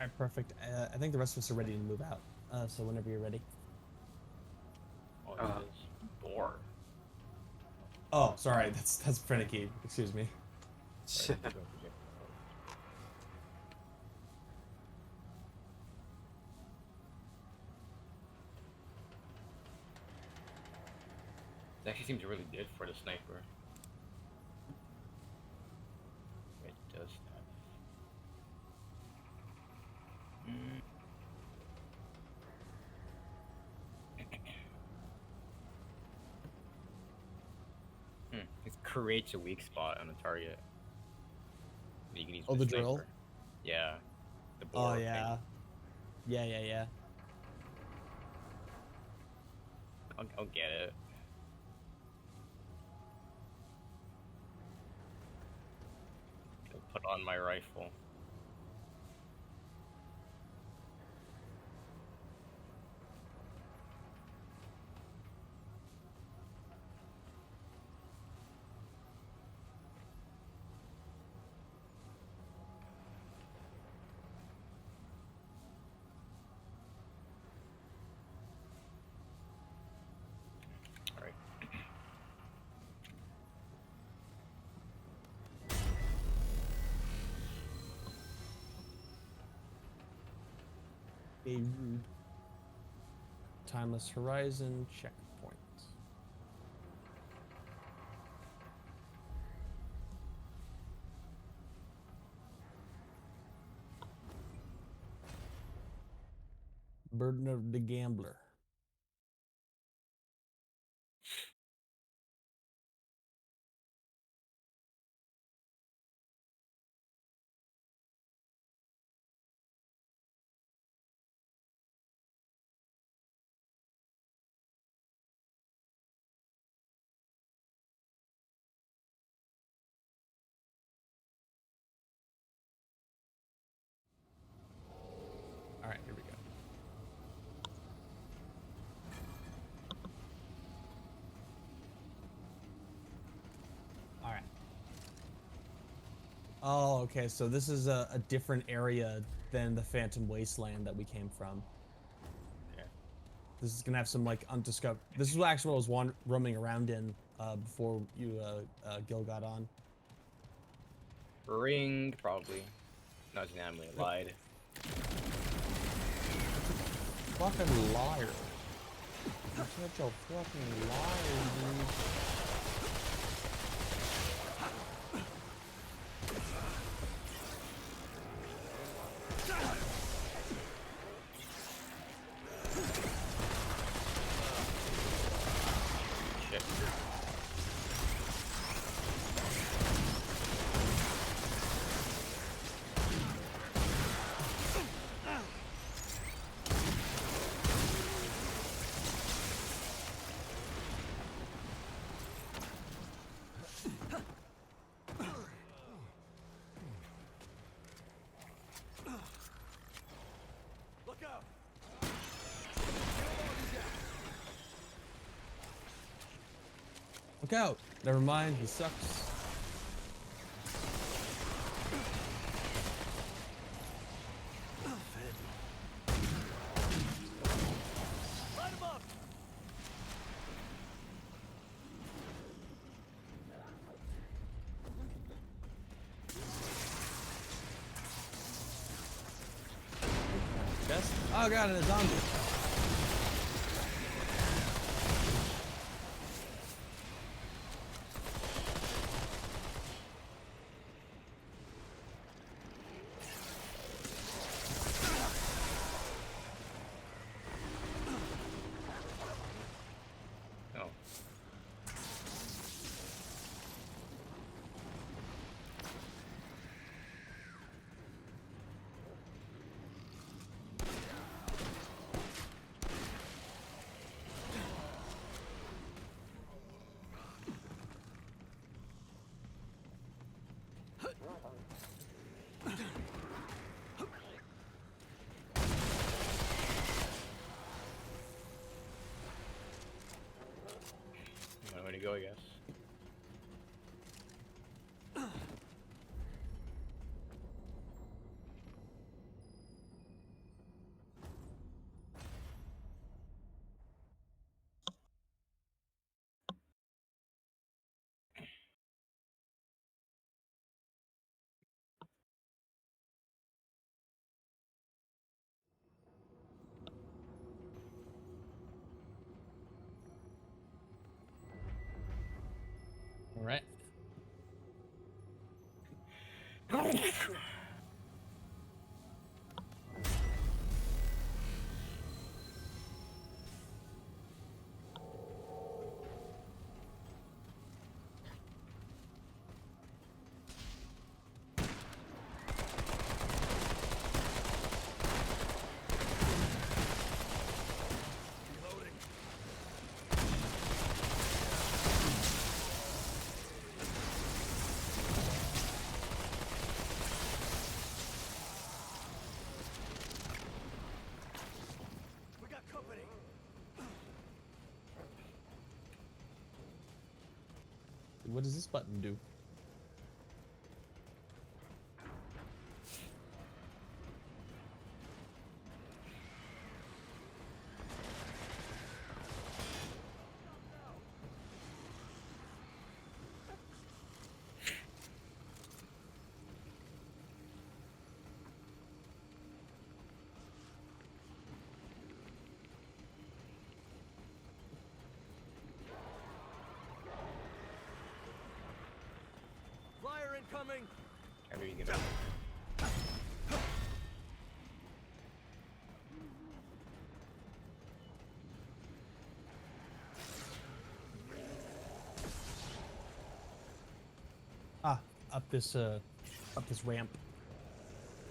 Alright, perfect. I think the rest of us are ready to move out. So whenever you're ready. Oh, it Uh, says door. Oh, sorry, that's finicky. Excuse me. Right, don't forget. It actually seems really good for the sniper. It does have. Mm. It creates a weak spot on the target that you can use Oh, with the the drill. sniper. Yeah, the Oh bore thing. yeah, yeah. I'll get it. I'll put on my rifle. All right. A timeless horizon checkpoint. Burden of the gambler. All right, here we go. All right. Oh, okay. So this is a different area than the Phantom Wasteland that we came from. Okay. This is gonna have some like undiscovered. This is actually what I was roaming around in before you Gil got on. Ring probably. No, it's an amulet. Yep. Lied. Fucking liar. You're such a fucking liar, dude. Shit. Look out! Look out. Never mind. He sucks. Light him up! Yes. Oh god, and a zombie. Oh. One way to go, I guess. Reloading. We got company. What does this button do? Flyer incoming. I mean, you can. Ah, up this ramp.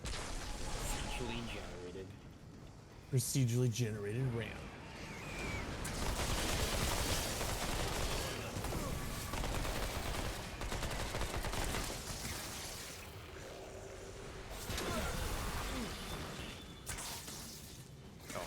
Actually generated. Procedurally generated ramp. Oh.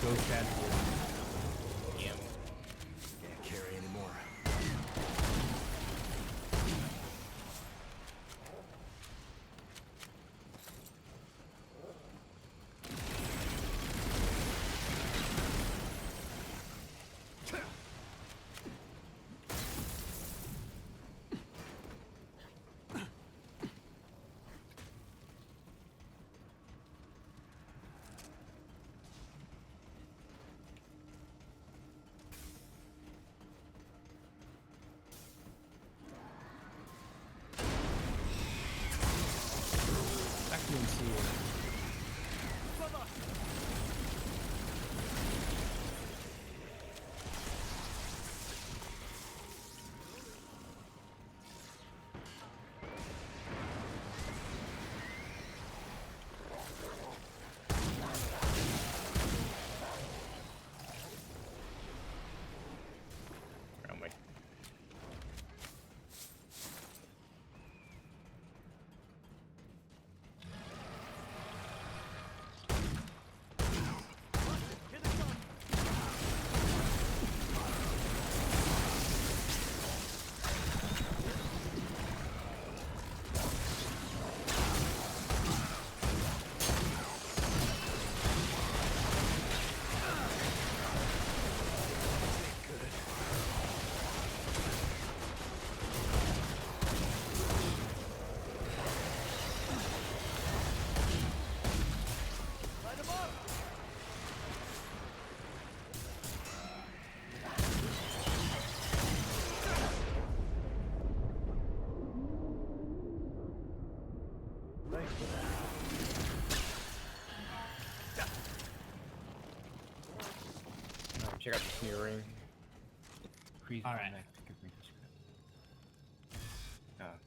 Ghost Dad. Yeah. Can't carry anymore. got the smearing. Freeze All on right. neck, give me this crap.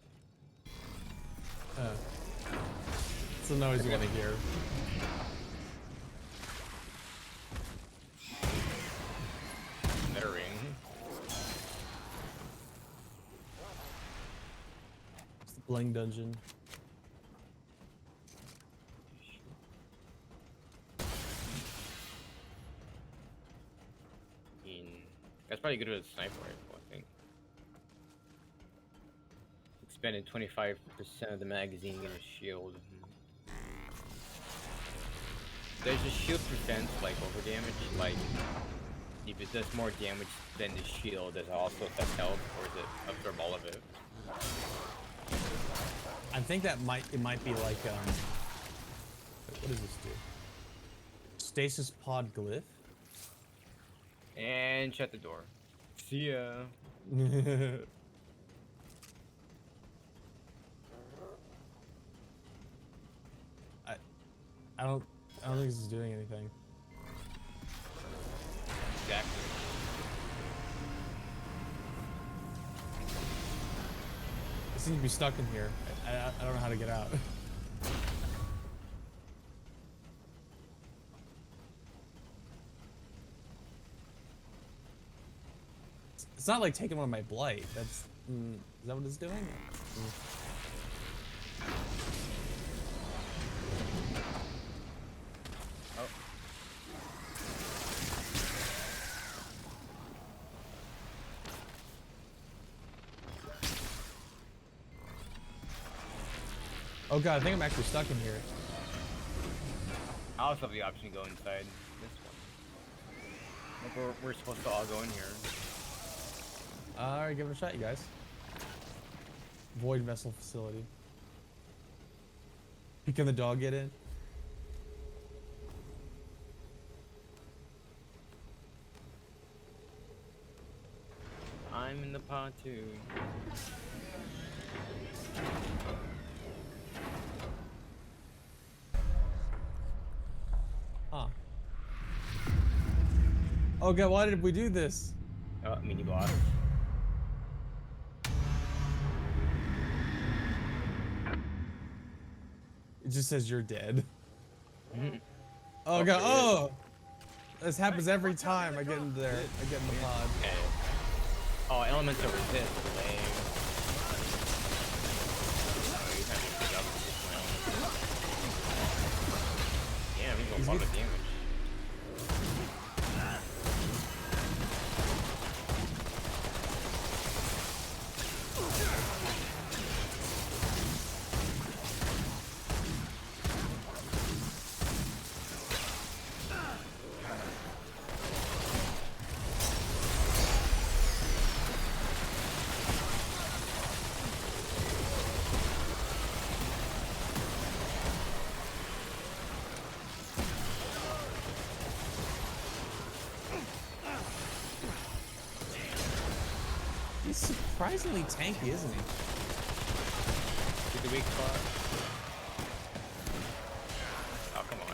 It's the noise you want to hear. Smearing. It's the bling dungeon. That's probably good with a sniper rifle, I think. Expended 25% of the magazine in a shield. Does the shield prevent like over damage? Like if it does more damage than the shield, does it also affect health, or does it absorb all of it? I think that might be like what does this do? Stasis pod glyph. And shut the door. See ya. I don't think this is doing anything. Exactly. I seem to be stuck in here. I don't know how to get out. It's not like taking one of my blight. That's is that what it's doing? Oh. Oh god, I think I'm actually stuck in here. I also have the option to go inside this one. Like we're supposed to all go in here. Alright, give it a shot, you guys. Void vessel facility. Can the dog get in? I'm in the pod too. Huh. Oh god, why did we do this? Oh, mini boss. It just says you're dead. Mhm. Oh Oh, god, there he is. oh! This happens every time I get in there. I get in the pod. Okay. Oh, elements of resist. Lame. Oh, he's not doing a good job with this one. Damn, he's doing a lot of damage. He's surprisingly tanky, isn't he? Get the weak spot. Oh, come on.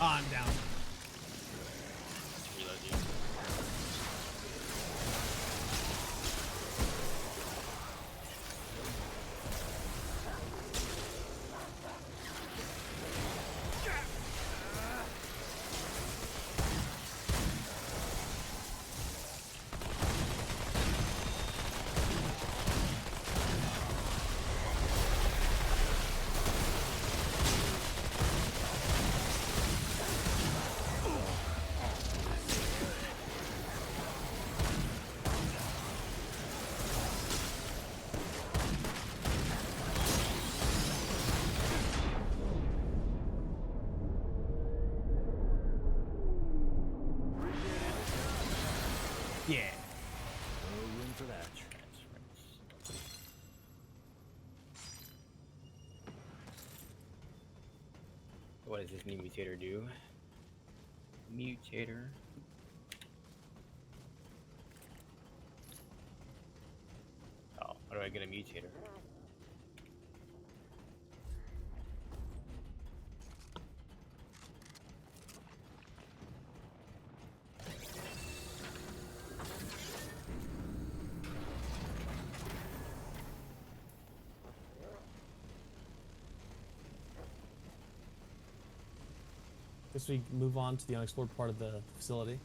Oh, I'm down. Reload you. Yeah. No room for that. What does this new mutator do? Mutator. Oh, how do I get a mutator? Guess we move on to the unexplored part of the facility.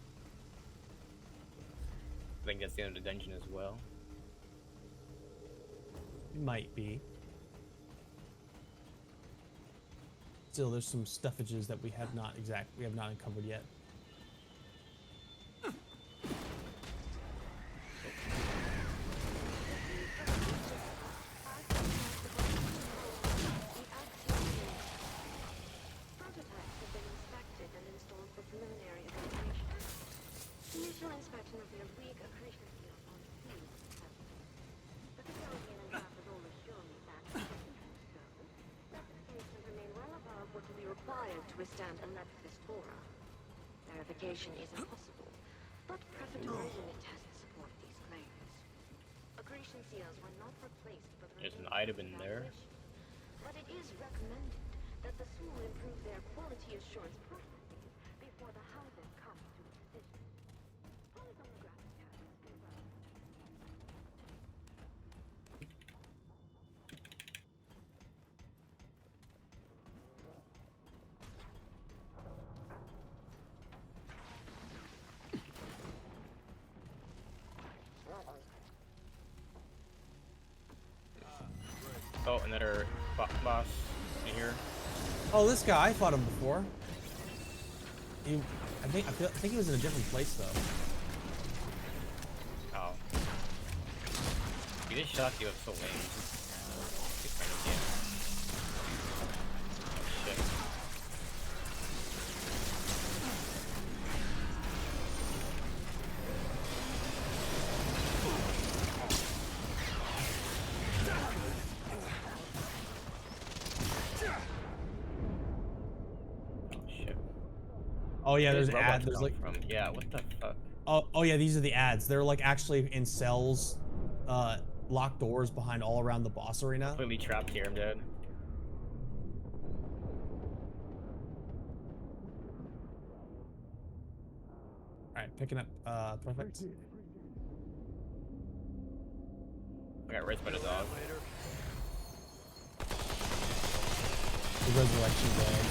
I think that's the end of the dungeon as well. Might be. Still, there's some stuffages that we have not uncovered yet. Initial inspection of their weak accretion field on field test. The facility and staff has all assured me that, specifications remain well above what will be required to withstand Alexis Tora. Verification is impossible, but prefatory unit tests support these claims. Accretion seals were not replaced for the There's an remaining item in there. evaluation, but it is recommended that the school improve their quality assurance processes before the houses come to a decision. Polysomnographic tests confirm. Oh, another boss in here. Oh, this guy, I fought him before. I think he was in a different place though. Oh. He just shot you up so lame. Good kind of game. Oh shit. Oh yeah, Where there's did an robots ad. There's come like, from? Yeah, what the fuck? oh yeah, these are the ads. They're like actually in cells, locked doors behind all around the boss arena. Completely trapped here, I'm dead. All right, picking up. Perfect. I got raised by the dog. The resurrection dog.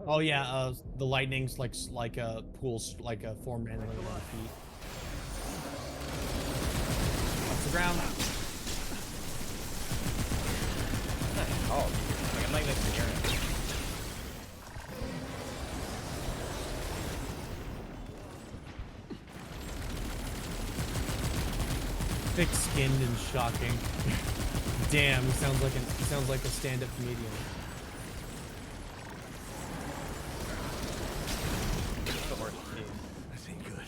Oh yeah, the lightning's like a pools like a form randomly around the feet. Off the ground. Oh, like, I'm not even near it. Thick-skinned and shocking. Damn, he sounds like a stand-up comedian. It's the worst team. This ain't good.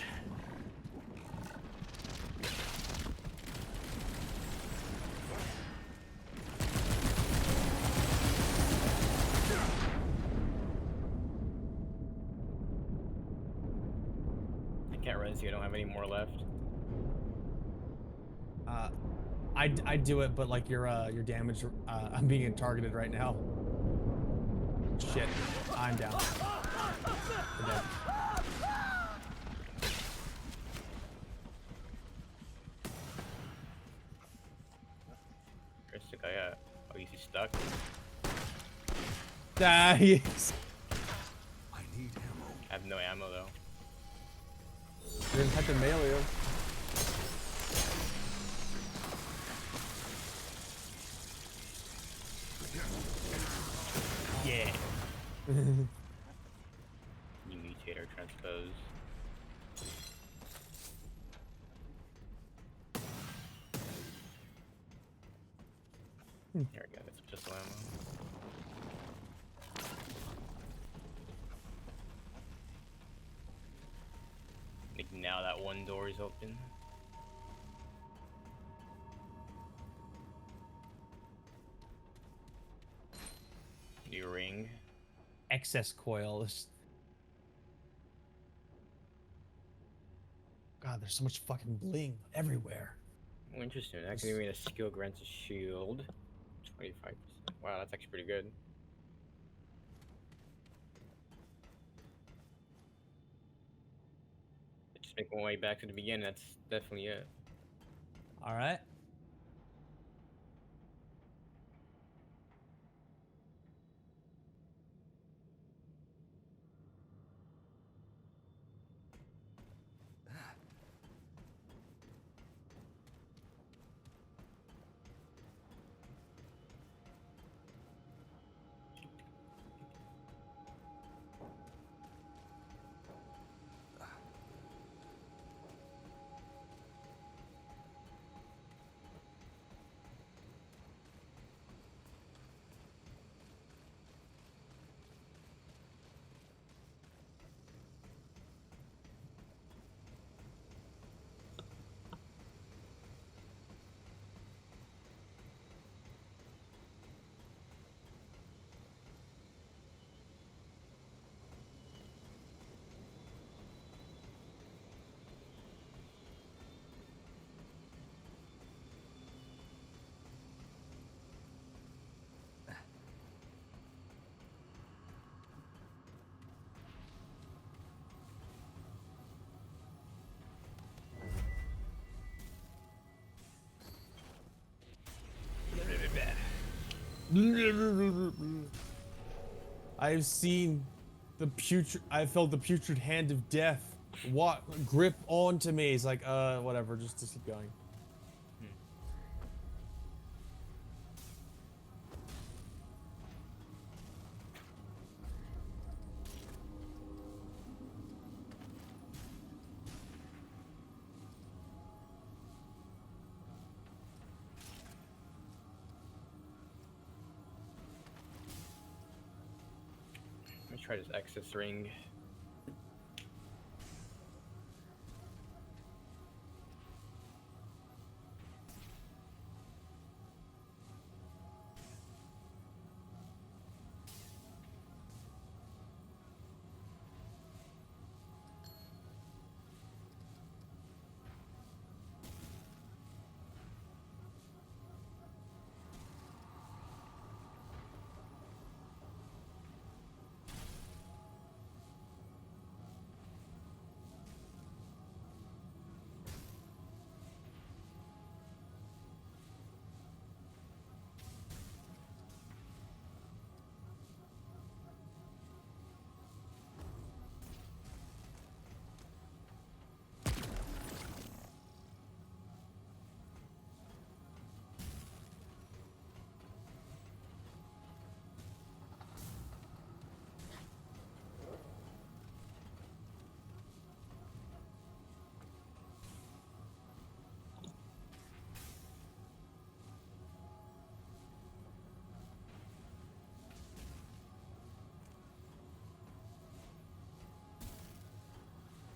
I can't run, so I don't have any more left. I'd do it, but like your damage. I'm being targeted right now. Shit, I'm down. I'm dead. Where's the guy at? Oh, he's stuck. Ah, yes. I need ammo. I have no ammo though. You're gonna have to mail you. Yeah. You mutator transpose. There we go. That's pistol ammo. I think now that one door is open. New ring. Excess coil. God, there's so much fucking bling everywhere. Oh, interesting. Activating a skill grants a shield. 25%. Wow, that's actually pretty good. Just make my way back to the beginning. That's definitely it. All right. I've seen the putrid. I felt the putrid hand of death. What grip onto me? It's like, whatever. Just keep going. Let me try this access ring.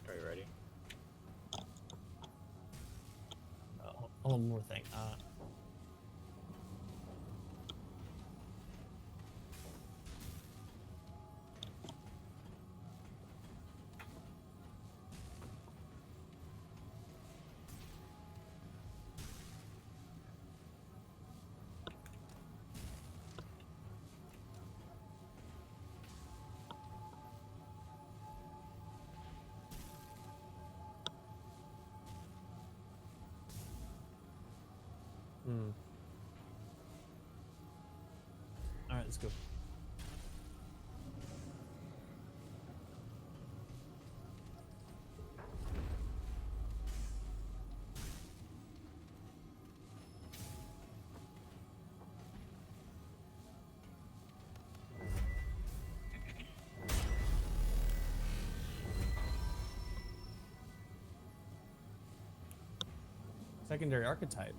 Are you ready? One more thing. All right, let's go. Secondary archetype.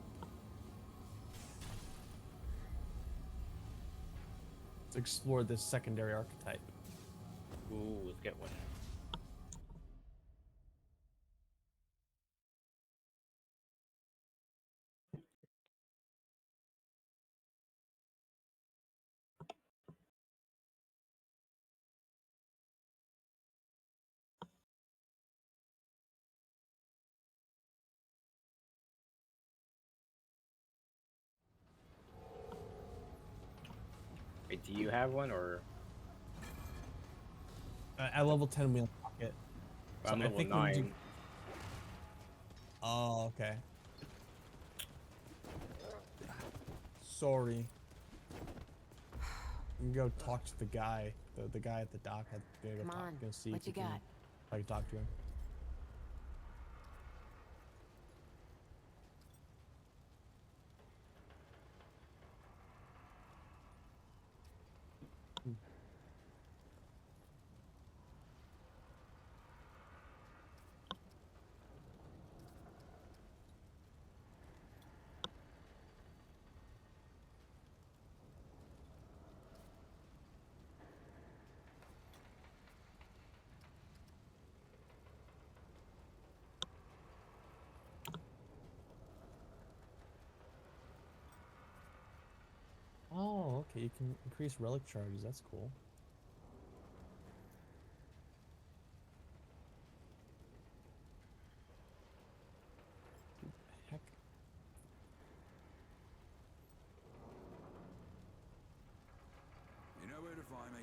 Let's explore this secondary archetype. Ooh, let's get one. Wait, do you have one or? At level 10, we unlock it. I'm I level think when you 9. do... Oh, okay. Sorry. You can go talk to the guy. The guy at the dock. I'm gonna go Come talk. on, Gonna see what if you got? I can talk to him. Oh, okay. You can increase relic charges. That's cool. Heck. You know where to find me.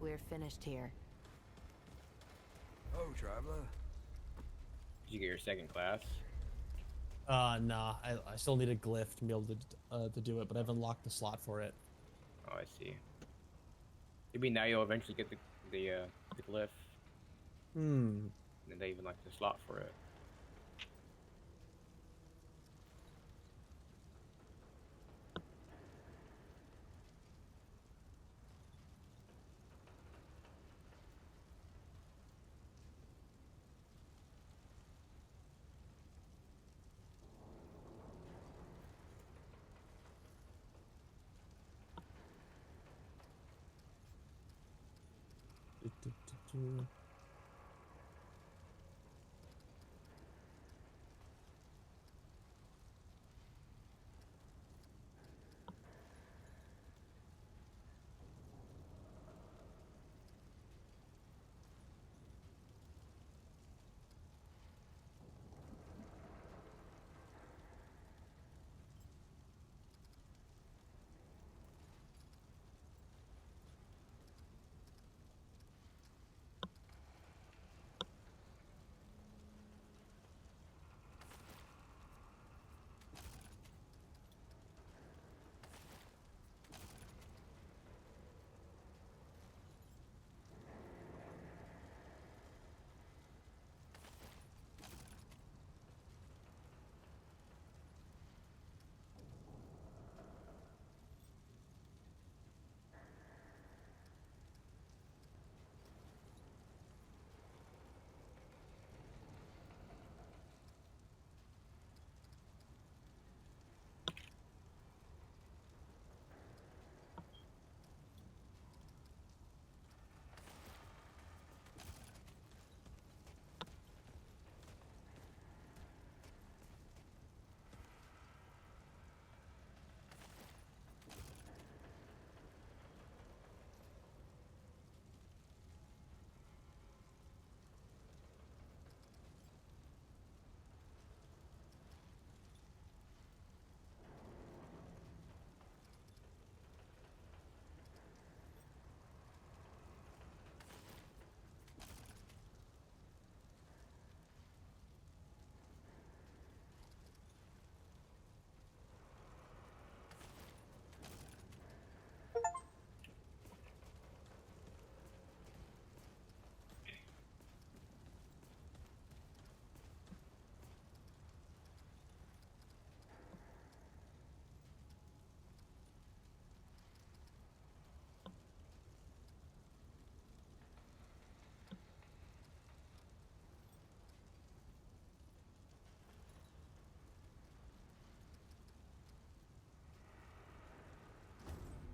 We're finished here. Oh, traveler. Did you get your second class? Nah. I still need a glyph to be able to do it, but I've unlocked the slot for it. Oh, I see. Maybe now you'll eventually get the glyph, Hmm. and they even like the slot for it. Do.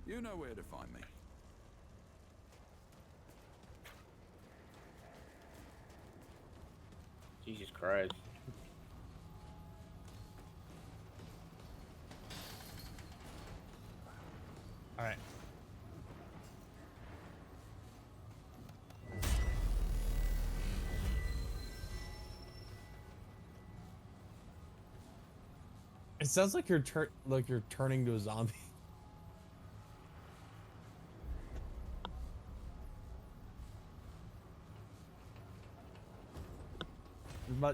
You know where to find me. Jesus Christ. All right. It sounds like you're turning to a zombie.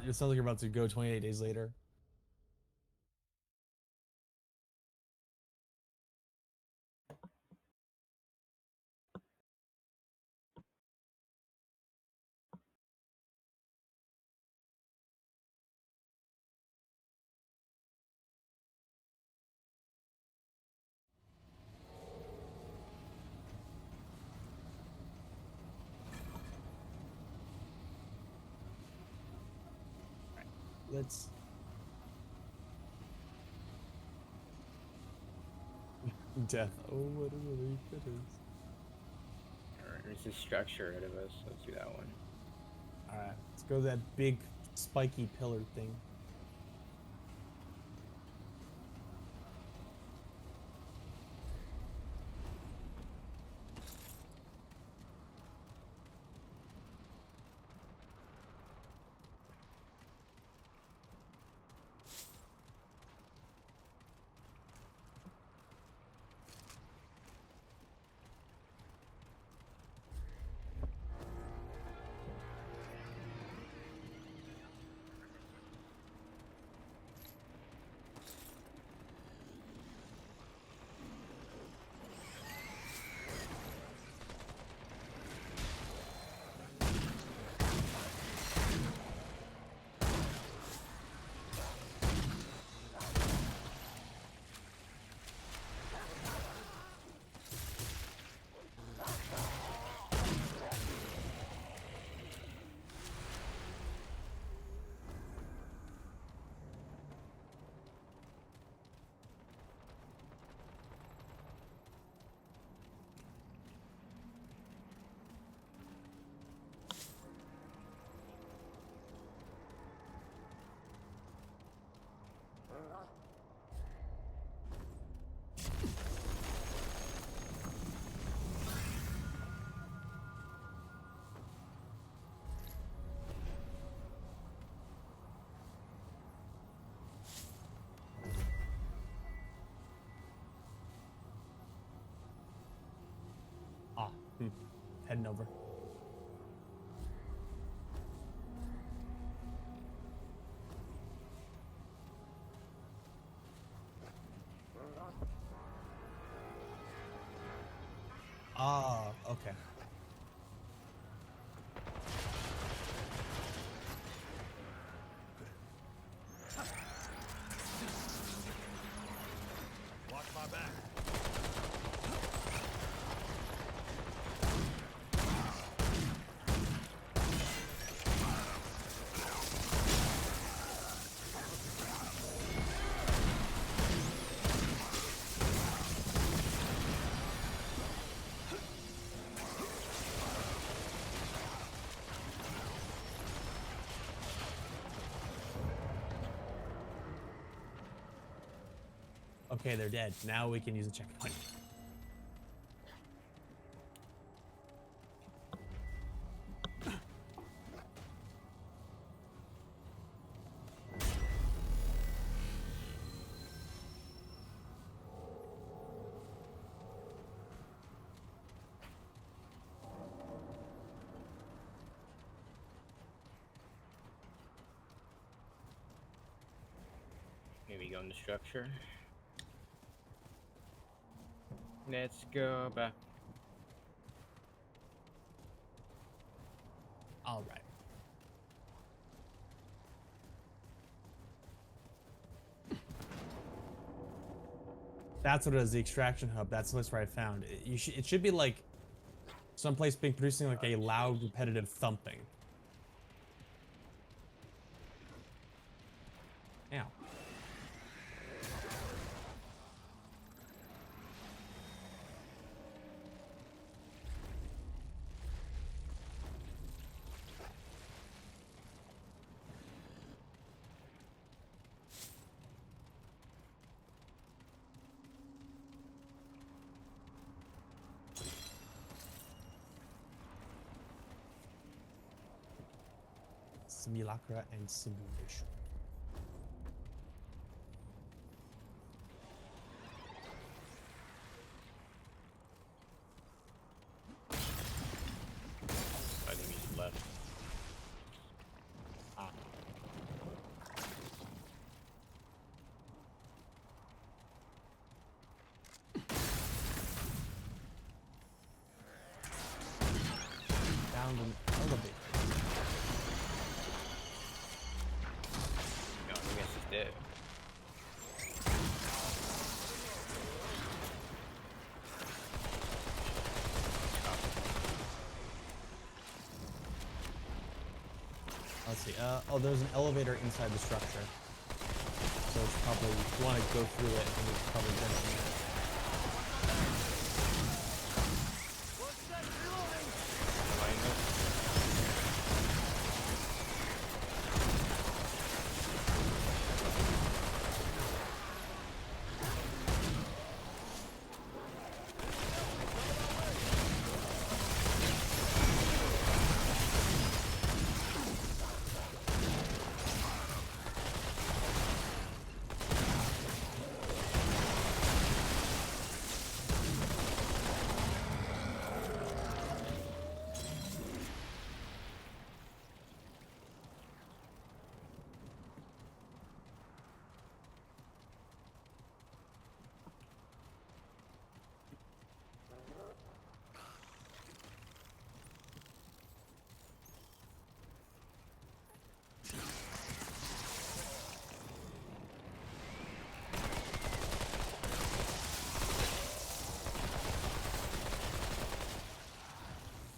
It sounds like you're about to go 28 days later. Let's. Death. Oh, what a relief it is. Alright, there's a structure ahead of us. Let's do that one. All right, let's go to that big spiky pillar thing. Ah, heading over. Ah, okay. Watch my back. Okay, they're dead. Now we can use the checkpoint. Maybe go into structure. Let's go back. All right. That's what it is, the extraction hub. That's the place where I found it. It should be like someplace being producing like a loud, repetitive thumping. Ow. Simulacra and simulation. I think he's left. Ah. Found an elevator. No, I guess he's dead. Let's see. Oh, there's an elevator inside the structure. So it's probably, if you want to go through it, and it's probably jumping in.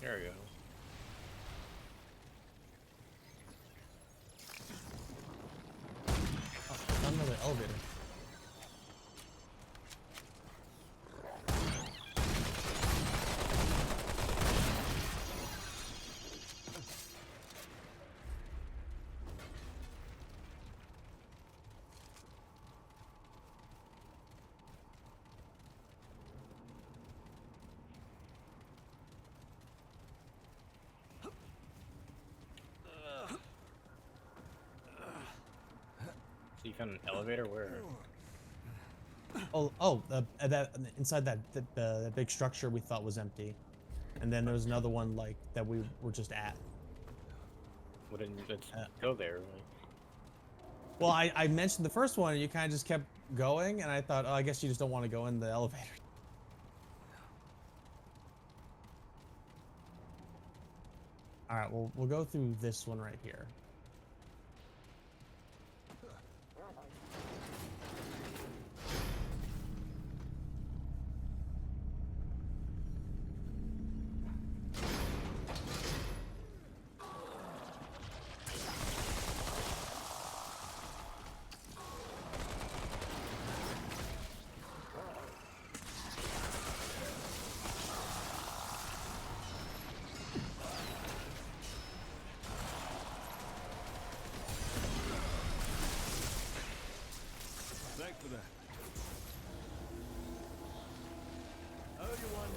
There we go. Oh, found another elevator. So you found an elevator? Where? That inside that big structure we thought was empty, and then there was another one like that we were just at. Well, then let's go there. Like, Well, I mentioned the first one, and you kind of just kept going, and I thought, oh, I guess you just don't want to go in the elevator. All right, we'll go through this one right here. Thanks for that. I owe you one.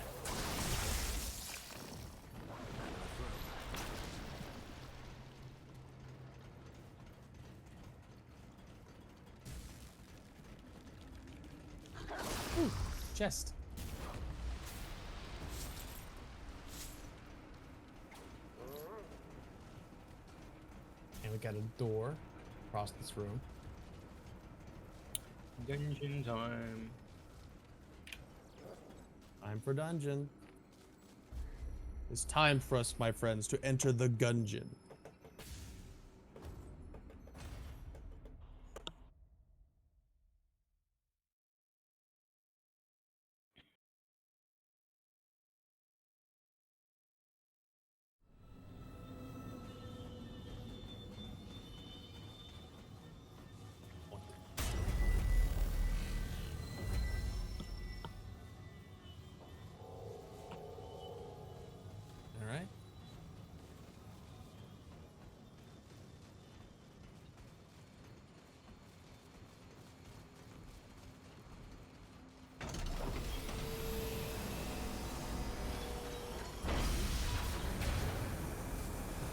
Ooh, chest. And we got a door across this room. dungeon time. Time for dungeon. It's time for us, my friends, to enter the gungeon. All right.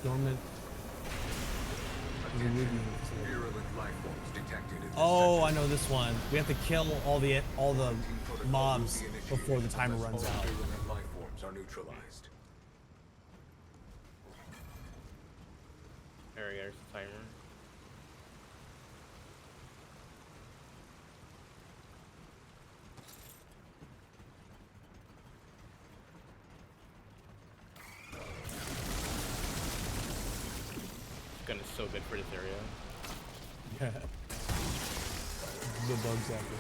Dormant removing facility. Virulent life forms detected in this Oh, sector. I know this one. We have to kill all the mobs before the timer runs out. Virulent life forms are neutralized. There's the timer. Gun is so good for this area. Yeah. The bugs after.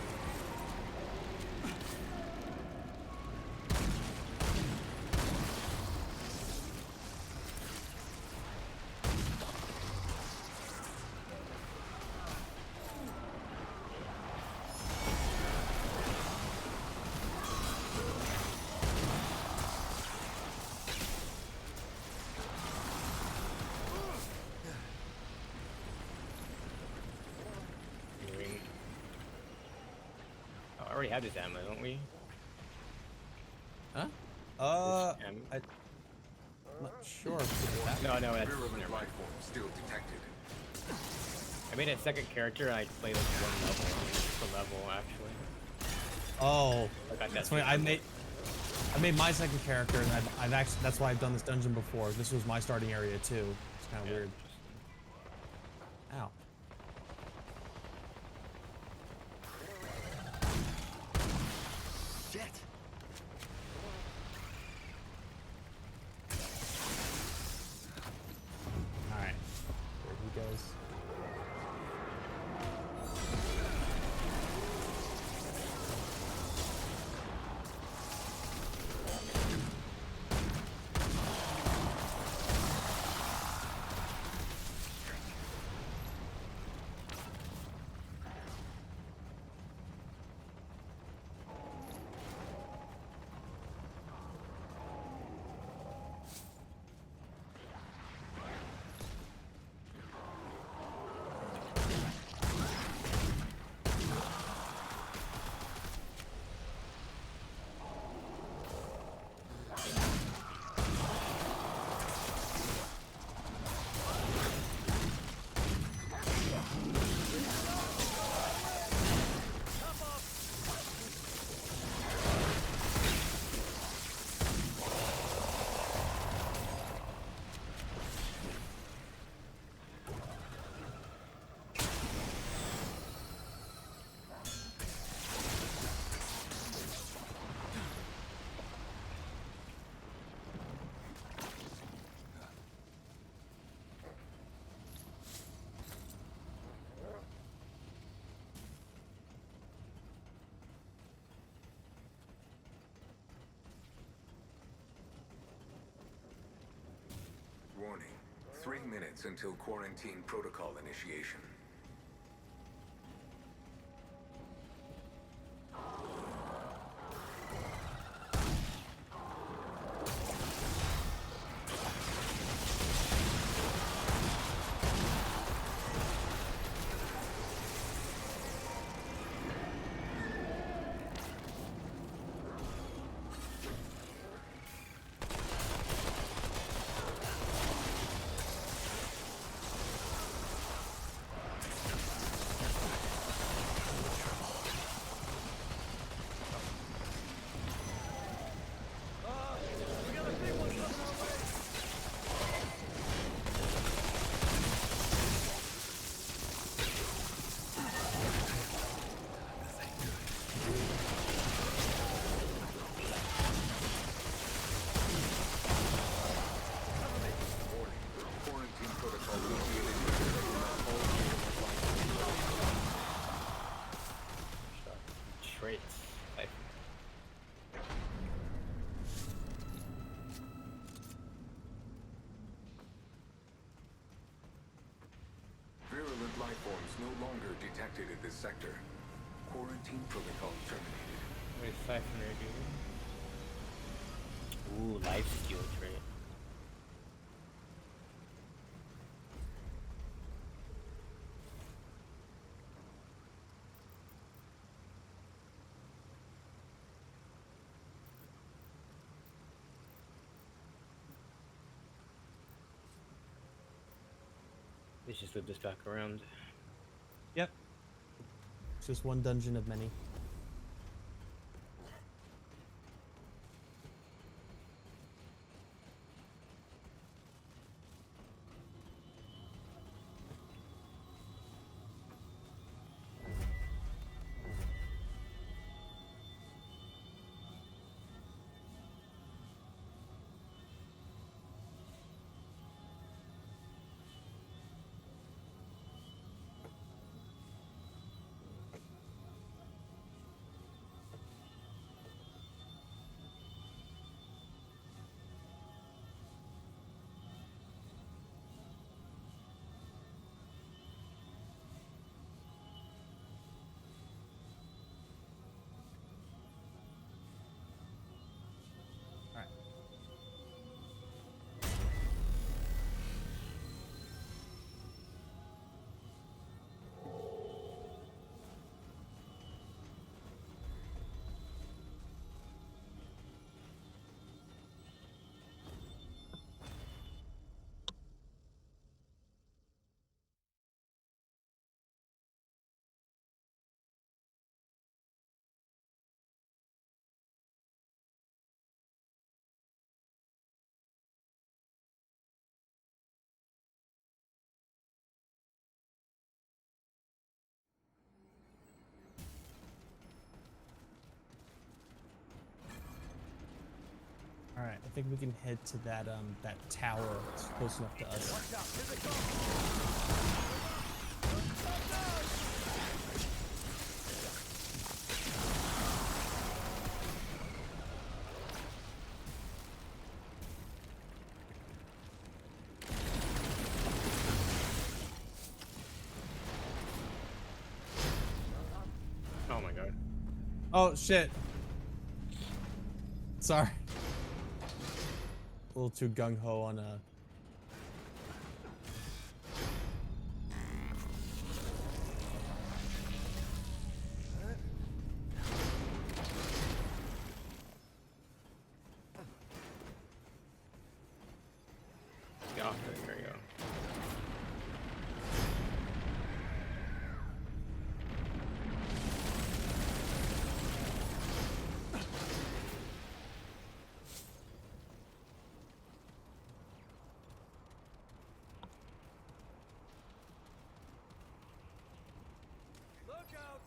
Moving. Oh, I already have this ammo, don't we? Huh? This ammo? I'm not sure. If we have- No, that's Virulent never life mind. forms still detected. I made a second character and I played like one level. The level actually. Oh, I got that's that funny. too. I made my second character, and I've actually that's why I've done this dungeon before. This was my starting area too. It's kind of Yeah, weird. Ow. Shit. All right. There he goes. Warning. 3 minutes until quarantine protocol initiation. We got a big one coming our way. Warning. Quarantine protocol will be initiated around all virulent life forms. Traits. Life. Virulent life forms no longer detected in this sector. Quarantine protocol terminated. Wait, Siphoner, dude. Ooh, life steal trait. Let's just loop this back around. Yep. It's just one dungeon of many. Alright. Alright, I think we can head to that that tower. It's close enough to us. Watch out, here they come! Oh my god. Oh shit. Sorry. A little too gung ho on a. Get off there. There you go. Look out!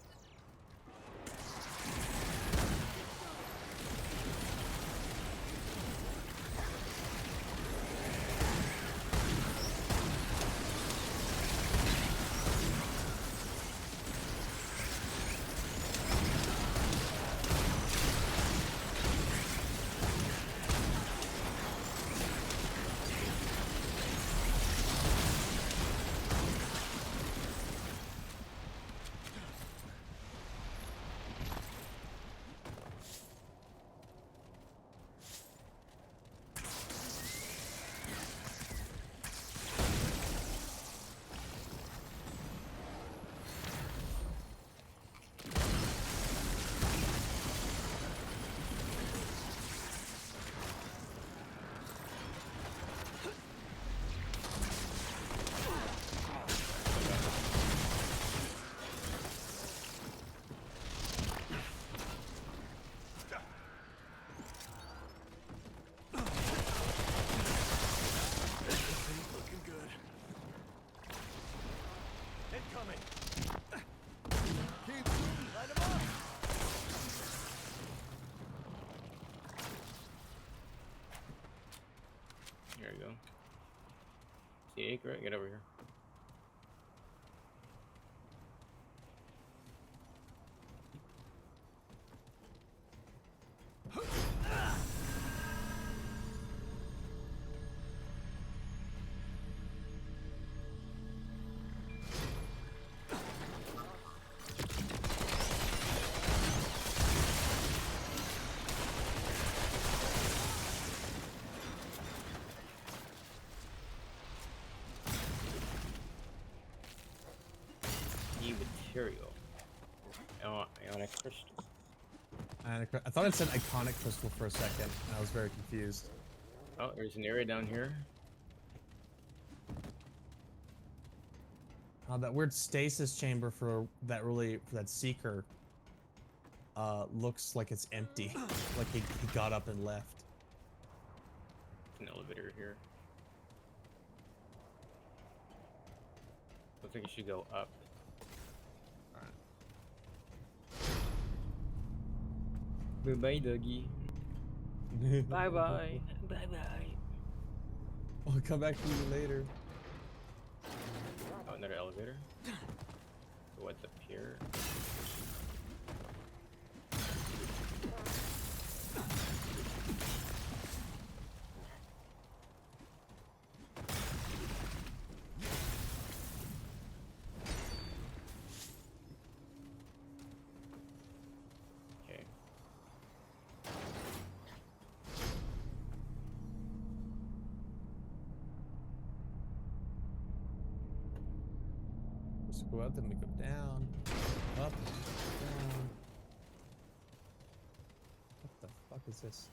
Looking good. Incoming! Keep shooting! Light 'em up! There you go. See, right? Get over here. New material. Ionic crystal. I thought it said iconic crystal for a second, and I was very confused. Oh, there's an area down here. That weird stasis chamber for that seeker looks like it's empty. Like he got up and left. An elevator here. Looks like you should go up. Alright. Bye, doggy. Bye bye. Bye bye. I'll come back to you later. Oh, another elevator. So what's up here? Okay. Let's go up, then we go down, up, down. What the fuck is this?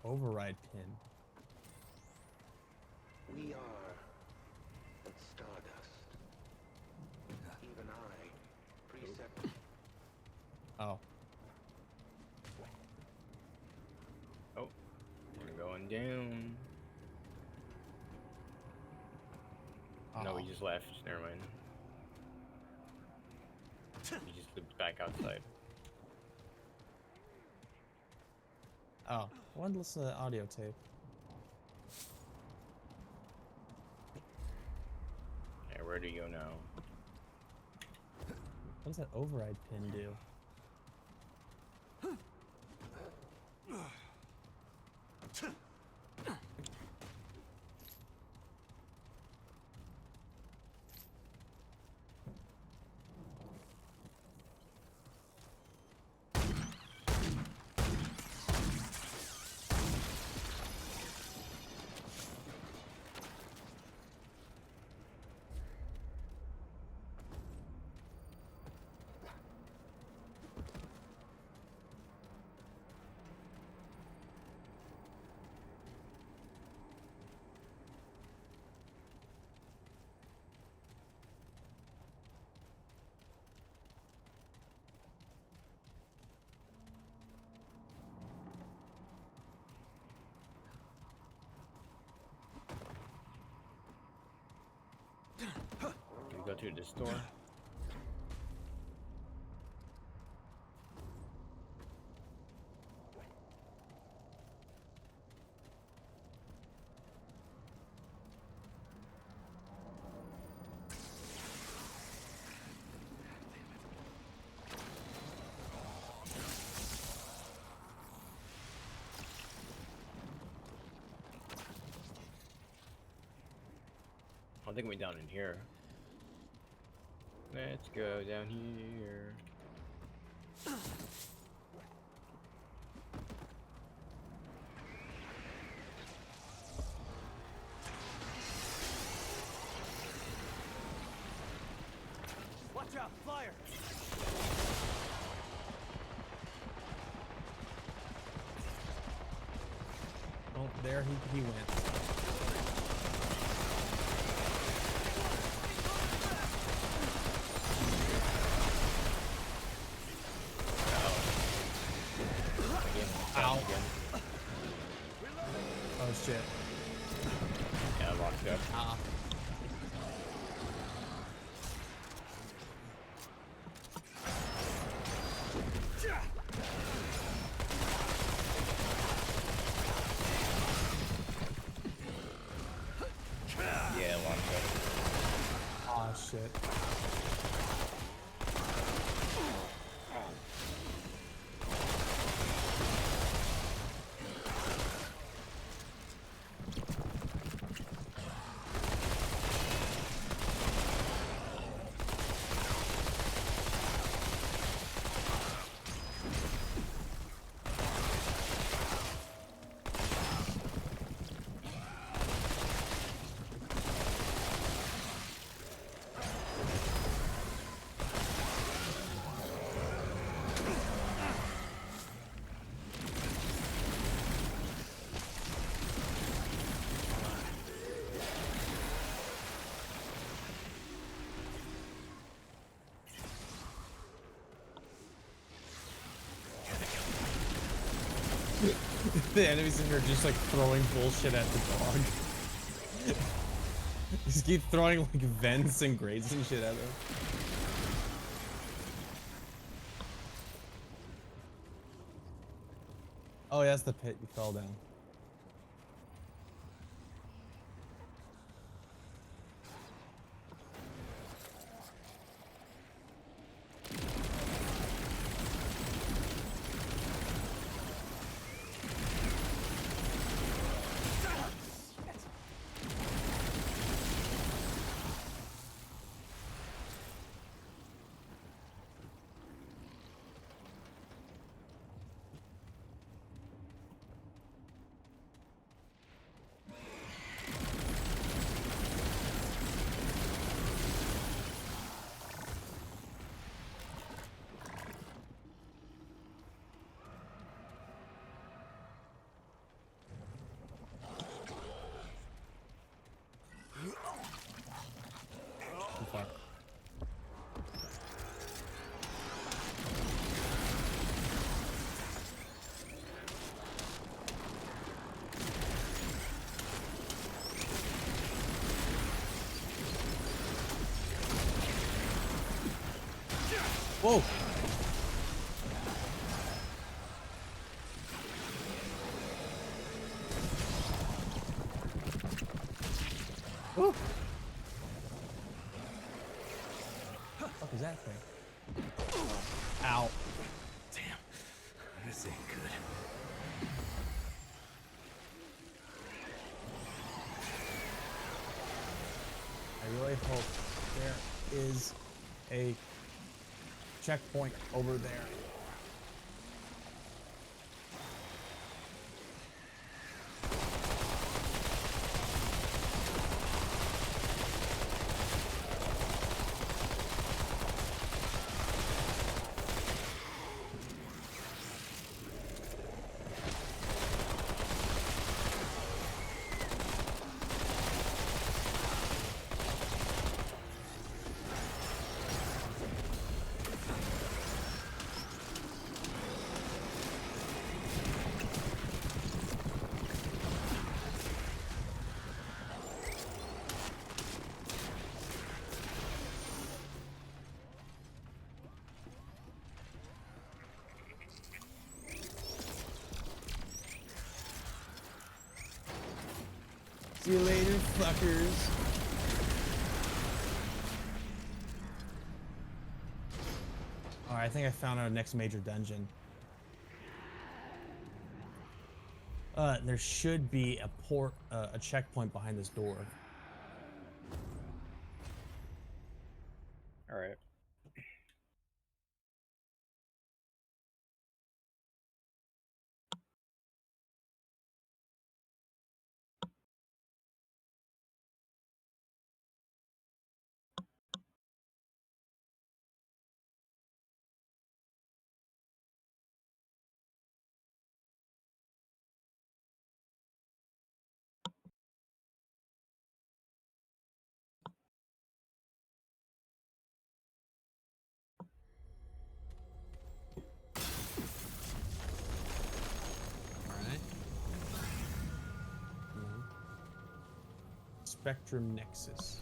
Override pin. We are but stardust. Even I, precept. Oh. Oh, we're going down. No, we Oh. just left. Never mind. We just looped back outside. Oh. I wanted to listen to the audio tape. Okay, where do you go now? What does that override pin do? Do we go through this door? I think we're down in here. Let's go down here. Watch out, flyer! Oh, there he went. Ow. Oh shit. Yeah, I locked up. Ah. Yeah, locked up. Oh shit. The enemies in here are just like throwing bullshit at the dog. Just keep throwing like vents and grates and shit at him. Oh, yeah, that's the pit you fell down. Too far. Whoa! Woo! What the fuck is that thing? Ow. Damn. This ain't good. I really hope there is a checkpoint over there. See you later, fuckers. Alright, I think I found our next major dungeon. There should be a checkpoint behind this door. All right. Alright. Spectrum Nexus.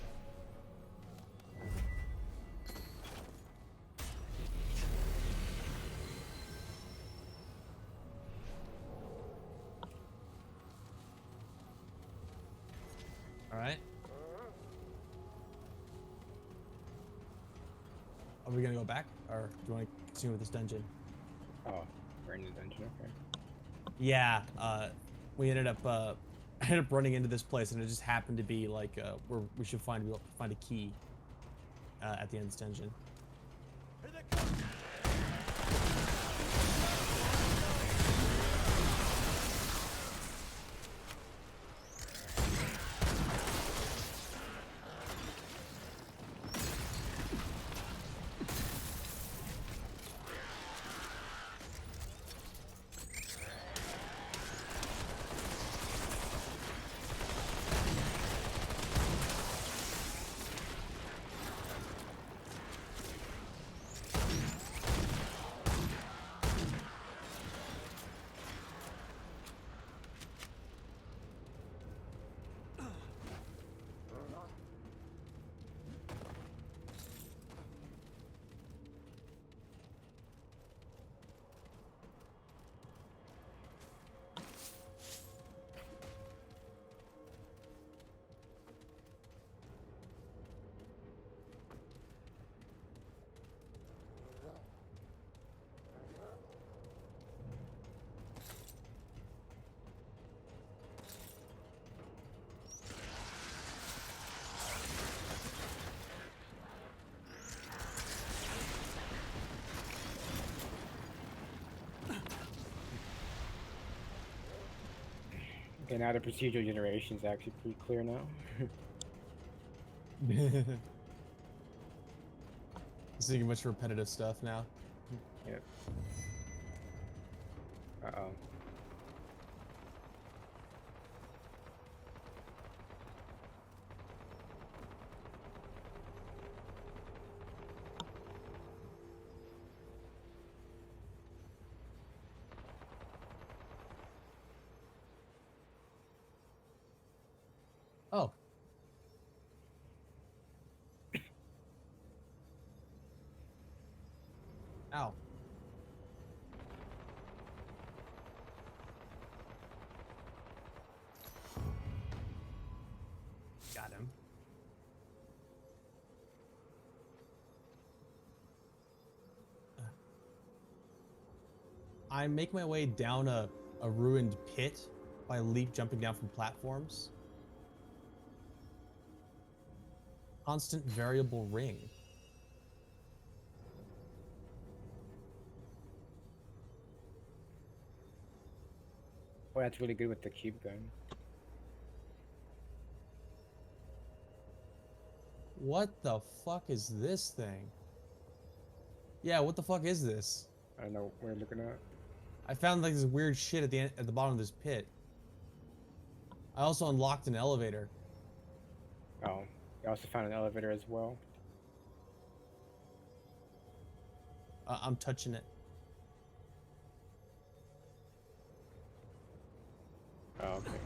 Alright. Are we gonna go back, or do you want to continue with this dungeon? Oh, we're in the dungeon. Okay. Yeah, we ended up I ended up running into this place, and it just happened to be like where we should find a key at the end of this dungeon. Here they come. And now the procedural generation is actually pretty clear now. Seeing much repetitive stuff now. Yep. Uh-oh. Oh. Ow. Got him. I make my way down a ruined pit by leap jumping down from platforms. Constant variable ring. Oh, that's really good with the cube gun. What the fuck is this thing? Yeah, what the fuck is this? I don't know what we're looking at. I found like this weird shit at the bottom of this pit. I also unlocked an elevator. Oh, I also found an elevator as well. I'm touching it. Oh, okay.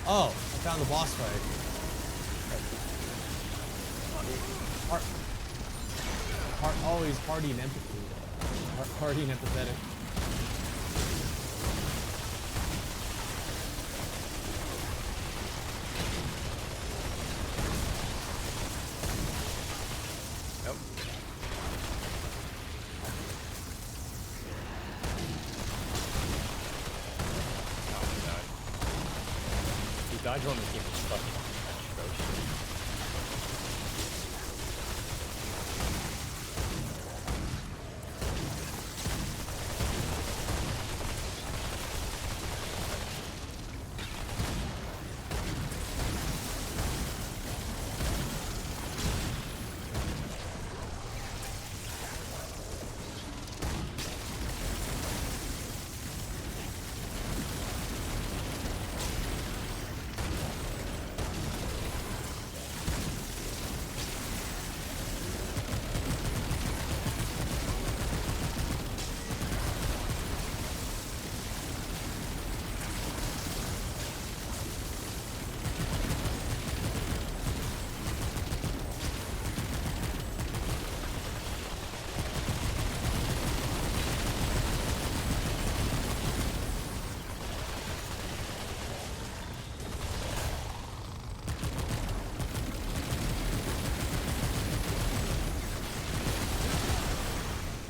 Oh, I found the boss fight. Always hardy and empathy. Hardy and empathetic. Nope. Oh my god. The dodge on this game is fucking atrocious.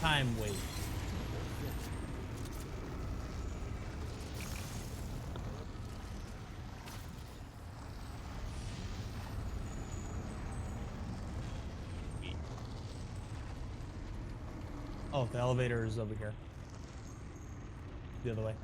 Time wait. Oh, the elevator is over here. The other way.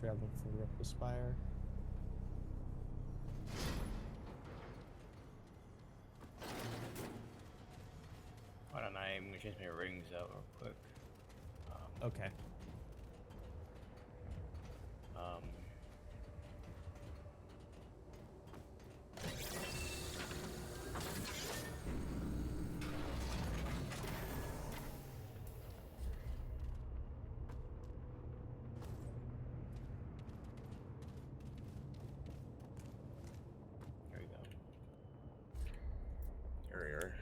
Travel further up the spire. Hold on, I'm gonna change my rings out real quick. Okay. Um, there we go. There we are.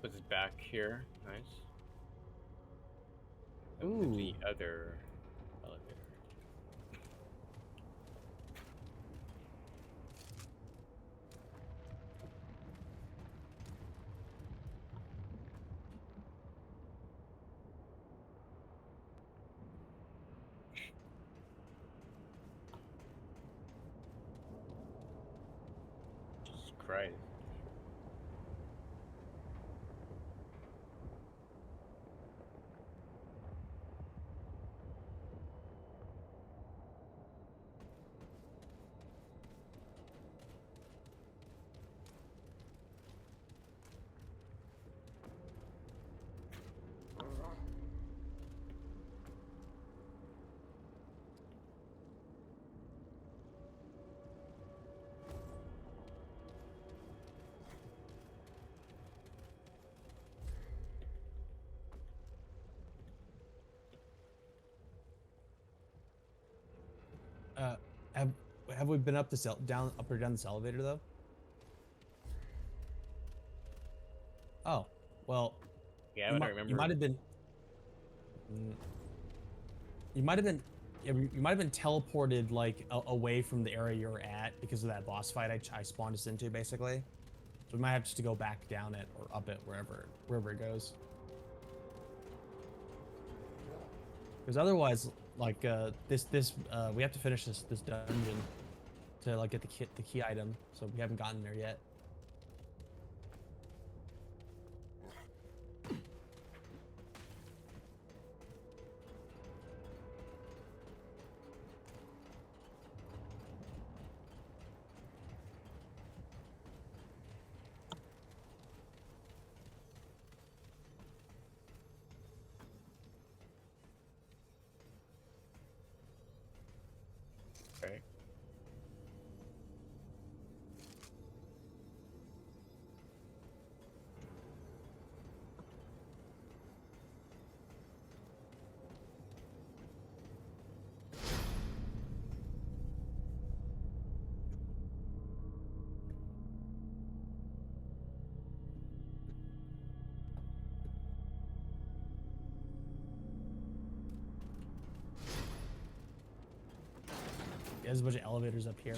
Put this back here. Nice. And then the other elevator. Christ. Uh, have have we been up this down up or down this elevator though? Oh, well, Yeah, I don't remember. you might have been mm, you might have been yeah, you might have been teleported like away from the area you're at because of that boss fight I spawned us into basically. So we might have just to go back down it or up it wherever it goes. Because otherwise, like this we have to finish this dungeon to like get the key item. So we haven't gotten there yet. Right. There's a bunch of elevators up here.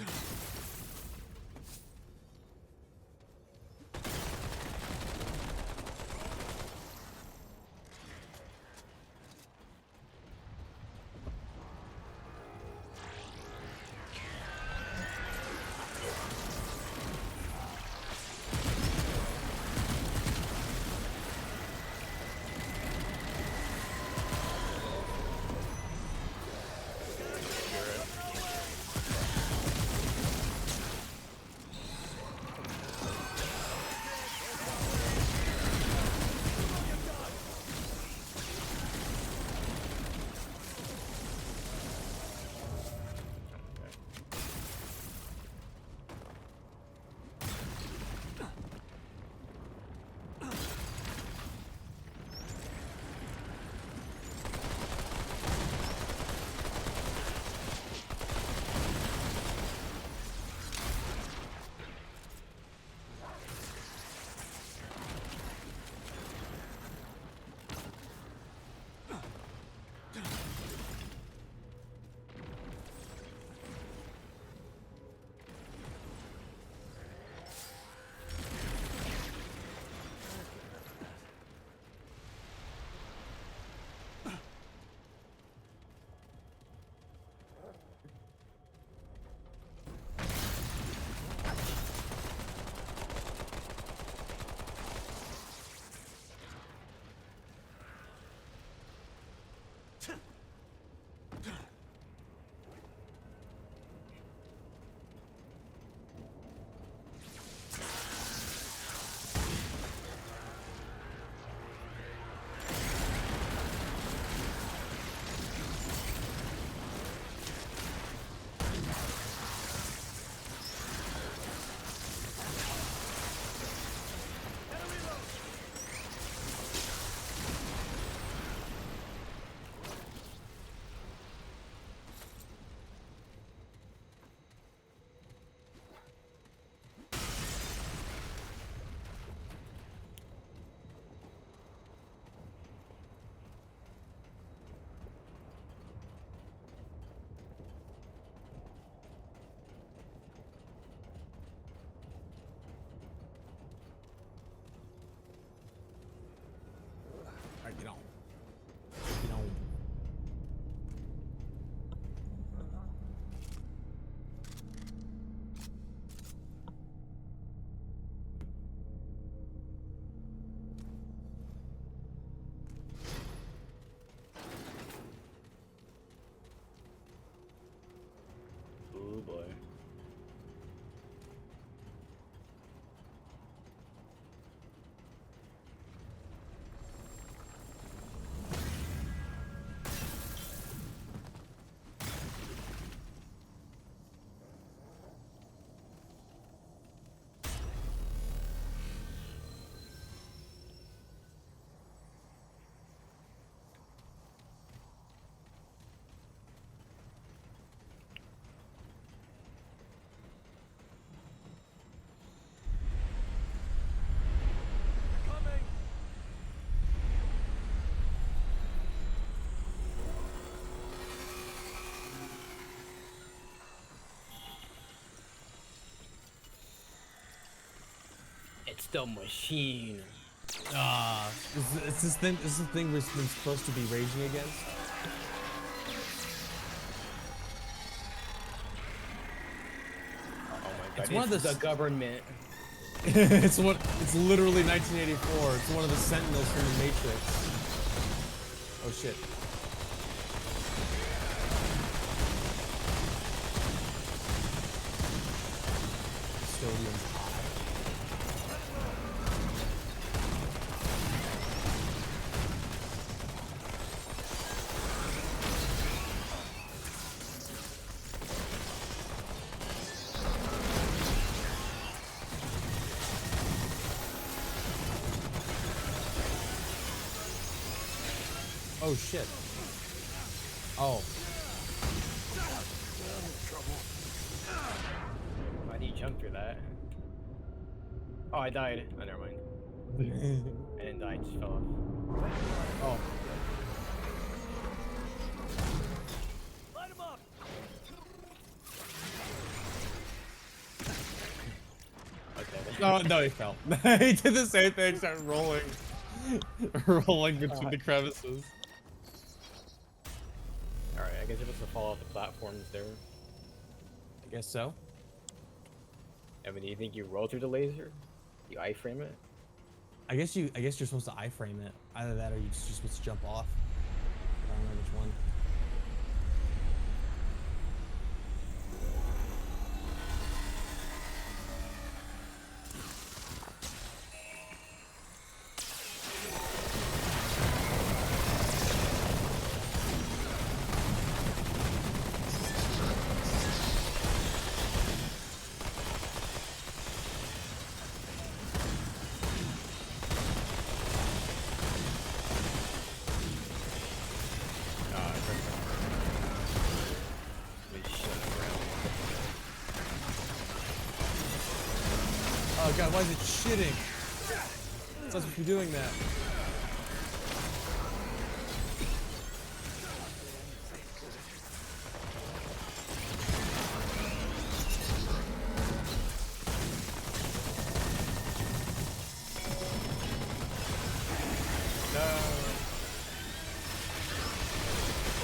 boy. Coming! It's the machine. It's this thing. This is the thing we're supposed to be raging against. Oh my god, It's one of it's the the government. It's literally 1984. It's one of the Sentinels from the Matrix. Oh shit. Custodian's eye. Oh shit. Oh. Why do you jump through that? Oh, I died. Oh, never mind. I didn't die, I just fell off. Oh. Light him up! Okay. No, he fell. He did the same thing, started rolling. Rolling between the crevices. Alright, I guess you're supposed to fall off the platforms there. I guess so. I mean, do you think you roll through the laser? You iframe it? I guess you're supposed to iframe it. Either that or you're supposed to jump off. I don't know which one. Oh god, why is it shitting? It's not supposed to be doing that. No!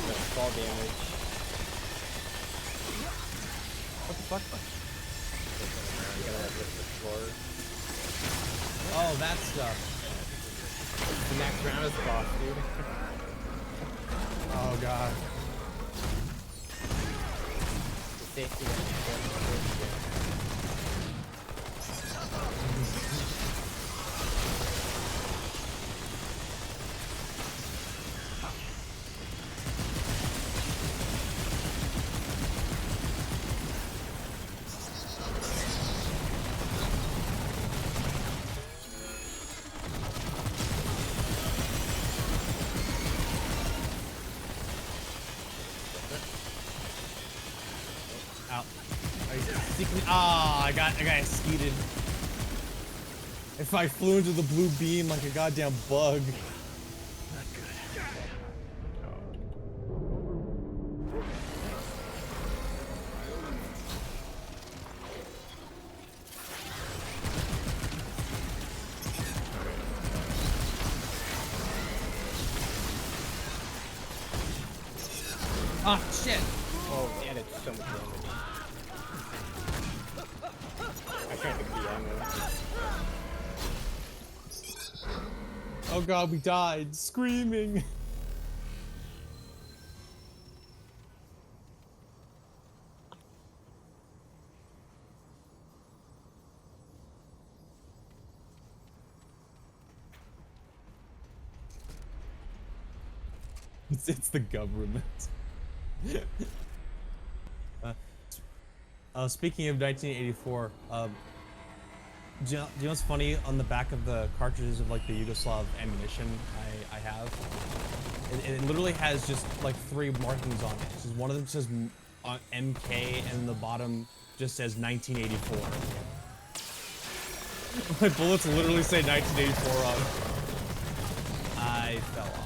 No, fall damage. What the fuck? You gotta like lift the floor. Oh, that stuff. The next round is boss, dude. Oh god. The safety that Out. Ah, I got skeeted. If I flew into the blue beam like a goddamn bug. Ah, shit. Oh, yeah, that's so much damage. I tried to be ammo. Oh god, we died. Screaming. It's the government. Speaking of 1984, do you know what's funny? On the back of the cartridges of like the Yugoslav ammunition I have, it literally has just like 3 markings on it. Just one of them says MK, and the bottom just says 1984. My bullets literally say 1984 on. I fell off.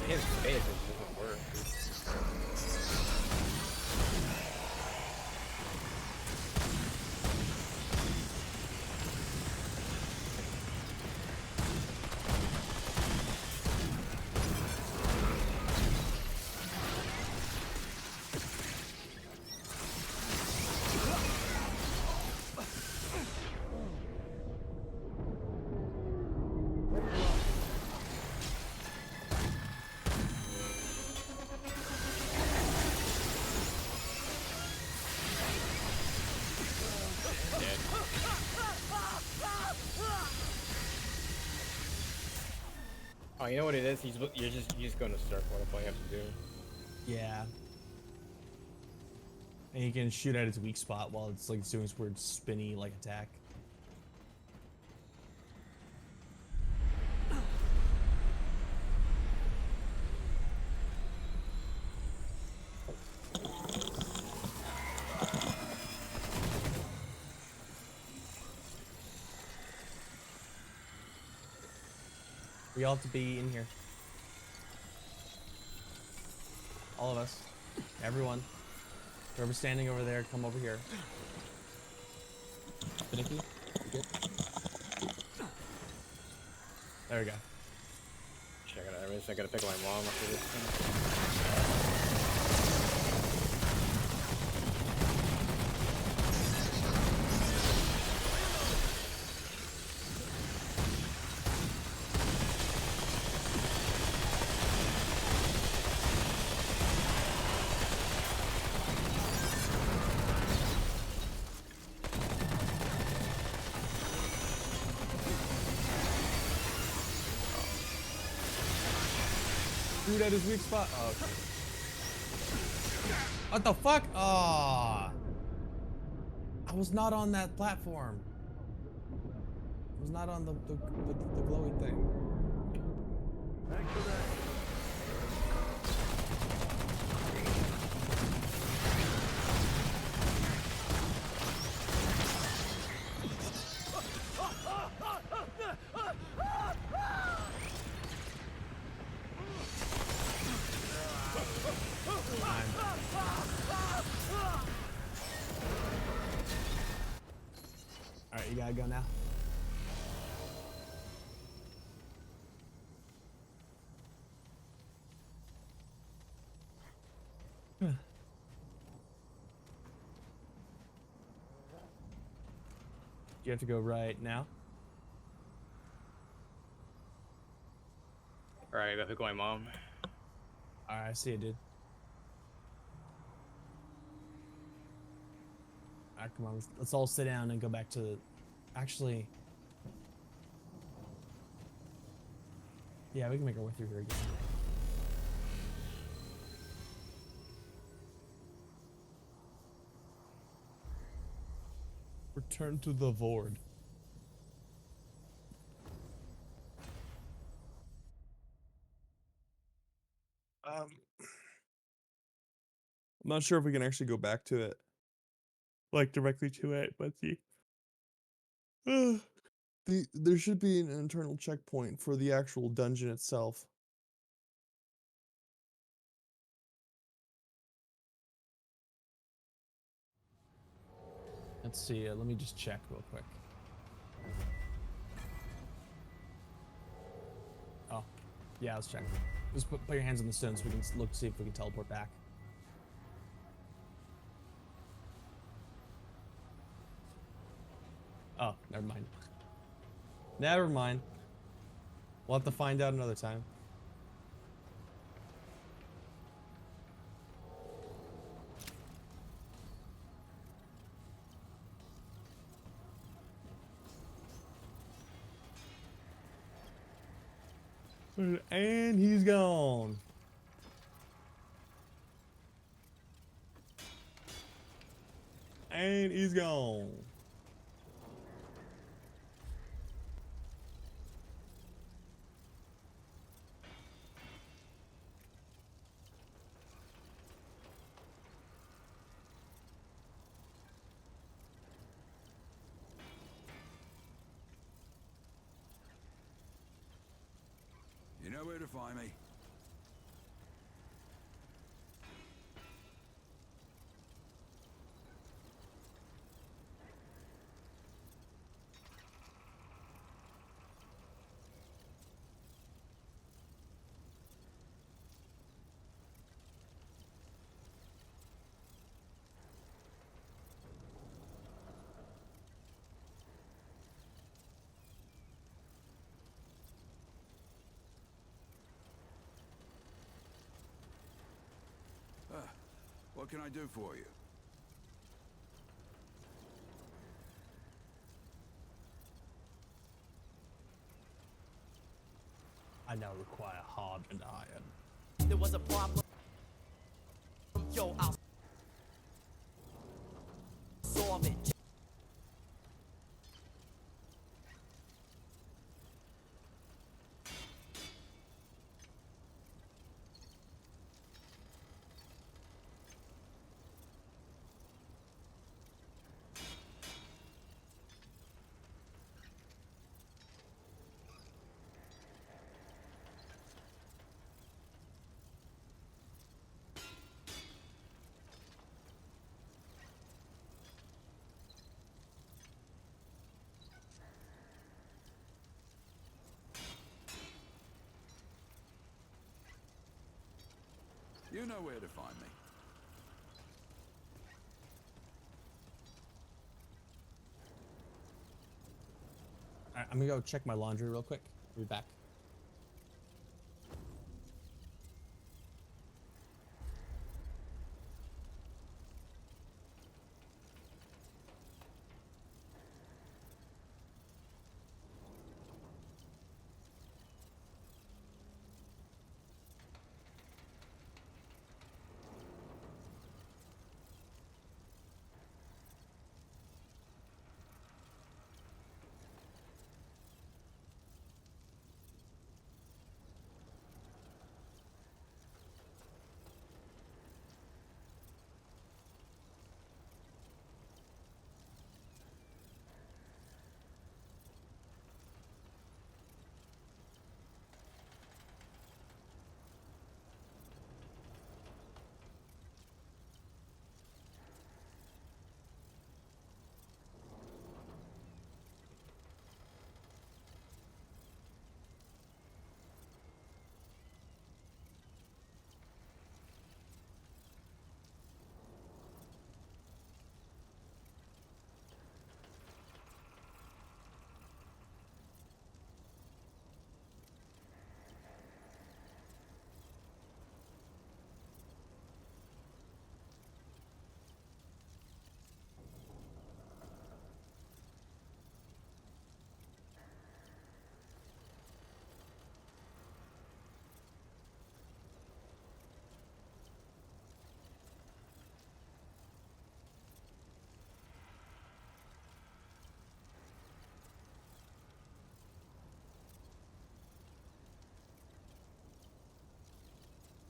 His face doesn't work. Oh, you know what it is? You're just going to circle. That's all you have to do. Yeah. And you can shoot at its weak spot while it's like doing its weird spinny like attack. We all have to be in here. All of us. Everyone. Whoever's standing over there, come over here. Finicky? You good? There we go. Shit, I gotta pick my mom after this thing. Shoot at his weak spot. Oh, okay. What the fuck? Oh. I was not on that platform. I was not on the glowy thing. Back to that. Alright, you gotta go now. You have to go right now. Alright, I gotta pick my mom. Alright, I see it, dude. Alright, come on. Let's all sit down and go back to... Actually... Yeah, we can make our way through here again. Return to the Vord. I'm not sure if we can actually go back to it. Like directly to it, but there should be an internal checkpoint for the actual dungeon itself. Let's see. Let me just check real quick. Oh, Yeah, let's check. Just put your hands on the stone so we can look to see if we can teleport back. Oh, never mind. Never mind. We'll have to find out another time. And he's gone. And he's gone. You know where to find me. What can I do for you? I now require hard and iron. There was a problem. Yo, I'll solve it. You know where to find me. Alright, I'm gonna go check my laundry real quick. I'll be back.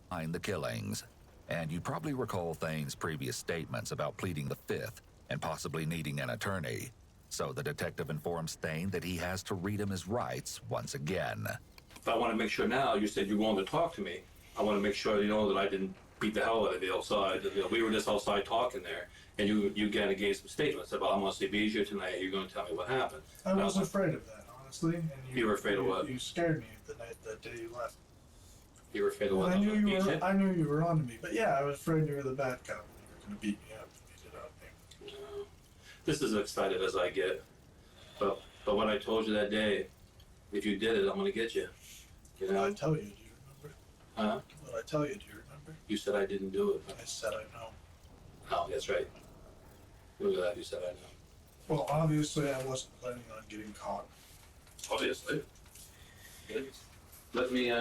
Behind the killings, and you probably recall Thane's previous statements about pleading the Fifth and possibly needing an attorney. So the detective informs Thane that he has to read him his rights once again. If I want to make sure now, you said you're willing to talk to me. I want to make sure you know that I didn't beat the hell out of you outside. You know, we were just outside talking there, and you kind of gave some statements about I'm going to be here tonight. You're going to tell me what happened. I was afraid of that, honestly. And You were afraid of what? You scared me the day you left. You were afraid of what? I knew you beat were. I knew you were on to me, but yeah, I was afraid you were the bad guy. You were gonna beat me up if you did out there. No. This is as excited as I get. But what I told you that day, if you did it, I'm gonna get you. You What did know? I tell you? Do you remember? Huh? What did I tell you? Do you remember? You said I didn't do it. I said I know. Oh, that's right. Look at that. You said I know. Well, obviously, I wasn't planning on getting caught. Obviously. Let me.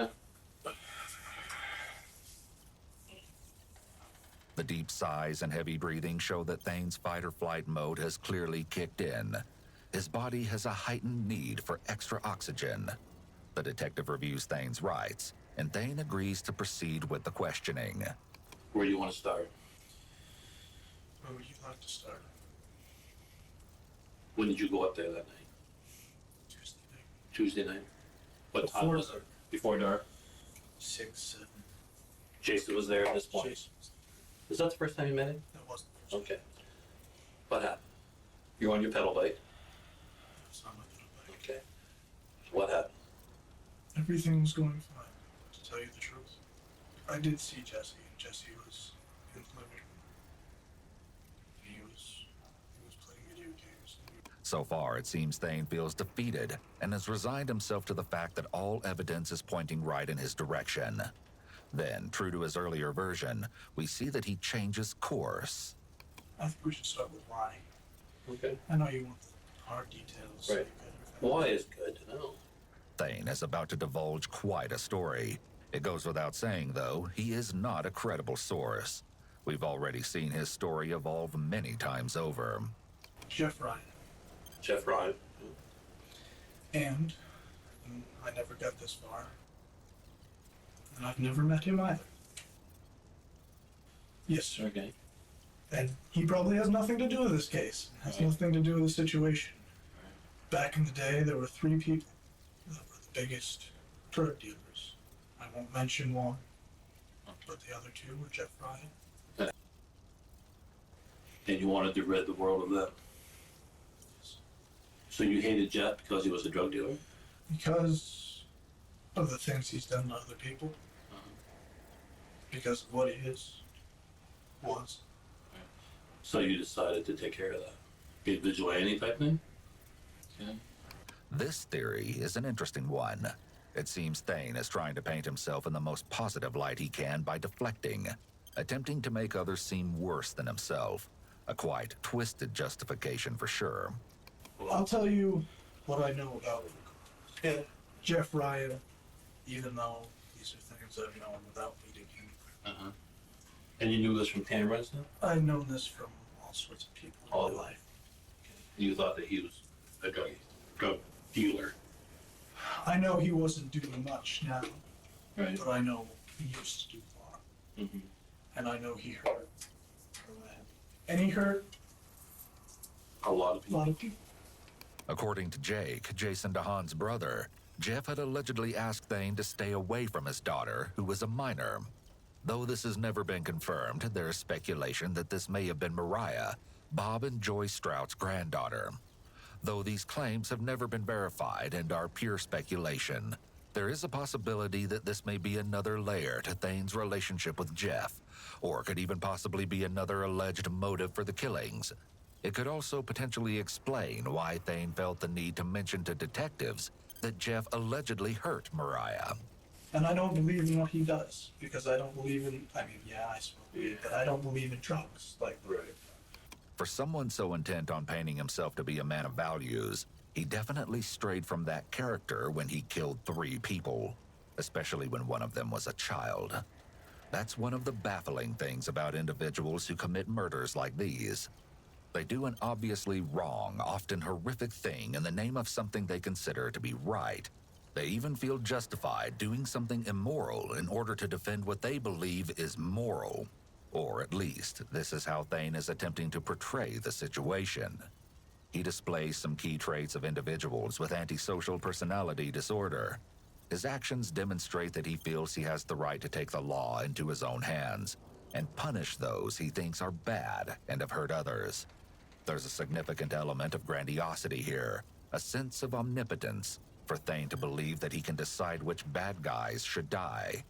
The deep sighs and heavy breathing show that Thane's fight-or-flight mode has clearly kicked in. His body has a heightened need for extra oxygen. The detective reviews Thane's rights, and Thane agrees to proceed with the questioning. Where do you want to start? Where would you like to start? When did you go up there that night? Tuesday night. Tuesday night. What time Before was it? Before dark. 6, 7. Jason was there at this point. Jason. Is that the first time you met him? That wasn't the first Okay. What happened? You're on your pedal bike. It's not my little bike. Okay. What happened? Everything was going fine, to tell you the truth. I did see Jesse, and Jesse was in the living room. He was playing video games. So far, it seems Thane feels defeated and has resigned himself to the fact that all evidence is pointing right in his direction. Then, true to his earlier version, we see that he changes course. I think we should start with why. Okay. I know you want the hard details. Right. Why is good to know. Thane is about to divulge quite a story. It goes without saying, though, he is not a credible source. We've already seen his story evolve many times over. Jeff Ryan. Jeff Ryan. And I never got this far. And I've never met him either. Yes, sir. Okay. And he probably has nothing to do with this case. Has nothing to do with the situation. Back in the day, there were 3 people that were the biggest drug dealers. I won't mention one, but the other 2 were Jeff Ryan. And you wanted to rid the world of them. So you hated Jeff because he was a drug dealer? Because of the things he's done to other people. Because of what he was. So you decided to take care of that. Be a vigilante type thing? Okay. This theory is an interesting one. It seems Thane is trying to paint himself in the most positive light he can by deflecting, attempting to make others seem worse than himself. A quite twisted justification for sure. I'll tell you what I know about Jeff Ryan, even though these are things I've known without meeting him. Uh-huh. And you knew this from camera and stuff? I've known this from all sorts of people All in my life. You thought that he was a drug dealer. I know he wasn't doing much now, Right. but I know he used to do a lot. Mm-hmm. And I know he hurt. And he hurt A lot of a people. lot of people. According to Jake, Jason DeHaan's brother, Jeff had allegedly asked Thane to stay away from his daughter, who was a minor. Though this has never been confirmed, there is speculation that this may have been Mariah, Bob and Joy Strout's granddaughter. Though these claims have never been verified and are pure speculation, there is a possibility that this may be another layer to Thane's relationship with Jeff, or could even possibly be another alleged motive for the killings. It could also potentially explain why Thane felt the need to mention to detectives that Jeff allegedly hurt Mariah. And I don't believe in what he does, because I don't believe in, I mean, yeah, I smoke weed, but I don't believe in drugs. Like, Right. For someone so intent on painting himself to be a man of values, he definitely strayed from that character when he killed 3 people, especially when one of them was a child. That's one of the baffling things about individuals who commit murders like these. They do an obviously wrong, often horrific thing in the name of something they consider to be right. They even feel justified doing something immoral in order to defend what they believe is moral. Or at least, this is how Thane is attempting to portray the situation. He displays some key traits of individuals with antisocial personality disorder. His actions demonstrate that he feels he has the right to take the law into his own hands and punish those he thinks are bad and have hurt others. There's a significant element of grandiosity here, a sense of omnipotence, for Thane to believe that he can decide which bad guys should die.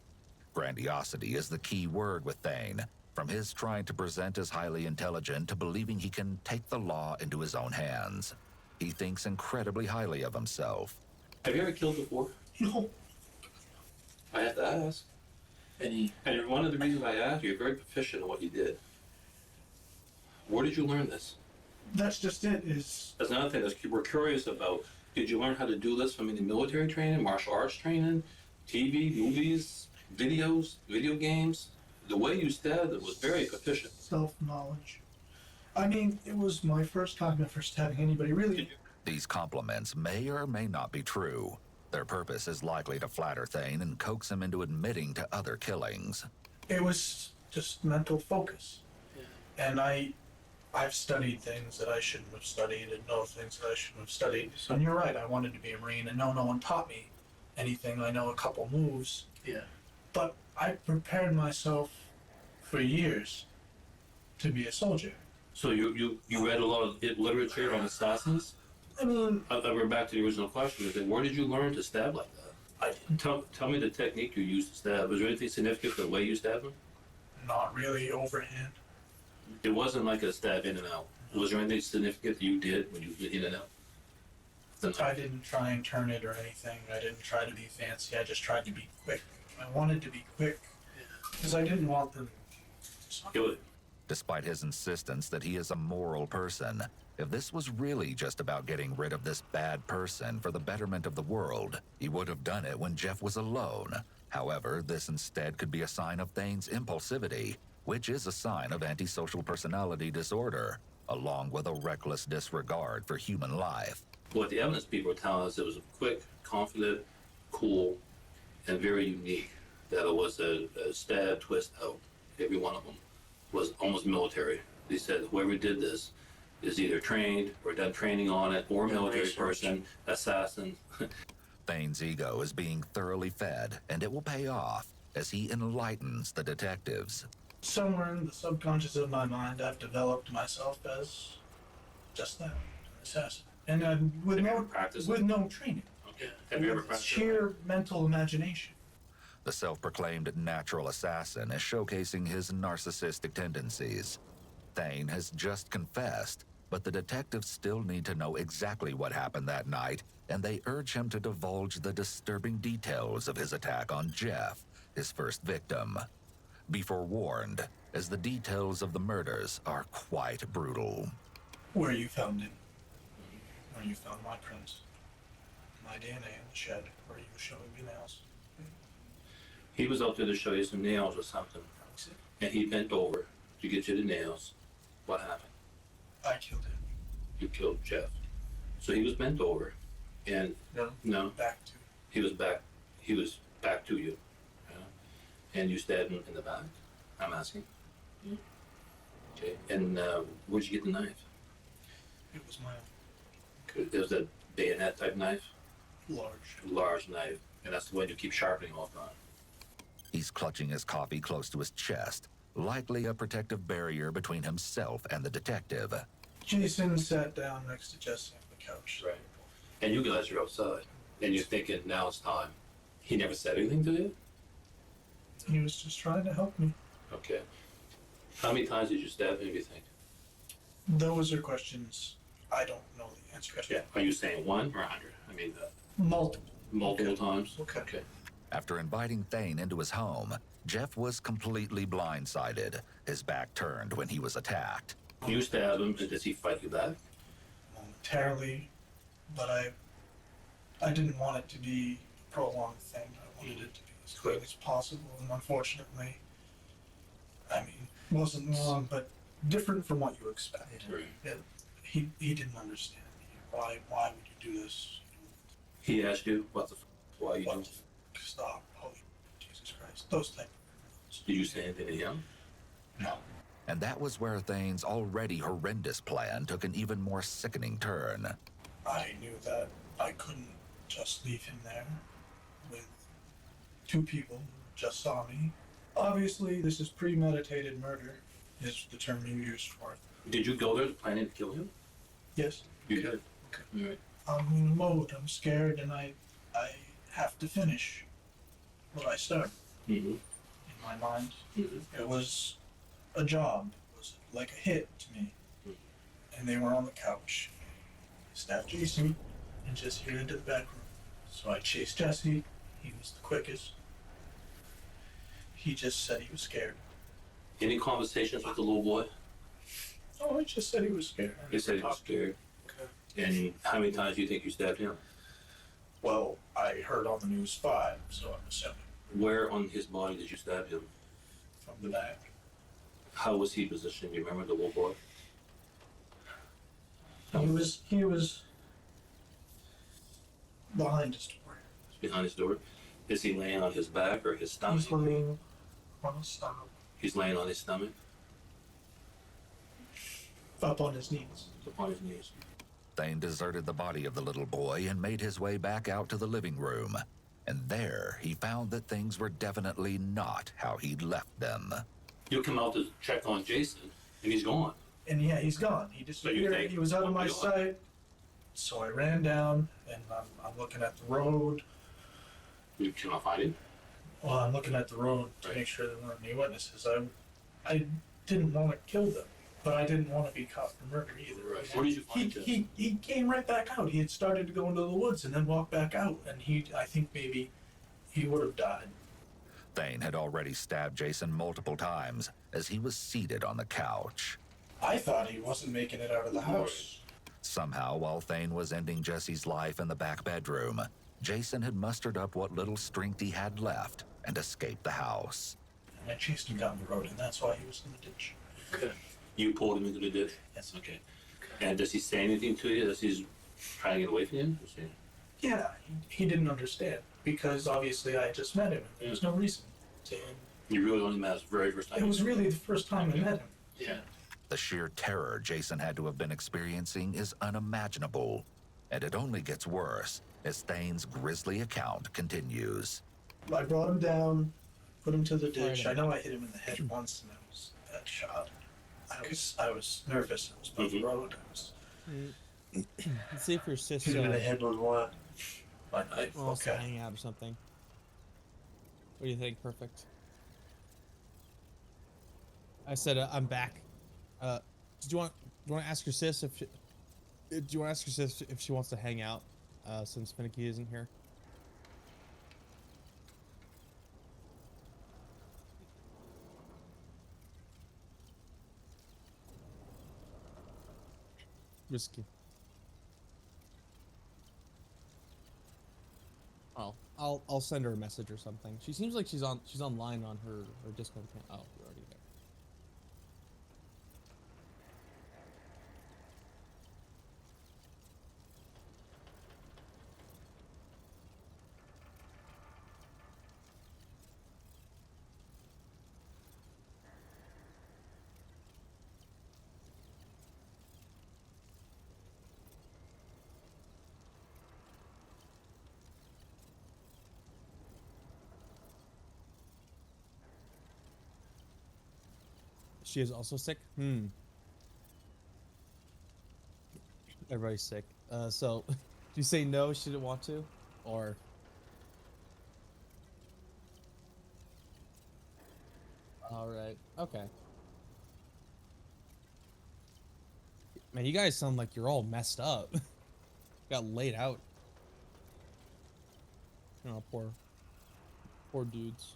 Grandiosity is the key word with Thane, from his trying to present as highly intelligent to believing he can take the law into his own hands. He thinks incredibly highly of himself. Have you ever killed before? No. I have to ask. And one of the reasons I asked, you're very proficient in what you did. Where did you learn this? That's just it, is... That's another thing we're curious about. Did you learn how to do this from any military training, martial arts training, TV, movies, videos, video games? The way you stabbed it was very proficient. Self-knowledge. I mean, it was my first time ever stabbing anybody, really. These compliments may or may not be true. Their purpose is likely to flatter Thane and coax him into admitting to other killings. It was just mental focus. And I've studied things that I shouldn't have studied and know things that I shouldn't have studied. And you're right, I wanted to be a Marine, and no one taught me anything. I know a couple moves. Yeah. But I prepared myself for years to be a soldier. So you read a lot of literature on assassins? I mean... We're back to the original question. Is that where did you learn to stab like that? I didn't. Tell me the technique you used to stab. Was there anything significant for the way you stabbed him? Not really overhand. It wasn't like a stab in and out. Was there anything significant that you did when you did in and out? I didn't try and turn it or anything. I didn't try to be fancy. I just tried to be quick. I wanted to be quick because I didn't want them to Kill it. Despite his insistence that he is a moral person, if this was really just about getting rid of this bad person for the betterment of the world, he would have done it when Jeff was alone. However, this instead could be a sign of Thane's impulsivity, which is a sign of antisocial personality disorder, along with a reckless disregard for human life. What the evidence people were telling us, it was quick, confident, cool, and very unique. That it was a stab, twist out. Every one of them was almost military. They said whoever did this is either trained or done training on it, or military person, assassin. Thane's ego is being thoroughly fed, and it will pay off as he enlightens the detectives. Somewhere in the subconscious of my mind, I've developed myself as just that, an assassin. And with no training. Okay. Have you ever With practiced? sheer mental imagination. The self-proclaimed natural assassin is showcasing his narcissistic tendencies. Thane has just confessed, but the detectives still need to know exactly what happened that night, and they urge him to divulge the disturbing details of his attack on Jeff, his first victim. Be forewarned, as the details of the murders are quite brutal. Where you found him. Where you found my prints. My DNA in the shed where you were showing me nails. He was out there to show you some nails or something, and he bent over to get you the nails. What happened? I killed him. You killed Jeff. So he was bent over, and no, Back to he was back to you, and you stabbed him in the back. I'm asking. Okay, and where'd you get the knife? it was my It was a bayonet type knife, large. knife, and that's the one you keep sharpening off on. He's clutching his coffee close to his chest, likely a protective barrier between himself and the detective. Jason sat down next to Jesse on the couch. Right. And you guys are outside, and you're thinking, now it's time. He never said anything to you? He was just trying to help me. Okay. How many times did you stab him, you think? Those are questions I don't know the answer to. Yeah. Are you saying 1 or 100? I mean, Multiple. times? Okay. After inviting Thane into his home, Jeff was completely blindsided, his back turned when he was attacked. You stab him, and does he fight you back? Momentarily, but I didn't want it to be a prolonged thing. I wanted it to be as quick as possible, and unfortunately, I mean, wasn't long, but different from what you expect. Right. He didn't understand. Why would you do this? He asked you, why you What doing the f- stop? Holy Jesus Christ. Those type of words. Did you say anything to him? No. And that was where Thane's already horrendous plan took an even more sickening turn. I knew that I couldn't just leave him there with 2 people who just saw me. Obviously, this is premeditated murder, is the term you used for it. Did you go there planning to kill him? Yes. You did. Okay. All right. I'm in the mode. I'm scared, and I have to finish what I start. Mm-hmm. my mind. It was a job. It was like a hit to me. And they were on the couch. I stabbed Jason and Jesse ran into the back room. So I chased Jesse. He was the quickest. He just said he was scared. Any conversations with the little boy? Oh, he just said he was scared. He said he was scared. Okay. And how many times do you think you stabbed him? Well, I heard on the news 5, so I'm assuming Where on his body did you stab him? from the back. How was he positioned? Do you remember the little boy? He was behind his door. Behind his door? Is he laying on his back or his stomach? He's laying on his stomach. He's laying on his stomach? Up on his knees. Upon his knees. Thane deserted the body of the little boy and made his way back out to the living room. And there, he found that things were definitely not how he'd left them. You come out to check on Jason, and he's gone. And yeah, he's gone. He disappeared. think- He was out of my what do you sight. So I ran down, and I'm looking at the road. You cannot find him? Well, I'm looking at the road to Right. make sure there weren't any witnesses. I didn't want to kill them, but I didn't want to be caught for murder either. Right. Where did you find him? He came right back out. He had started to go into the woods and then walk back out, and I think maybe he would have died. Thane had already stabbed Jason multiple times as he was seated on the couch. I thought he wasn't making it out of the house. Somehow, while Thane was ending Jesse's life in the back bedroom, Jason had mustered up what little strength he had left and escaped the house. And I chased him down the road, and that's why he was in the ditch. Okay. You pulled him into the ditch? Yes. Okay. And does he say anything to you as he's trying to get away from you? Does he- Yeah, he didn't understand because obviously I had just met him. There was no reason to. You really only met us the very first time? It was really the first time I met him. Yeah. The sheer terror Jason had to have been experiencing is unimaginable, and it only gets worse as Thane's grisly account continues. I brought him down, put him to the ditch. I know I hit him in the head once, and I was that shot. I was nervous. I was about the road. I was Let's see if your sis hit him in the head with what? My knife. wants to Okay. hang out or something. What do you think? Perfect. I said I'm back. Do you want to ask your sis if she, do you want to ask your sis if she wants to hang out since Finicky isn't here? Risky. Oh, I'll send her a message or something. She seems like she's online on her Discord account. Oh, you're already there. She is also sick? Everybody's sick. So, do you say no, she didn't want to? Or... Alright, okay. Man, you guys sound like you're all messed up. Got laid out. Oh, poor dudes.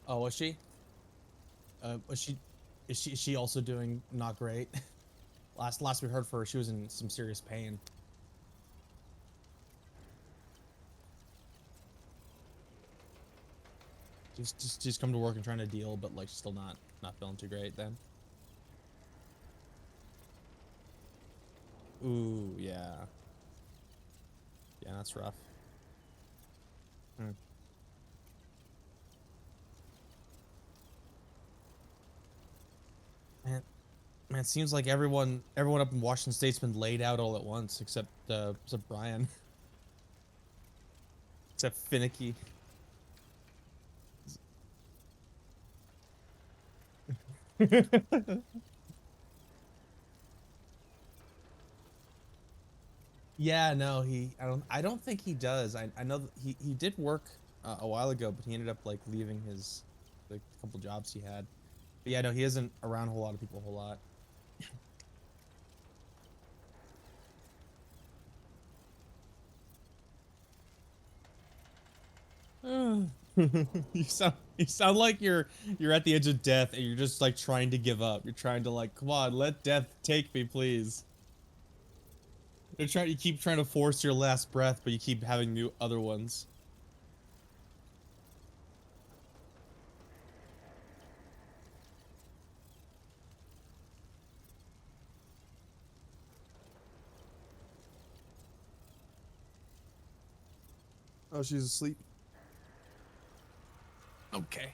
Oh, was she? Was she? Is she also doing not great? Last we heard for her, she was in some serious pain. Just come to work and trying to deal, but like still not feeling too great then. Ooh, yeah. Yeah, that's rough. Hmm. Man, man, it seems like everyone up in Washington State's been laid out all at once, except Brian, except Finicky. Yeah, no, I don't think he does. I know that he did work a while ago, but he ended up like leaving his the couple jobs he had. But yeah, no, he isn't around a whole lot of people a whole lot. You sound like you're at the edge of death and you're just like trying to give up. You're trying to like, come on, let death take me, please. You keep trying to force your last breath, but you keep having new other ones. Oh, she's asleep. Okay.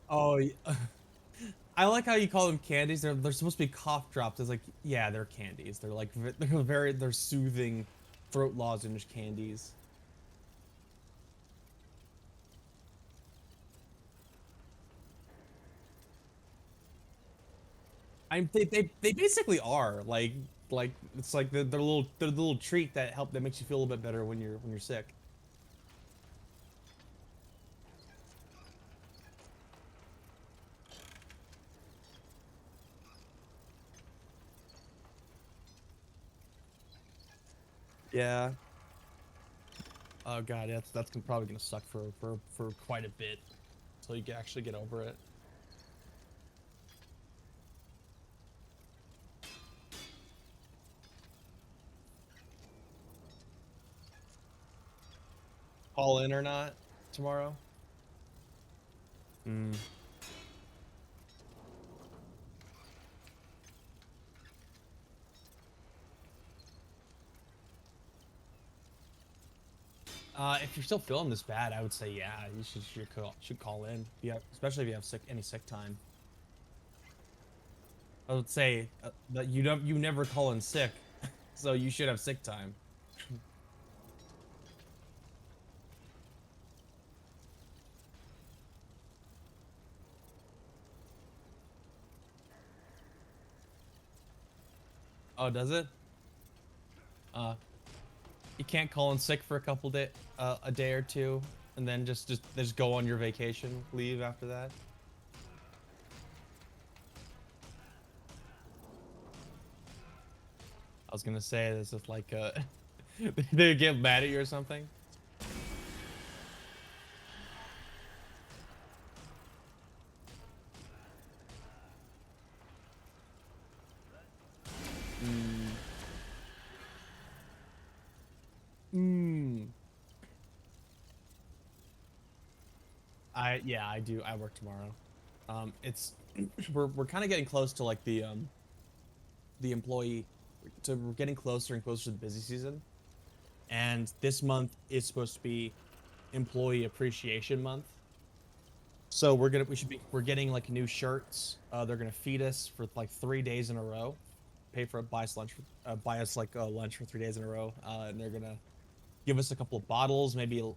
Oh, I like how you call them candies. They're supposed to be cough drops. It's like, yeah, they're candies. They're like they're soothing throat lozenge candies. They basically are like it's like they're the little treat that makes you feel a little bit better when you're sick. Yeah. Oh god, yeah, probably gonna suck for quite a bit until you actually get over it. Call in or not tomorrow? Mm. If you're still feeling this bad, I would say yeah, you should call in. Yeah, especially if you have any sick time. I would say that you never call in sick, so you should have sick time. Oh, does it? Uh, you can't call in sick for a day or two, and then just go on your vacation leave after that. I was gonna say this is like they get mad at you or something. Mm. Mm. Yeah, I do. I work tomorrow. It's we're kind of getting close to like the employee to we're getting closer and closer to the busy season. And this month is supposed to be employee appreciation month. So we're getting like new shirts. They're gonna feed us for like 3 days in a row, pay for buy us like lunch for 3 days in a row, and they're gonna give us a couple of bottles, maybe a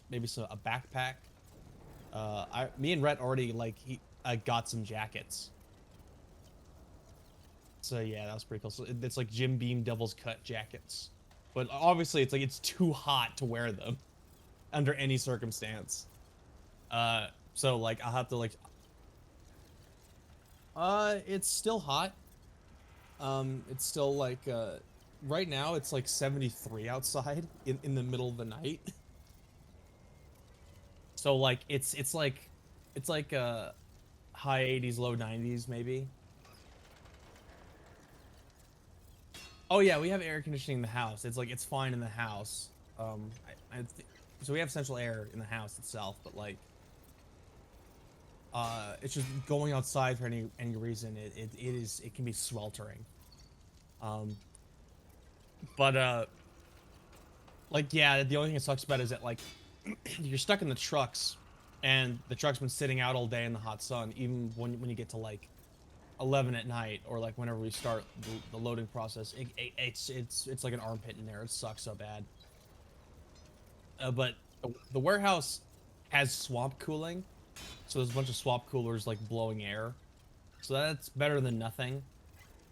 backpack. Me and Rhett already like he got some jackets. So yeah, that was pretty cool. So it's like Jim Beam Devil's Cut jackets, but obviously it's like it's too hot to wear them under any circumstance. So like I'll have to like, it's still hot. It's still like right now it's like 73 outside in the middle of the night. So like it's like high 80s, low 90s maybe. Oh yeah, we have air conditioning in the house. It's like it's fine in the house. So we have central air in the house itself, but like it's just going outside for any reason. It can be sweltering. Um, but like yeah, the only thing that sucks about it is that like you're stuck in the trucks, and the truck's been sitting out all day in the hot sun. Even when you get to like 11 at night, or like whenever we start the loading process, it's like an armpit in there. It sucks so bad. But the warehouse has swamp cooling, so there's a bunch of swamp coolers like blowing air, so that's better than nothing.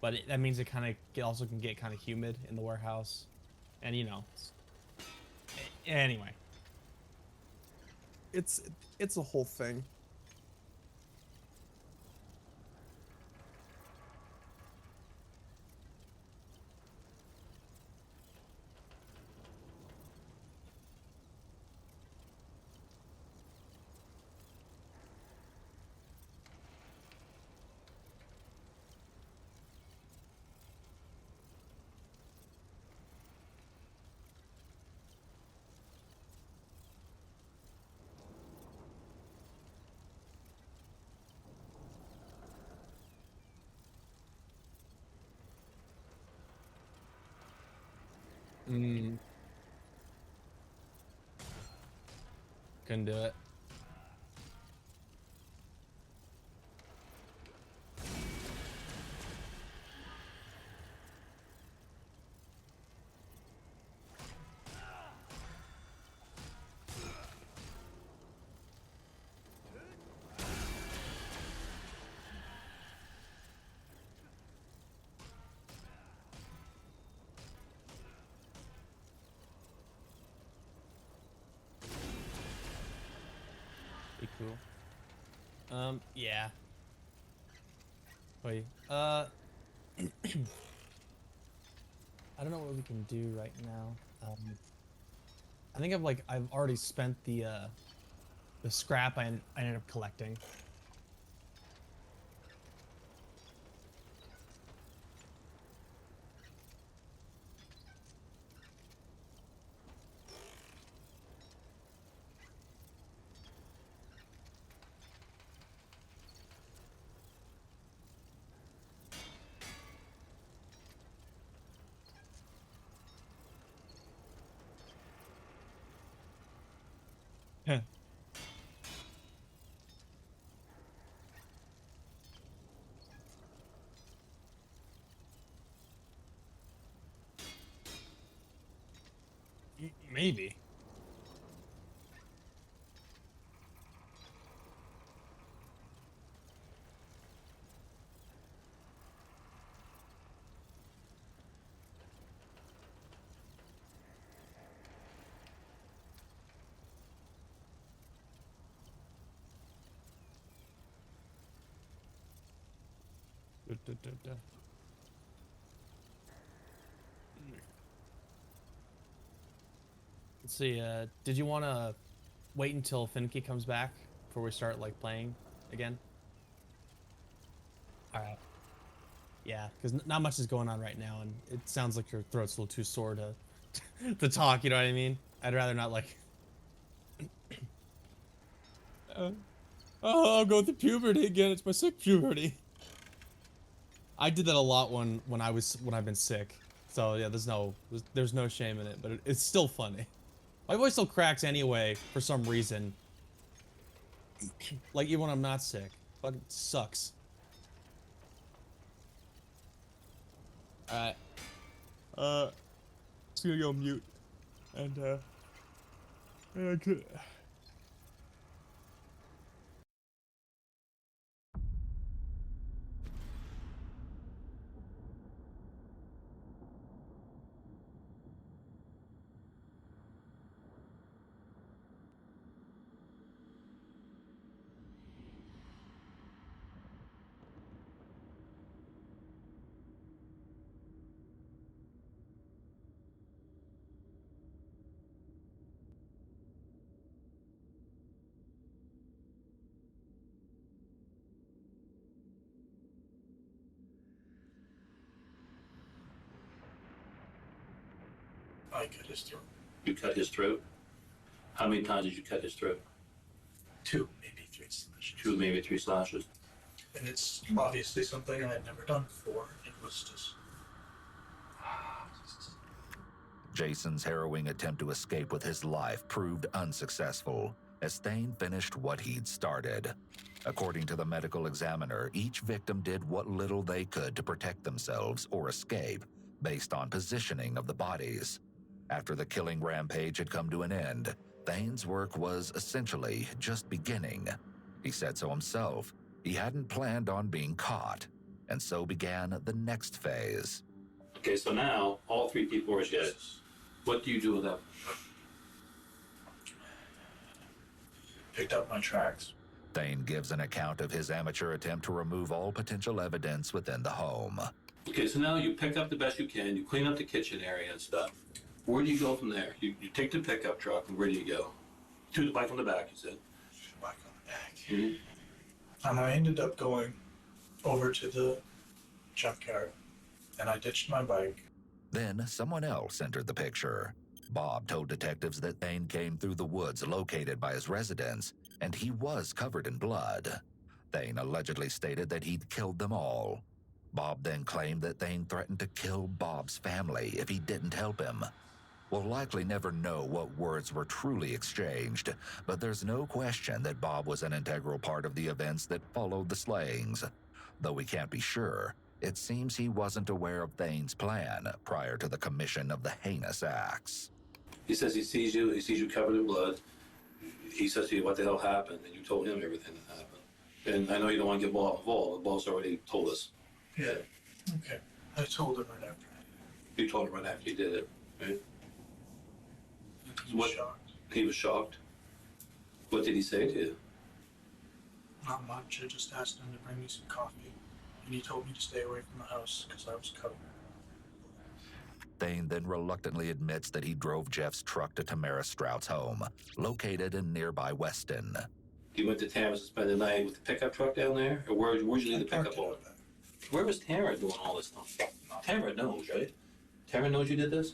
But that means it kind of also can get kind of humid in the warehouse, and you know, anyway, it's it's a whole thing. Mm, couldn't do it. Be cool. Yeah. Wait. I don't know what we can do right now. I think I've already spent the scrap I ended up collecting. Maybe. Da, da, da, da. Let's see. Did you want to wait until Finke comes back before we start like playing again? All right. Yeah, because not much is going on right now, and it sounds like your throat's a little too sore to to talk. You know what I mean? I'd rather not like. Uh, oh, I'll go through puberty again. It's my sick puberty. I did that a lot when I've been sick. So yeah, there's no shame in it, but it's still funny. My voice still cracks anyway for some reason. Like even when I'm not sick. Fucking sucks. Alright. Just gonna go mute. And I could I cut his throat. You cut his throat? How many times did you cut his throat? 2, maybe 3 slashes. 2, maybe 3 slashes. And it's obviously something I had never done before. It was just... Jason's harrowing attempt to escape with his life proved unsuccessful, as Thane finished what he'd started. According to the medical examiner, each victim did what little they could to protect themselves or escape, based on positioning of the bodies. After the killing rampage had come to an end, Thane's work was essentially just beginning. He said so himself. He hadn't planned on being caught, and so began the next phase. Okay, so now all 3 people are dead. What do you do with them? Picked up my tracks. Thane gives an account of his amateur attempt to remove all potential evidence within the home. Okay, so now you pick up the best you can, you clean up the kitchen area and stuff. Where do you go from there? You take the pickup truck, and where do you go? To the bike on the back, you said. Back on the back. Mm-hmm. And I ended up going over to the junkyard, and I ditched my bike. Then someone else entered the picture. Bob told detectives that Thane came through the woods located by his residence, and he was covered in blood. Thane allegedly stated that he'd killed them all. Bob then claimed that Thane threatened to kill Bob's family if he didn't help him. We'll likely never know what words were truly exchanged, but there's no question that Bob was an integral part of the events that followed the slayings. Though we can't be sure, it seems he wasn't aware of Thane's plan prior to the commission of the heinous acts. He says he sees you covered in blood. He says to you, what the hell happened? And you told him everything that happened. And I know you don't want to get Bob involved. Bob's already told us. Yeah. Okay. I told him right after. You told him right after you did it, right? He was shocked. He was shocked? What did he say to you? Not much. I just asked him to bring me some coffee. And he told me to stay away from the house because I was covered. Thane then reluctantly admits that he drove Jeff's truck to Tamara Strout's home, located in nearby Weston. You went to Tamara's to spend the night with the pickup truck down there? Or where'd you leave the pickup on? Where was Tamara doing all this stuff? Tamara knows, right? Tamara knows you did this?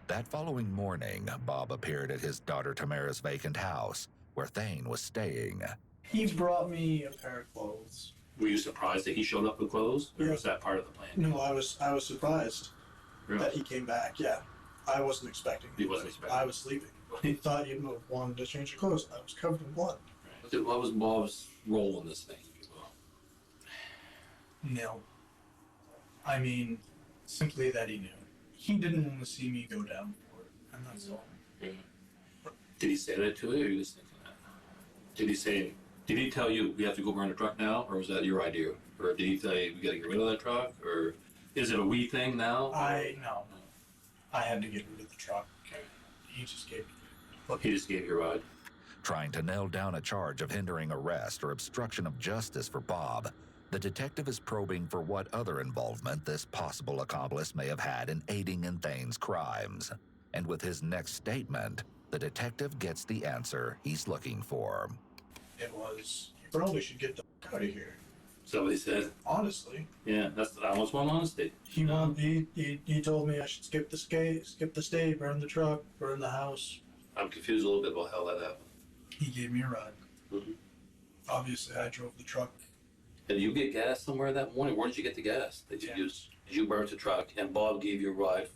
That following morning, Bob appeared at his daughter Tamara's vacant house, where Thane was staying. He brought me a pair of clothes. Were you surprised that he showed up with clothes? Or was that part of the plan? No, I was surprised Really? that he came back. Yeah, I wasn't expecting. He wasn't expecting. I was sleeping. He thought he wanted to change the clothes. I was covered in blood. Right. What was Bob's role in this thing? No. I mean, simply that he knew. He didn't want to see me go down for it, and that's all. Yeah. Did he say that to you, or are you just thinking that? Did he tell you we have to go burn the truck now, or was that your idea? Or did he say we gotta get rid of that truck, or is it a we thing now? No. I had to get rid of the truck. He just gave me. He just gave you a ride. Trying to nail down a charge of hindering arrest or obstruction of justice for Bob, the detective is probing for what other involvement this possible accomplice may have had in aiding in Thane's crimes. And with his next statement, the detective gets the answer he's looking for. It was, you probably should get the f*** out of here. So he said. Honestly. Yeah, I almost want honesty. He told me I should skip the stay, burn the truck, burn the house. I'm confused a little bit about how that happened. He gave me a ride. Mm-hmm. Obviously, I drove the truck. Did you get gas somewhere that morning? Where did you get the gas that you used? Did you burn the truck and Bob gave you a ride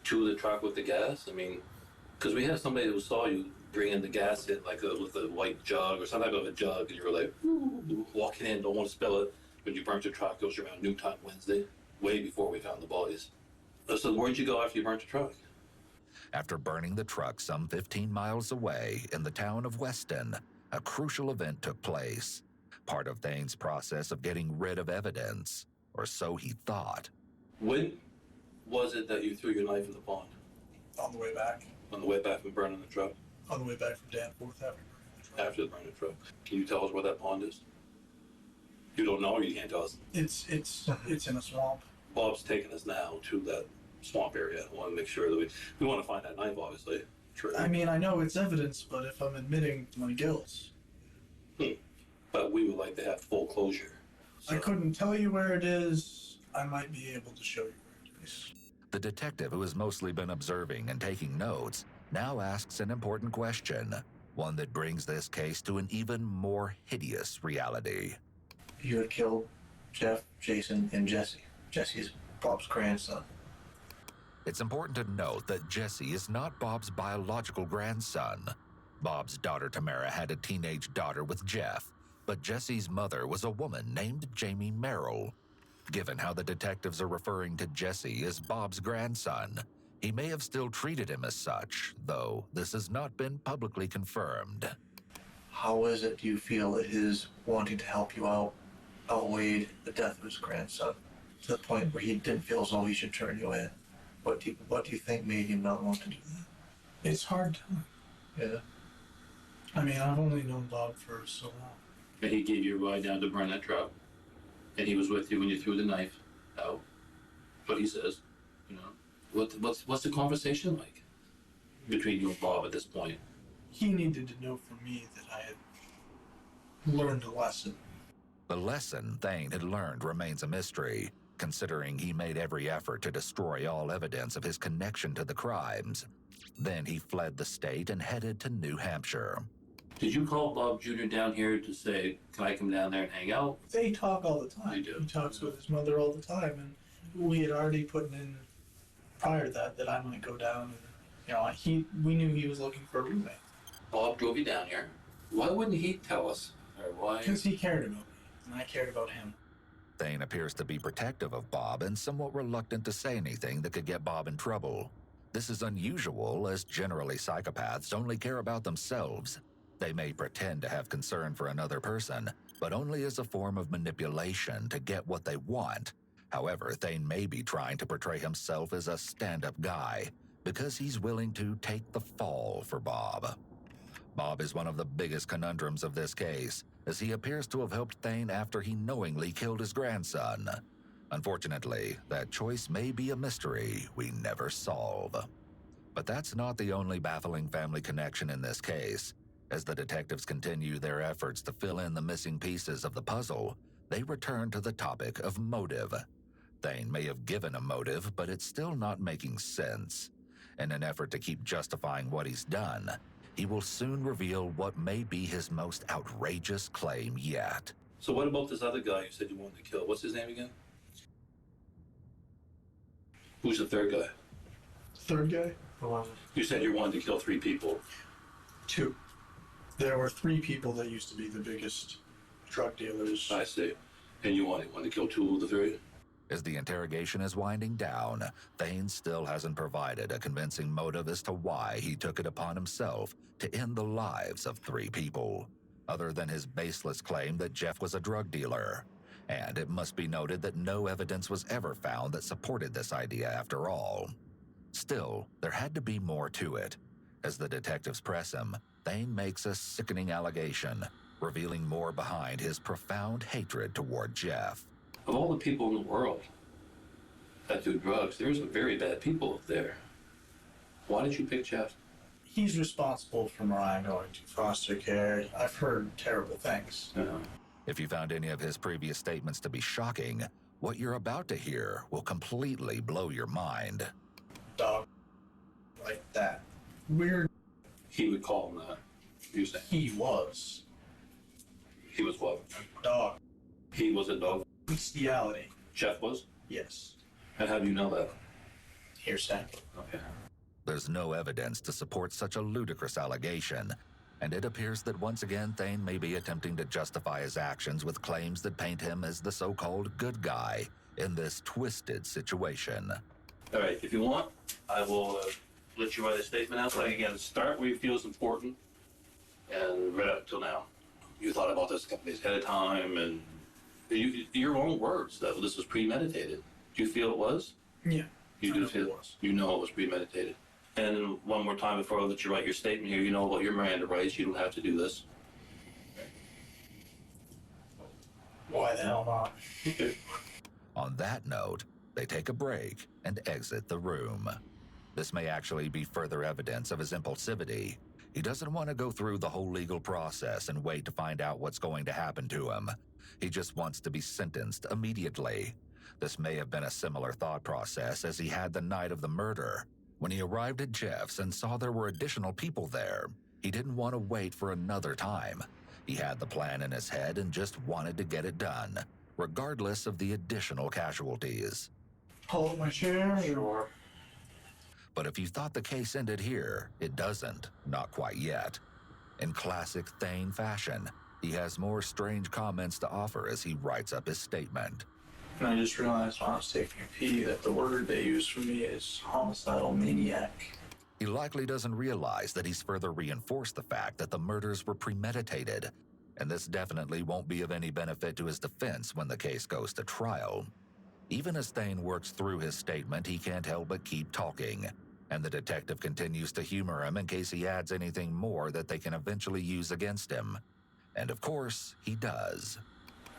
to the truck with the gas? I mean, because we had somebody who saw you bring in the gas in with a white jug or some type of a jug, and you were like, walking in, don't want to spill it. When you burnt your truck, it was around noontime Wednesday, way before we found the bodies. So where'd you go after you burnt the truck? After burning the truck some 15 miles away in the town of Weston, a crucial event took place. Part of Thane's process of getting rid of evidence, or so he thought. When was it that you threw your knife in the pond? On the way back. On the way back from burning the truck? On the way back from Danforth after burning the truck. After the burning truck. Can you tell us where that pond is? You don't know, or you can't tell us? It's in a swamp. Bob's taking us now to that swamp area. I want to make sure that we want to find that knife, obviously. True. I mean, I know it's evidence, but if I'm admitting my guilt... But we would like to have full closure. So. I couldn't tell you where it is. I might be able to show you where it is. The detective, who has mostly been observing and taking notes, now asks an important question, one that brings this case to an even more hideous reality. You had killed Jeff, Jason, and Jesse. Jesse is Bob's grandson. It's important to note that Jesse is not Bob's biological grandson. Bob's daughter Tamara had a teenage daughter with Jeff, but Jesse's mother was a woman named Jamie Merrill. Given how the detectives are referring to Jesse as Bob's grandson, he may have still treated him as such, though this has not been publicly confirmed. How is it you feel that his wanting to help you out outweighed the death of his grandson to the point where he didn't feel as though he should turn you in? What do you think made him not want to do that? It's hard. Yeah. I mean, I've only known Bob for so long. And he gave you a ride down to burn that truck. And he was with you when you threw the knife out. That's what he says. You know, what's the conversation like between you and Bob at this point? He needed to know from me that I had learned a lesson. The lesson Thane had learned remains a mystery, considering he made every effort to destroy all evidence of his connection to the crimes. Then he fled the state and headed to New Hampshire. Did you call Bob Jr. down here to say, can I come down there and hang out? They talk all the time. They do. He talks with his mother all the time, and we had already put in prior to that I might go down. And, we knew he was looking for a roommate. Bob drove you down here. Why wouldn't he tell us? Or why? Because he cared about me, and I cared about him. Thane appears to be protective of Bob and somewhat reluctant to say anything that could get Bob in trouble. This is unusual, as generally psychopaths only care about themselves. They may pretend to have concern for another person, but only as a form of manipulation to get what they want. However, Thane may be trying to portray himself as a stand-up guy, because he's willing to take the fall for Bob. Bob is one of the biggest conundrums of this case, as he appears to have helped Thane after he knowingly killed his grandson. Unfortunately, that choice may be a mystery we never solve. But that's not the only baffling family connection in this case. As the detectives continue their efforts to fill in the missing pieces of the puzzle, they return to the topic of motive. Thane may have given a motive, but it's still not making sense. In an effort to keep justifying what he's done, he will soon reveal what may be his most outrageous claim yet. So what about this other guy you said you wanted to kill? What's his name again? Who's the third guy? Third guy? You said you wanted to kill 3 people. 2. There were 3 people that used to be the biggest drug dealers. I see. And you wanted to kill 2 of the 3? As the interrogation is winding down, Thane still hasn't provided a convincing motive as to why he took it upon himself to end the lives of 3 people, other than his baseless claim that Jeff was a drug dealer. And it must be noted that no evidence was ever found that supported this idea after all. Still, there had to be more to it. As the detectives press him, Thane makes a sickening allegation, revealing more behind his profound hatred toward Jeff. Of all the people in the world that do drugs, there's some very bad people up there. Why did you pick Jeff? He's responsible for Mariah going to foster care. I've heard terrible things. Yeah. If you found any of his previous statements to be shocking, what you're about to hear will completely blow your mind. Dog. Like that. Weird. He would call him that. You saying? He was. He was what? Dog. He was a dog. Bestiality. Jeff was? Yes. And how do you know that? Hearsay. Okay. There's no evidence to support such a ludicrous allegation, and it appears that once again Thane may be attempting to justify his actions with claims that paint him as the so-called good guy in this twisted situation. All right, if you want, I will let you write a statement out. Like, again, start where you feel is important and right up until now. You thought about this a couple days ahead of time, and your own words that this was premeditated. Do you feel it was? Yeah. You do feel it was. You know it was premeditated. And one more time before I let you write your statement here, you know about your Miranda rights. You don't have to do this. Why the hell not? Okay. On that note, they take a break and exit the room. This may actually be further evidence of his impulsivity. He doesn't want to go through the whole legal process and wait to find out what's going to happen to him. He just wants to be sentenced immediately. This may have been a similar thought process as he had the night of the murder. When he arrived at Jeff's and saw there were additional people there, he didn't want to wait for another time. He had the plan in his head and just wanted to get it done, regardless of the additional casualties. Pull up my chair. Sure. But if you thought the case ended here, it doesn't, not quite yet. In classic Thane fashion, he has more strange comments to offer as he writes up his statement. And I just realized when I was taking a pee that the word they used for me is homicidal maniac. He likely doesn't realize that he's further reinforced the fact that the murders were premeditated, and this definitely won't be of any benefit to his defense when the case goes to trial. Even as Thane works through his statement, he can't help but keep talking, and the detective continues to humor him in case he adds anything more that they can eventually use against him. And of course, he does.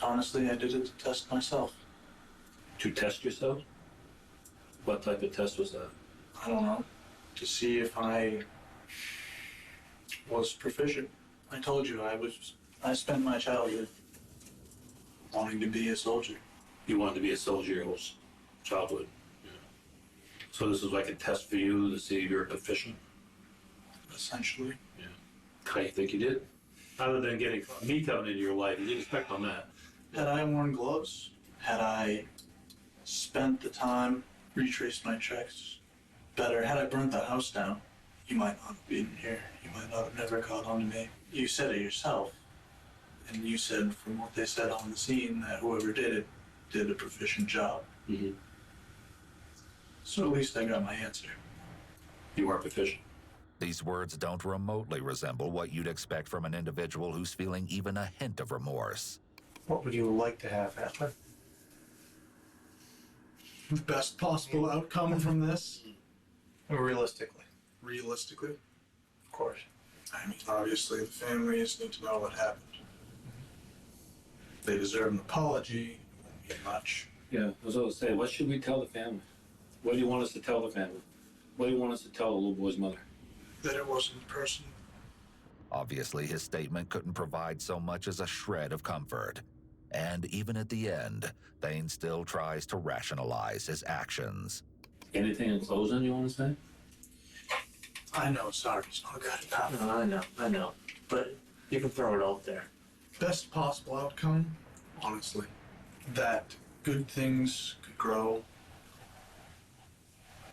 Honestly, I did it to test myself. To test yourself? What type of test was that? I don't know. To see if I was proficient. I told you I spent my childhood wanting to be a soldier. You wanted to be a soldier your whole childhood. Yeah. So this is like a test for you to see if you're proficient? Essentially. Yeah. How do you think you did? Other than getting me coming into your life, you didn't expect on that. Had I worn gloves, had I spent the time, retraced my tracks better, had I burnt the house down, you might not have been here. You might not have never caught on to me. You said it yourself. And you said from what they said on the scene that whoever did it did a proficient job. Mm-hmm. So at least I got my answer. You weren't proficient. These words don't remotely resemble what you'd expect from an individual who's feeling even a hint of remorse. What would you like to have happen? The best possible outcome from this? Realistically. Realistically? Of course. I mean, obviously the families need to know what happened. They deserve an apology. Won't be much. Yeah, I was going to say, what should we tell the family? What do you want us to tell the family? What do you want us to tell the little boy's mother? That it wasn't personal. Obviously, his statement couldn't provide so much as a shred of comfort. And even at the end, Thane still tries to rationalize his actions. Anything in closing you want to say? I know sorry's not good enough. I know. But you can throw it out there. Best possible outcome, honestly. That good things could grow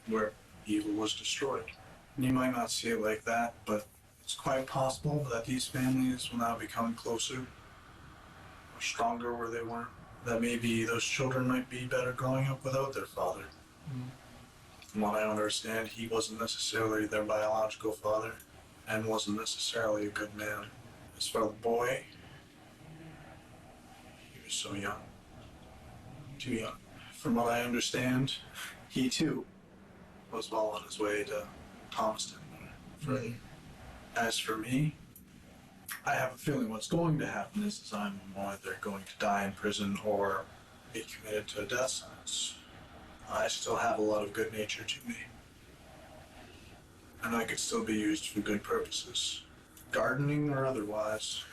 where evil was destroyed. You might not see it like that, but it's quite possible that these families will now become closer, or stronger where they weren't. That maybe those children might be better growing up without their father. From what I understand, he wasn't necessarily their biological father, and wasn't necessarily a good man. As for the boy, he was so young. Too young. From what I understand, he too was well on his way to Thomaston. Further. As for me, I have a feeling what's going to happen is I'm either going to die in prison or be committed to a death sentence. I still have a lot of good nature to me. And I could still be used for good purposes. Gardening or otherwise.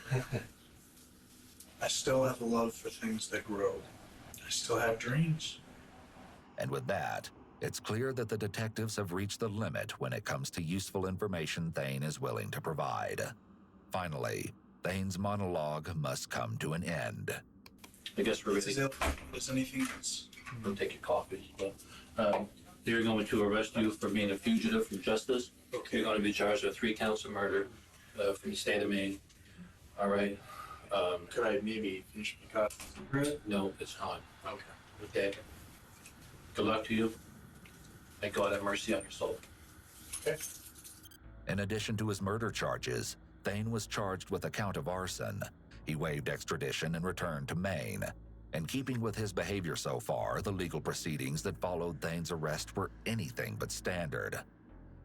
I still have a love for things that grow. I still have dreams. And with that, it's clear that the detectives have reached the limit when it comes to useful information Thane is willing to provide. Finally, Thane's monologue must come to an end. I guess we're ready. Is anything else? I'll take your coffee. But, they're going to arrest you for being a fugitive from justice. Okay. You're going to be charged with 3 counts of murder from the state of Maine. All right. Could I maybe finish my coffee? No, it's not. Okay. Okay. Good luck to you. May God have mercy on your soul. Okay. In addition to his murder charges, Thane was charged with a count of arson. He waived extradition and returned to Maine. In keeping with his behavior so far, the legal proceedings that followed Thane's arrest were anything but standard.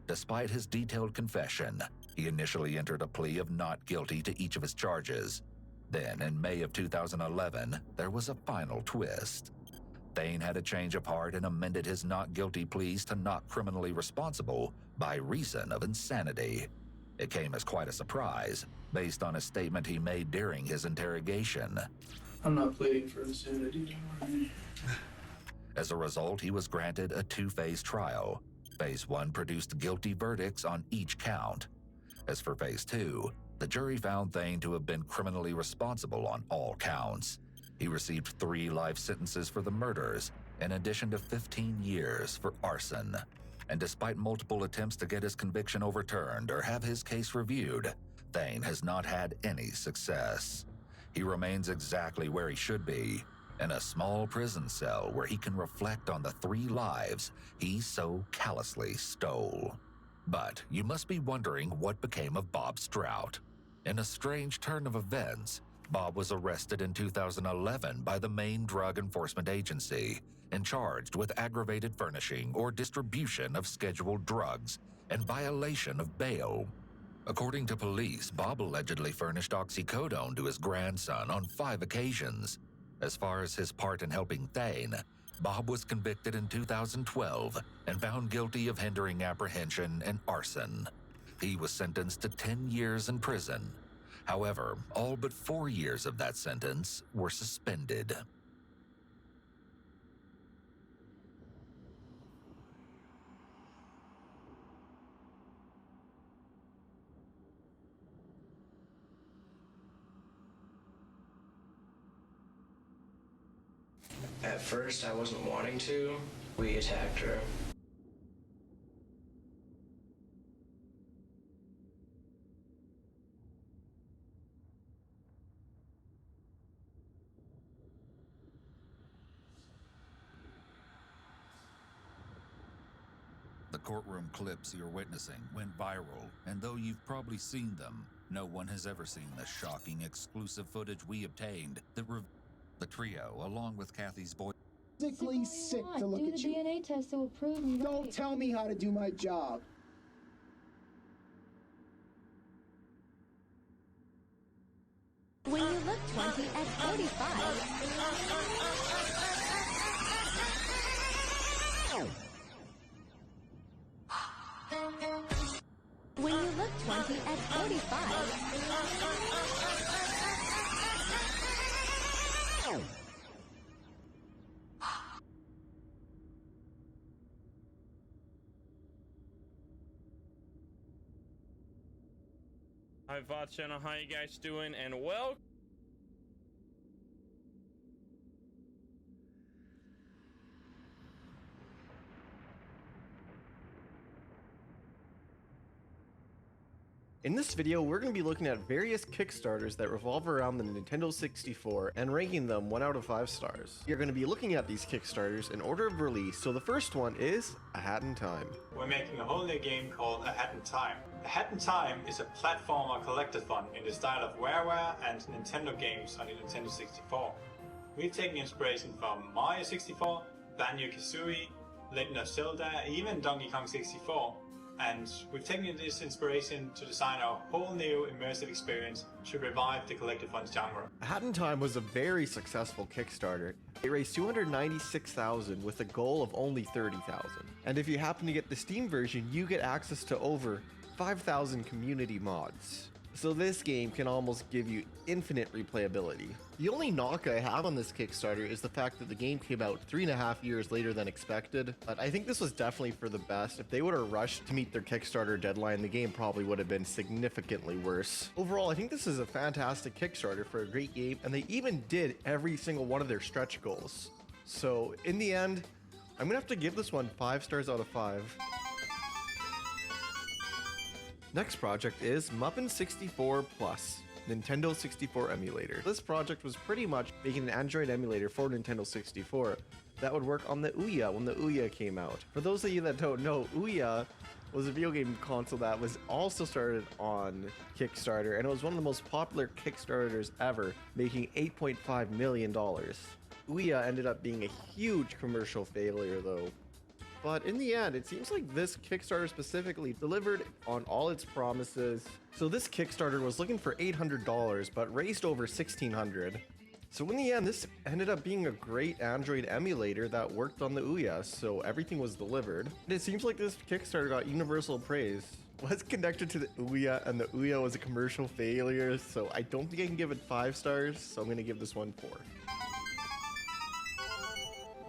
Despite his detailed confession, he initially entered a plea of not guilty to each of his charges. Then, in May of 2011, there was a final twist. Thane had a change of heart and amended his not guilty pleas to not criminally responsible by reason of insanity. It came as quite a surprise, based on a statement he made during his interrogation. I'm not pleading for insanity, don't worry. As a result, he was granted a two-phase trial. Phase 1 produced guilty verdicts on each count. As for Phase 2, the jury found Thane to have been criminally responsible on all counts. He received 3 life sentences for the murders, in addition to 15 years for arson. And despite multiple attempts to get his conviction overturned or have his case reviewed, Thane has not had any success. He remains exactly where he should be, in a small prison cell where he can reflect on the 3 lives he so callously stole. But you must be wondering what became of Bob Strout. In a strange turn of events, Bob was arrested in 2011 by the Maine Drug Enforcement Agency and charged with aggravated furnishing or distribution of scheduled drugs and violation of bail. According to police, Bob allegedly furnished oxycodone to his grandson on 5 occasions. As far as his part in helping Thane, Bob was convicted in 2012 and found guilty of hindering apprehension and arson. He was sentenced to 10 years in prison. However, all but 4 years of that sentence were suspended. At first, I wasn't wanting to. We attacked her. The courtroom clips you're witnessing went viral, and though you've probably seen them, no one has ever seen the shocking exclusive footage we obtained that the trio, along with Kathy's boy, Physically sick to look at you. Do the DNA test to prove me. Don't tell me how to do my job. When you look 20 at 45. When you look 20 at 45. Hi VOD channel, how you guys doing? And welcome. In this video, we're going to be looking at various Kickstarters that revolve around the Nintendo 64 and ranking them 1 out of 5 stars. You're going to be looking at these Kickstarters in order of release, so the first one is A Hat in Time. We're making a whole new game called A Hat in Time. A Hat in Time is a platformer collectathon in the style of WarWare and Nintendo games on the Nintendo 64. We've taken inspiration from Mario 64, Banjo-Kazooie, Legend of Zelda, even Donkey Kong 64. And we've taken this inspiration to design a whole new immersive experience to revive the collectathon genre. A Hat in Time was a very successful Kickstarter. It raised $296,000 with a goal of only $30,000. And if you happen to get the Steam version, you get access to over 5,000 community mods. So this game can almost give you infinite replayability. The only knock I have on this Kickstarter is the fact that the game came out 3.5 years later than expected, but I think this was definitely for the best. If they would have rushed to meet their Kickstarter deadline, the game probably would have been significantly worse. Overall, I think this is a fantastic Kickstarter for a great game, and they even did every single one of their stretch goals. So in the end, I'm gonna have to give this one 5 stars out of 5. Next project is Muppin 64 Plus, Nintendo 64 emulator. This project was pretty much making an Android emulator for Nintendo 64 that would work on the Ouya when the Ouya came out. For those of you that don't know, Ouya was a video game console that was also started on Kickstarter, and it was one of the most popular Kickstarters ever, making $8.5 million. Ouya ended up being a huge commercial failure though. But in the end, it seems like this Kickstarter specifically delivered on all its promises. So this Kickstarter was looking for $800, but raised over $1,600. So in the end, this ended up being a great Android emulator that worked on the Ouya, so everything was delivered. And it seems like this Kickstarter got universal praise. It was connected to the Ouya, and the Ouya was a commercial failure, so I don't think I can give it 5 stars, so I'm gonna give this one 4.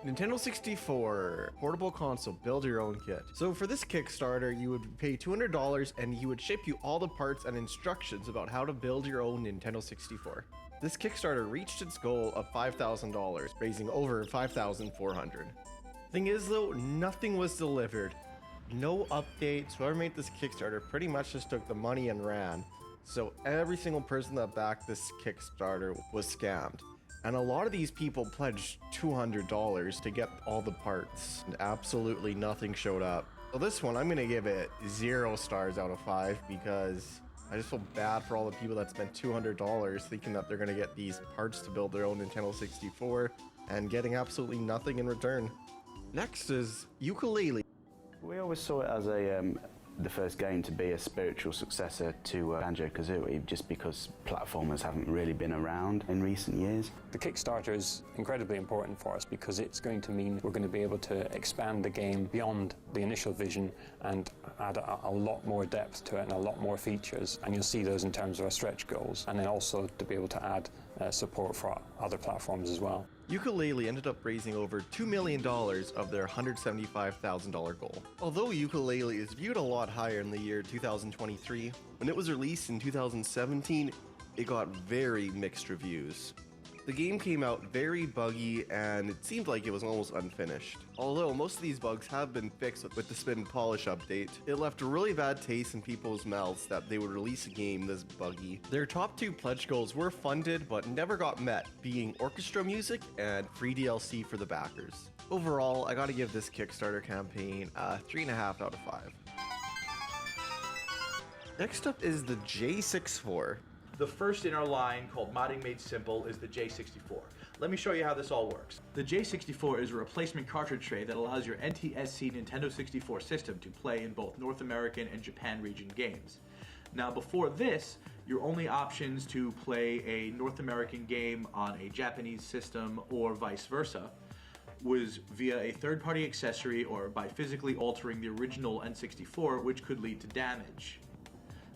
Nintendo 64 portable console, build your own kit. So for this Kickstarter, you would pay $200 and he would ship you all the parts and instructions about how to build your own Nintendo 64. This Kickstarter reached its goal of $5,000, raising over $5,400. Thing is though, nothing was delivered. No updates. Whoever made this Kickstarter pretty much just took the money and ran. So every single person that backed this Kickstarter was scammed. And a lot of these people pledged $200 to get all the parts, and absolutely nothing showed up. So this one, I'm gonna give it 0 stars out of 5 because I just feel bad for all the people that spent $200 thinking that they're gonna get these parts to build their own Nintendo 64 and getting absolutely nothing in return. Next is Yooka-Laylee. We always saw it as the first game to be a spiritual successor to Banjo-Kazooie, just because platformers haven't really been around in recent years. The Kickstarter is incredibly important for us because it's going to mean we're going to be able to expand the game beyond the initial vision and add a lot more depth to it and a lot more features, and you'll see those in terms of our stretch goals, and then also to be able to add support for other platforms as well. Yooka-Laylee ended up raising over $2 million of their $175,000 goal. Although Yooka-Laylee is viewed a lot higher in the year 2023, when it was released in 2017, it got very mixed reviews. The game came out very buggy and it seemed like it was almost unfinished. Although most of these bugs have been fixed with the Spin and Polish update, it left a really bad taste in people's mouths that they would release a game this buggy. Their top 2 pledge goals were funded but never got met, being orchestra music and free DLC for the backers. Overall, I gotta give this Kickstarter campaign a 3.5 out of 5. Next up is the J64. The first in our line, called Modding Made Simple, is the J64. Let me show you how this all works. The J64 is a replacement cartridge tray that allows your NTSC Nintendo 64 system to play in both North American and Japan region games. Now before this, your only options to play a North American game on a Japanese system or vice versa was via a third-party accessory or by physically altering the original N64, which could lead to damage.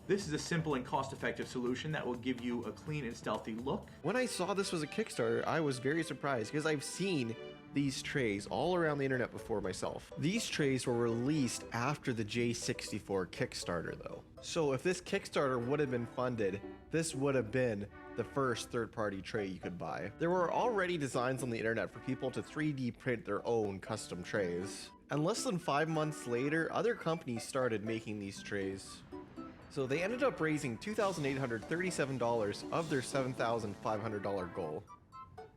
This is a simple and cost-effective solution that will give you a clean and stealthy look. When I saw this was a Kickstarter, I was very surprised because I've seen these trays all around the internet before myself. These trays were released after the J64 Kickstarter though. So if this Kickstarter would have been funded, this would have been the first third-party tray you could buy. There were already designs on the internet for people to 3D print their own custom trays. And less than 5 months later, other companies started making these trays. So they ended up raising $2,837 of their $7,500 goal.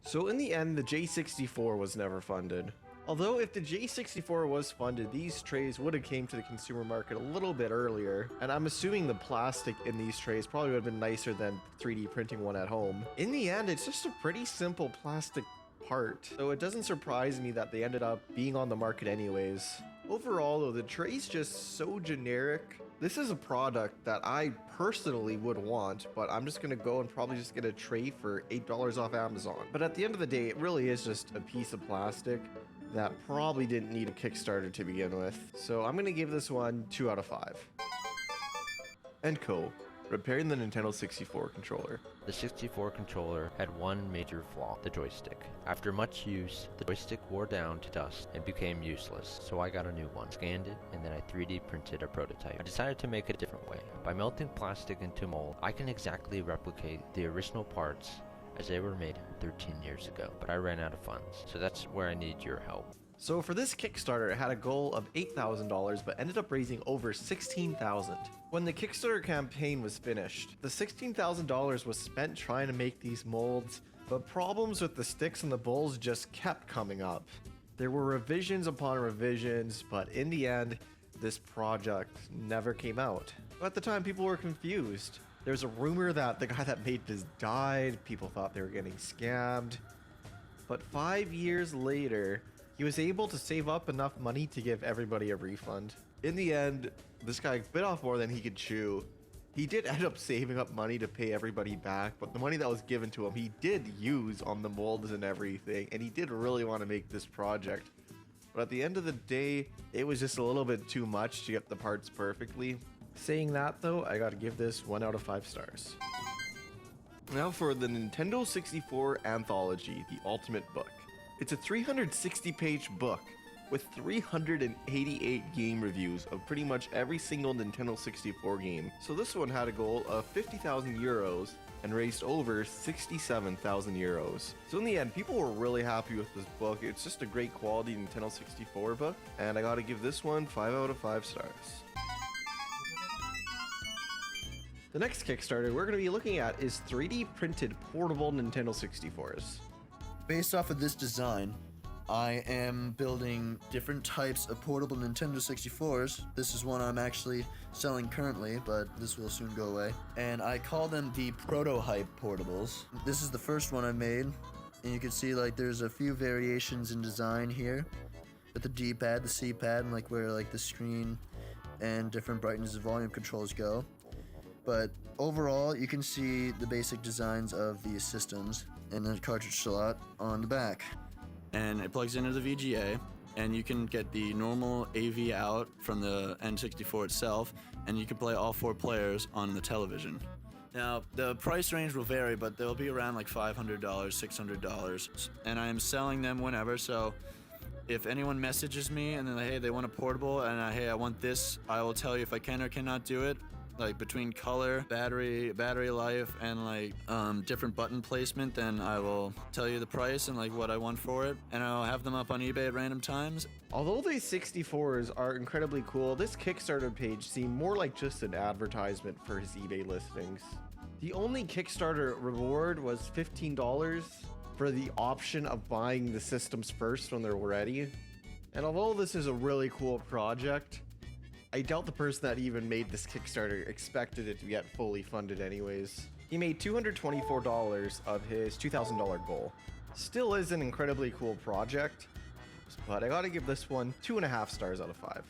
So in the end, the J64 was never funded. Although if the J64 was funded, these trays would have came to the consumer market a little bit earlier, and I'm assuming the plastic in these trays probably would have been nicer than 3D printing one at home. In the end, it's just a pretty simple plastic part, so it doesn't surprise me that they ended up being on the market anyways. Overall though, the tray's just so generic. This is a product that I personally would want, but I'm just gonna go and probably just get a tray for $8 off Amazon. But at the end of the day, it really is just a piece of plastic that probably didn't need a Kickstarter to begin with. So I'm gonna give this one 2 out of 5. Enco, repairing the Nintendo 64 controller. The 64 controller had one major flaw, the joystick. After much use, the joystick wore down to dust and became useless, so I got a new one, scanned it, and then I 3D printed a prototype. I decided to make it a different way. By melting plastic into mold, I can exactly replicate the original parts as they were made 13 years ago, but I ran out of funds, so that's where I need your help. So for this Kickstarter, it had a goal of $8,000, but ended up raising over $16,000. When the Kickstarter campaign was finished, the $16,000 was spent trying to make these molds, but problems with the sticks and the bowls just kept coming up. There were revisions upon revisions, but in the end, this project never came out. At the time, people were confused. There's a rumor that the guy that made this died, people thought they were getting scammed. But 5 years later, he was able to save up enough money to give everybody a refund. In the end, this guy bit off more than he could chew. He did end up saving up money to pay everybody back, but the money that was given to him, he did use on the molds and everything, and he did really want to make this project. But at the end of the day, it was just a little bit too much to get the parts perfectly. Saying that though, I gotta give this 1 out of 5 stars. Now for the Nintendo 64 Anthology, the Ultimate Book. It's a 360-page book with 388 game reviews of pretty much every single Nintendo 64 game. So this one had a goal of 50,000 euros and raised over 67,000 euros. So in the end, people were really happy with this book. It's just a great quality Nintendo 64 book, and I gotta give this one 5 out of 5 stars. The next Kickstarter we're going to be looking at is 3D printed portable Nintendo 64s. Based off of this design, I am building different types of portable Nintendo 64s. This is one I'm actually selling currently, but this will soon go away. And I call them the Prototype portables. This is the first one I made, and you can see like there's a few variations in design here with the D-pad, the C-pad, and like where like the screen and different brightness and volume controls go. But overall, you can see the basic designs of these systems and the cartridge slot on the back. And it plugs into the VGA, and you can get the normal AV out from the N64 itself, and you can play all 4 players on the television. Now, the price range will vary, but they'll be around like $500, $600, and I am selling them whenever, so if anyone messages me and then, hey, they want a portable, and hey, I want this, I will tell you if I can or cannot do it. Like between color, battery life, and like different button placement, then I will tell you the price and like what I want for it, and I'll have them up on eBay at random times. Although these 64s are incredibly cool, this Kickstarter page seemed more like just an advertisement for his eBay listings. The only Kickstarter reward was $15 for the option of buying the systems first when they're ready. And although this is a really cool project, I doubt the person that even made this Kickstarter expected it to get fully funded anyways. He made $224 of his $2,000 goal. Still is an incredibly cool project, but I gotta give this one 2.5 stars out of 5.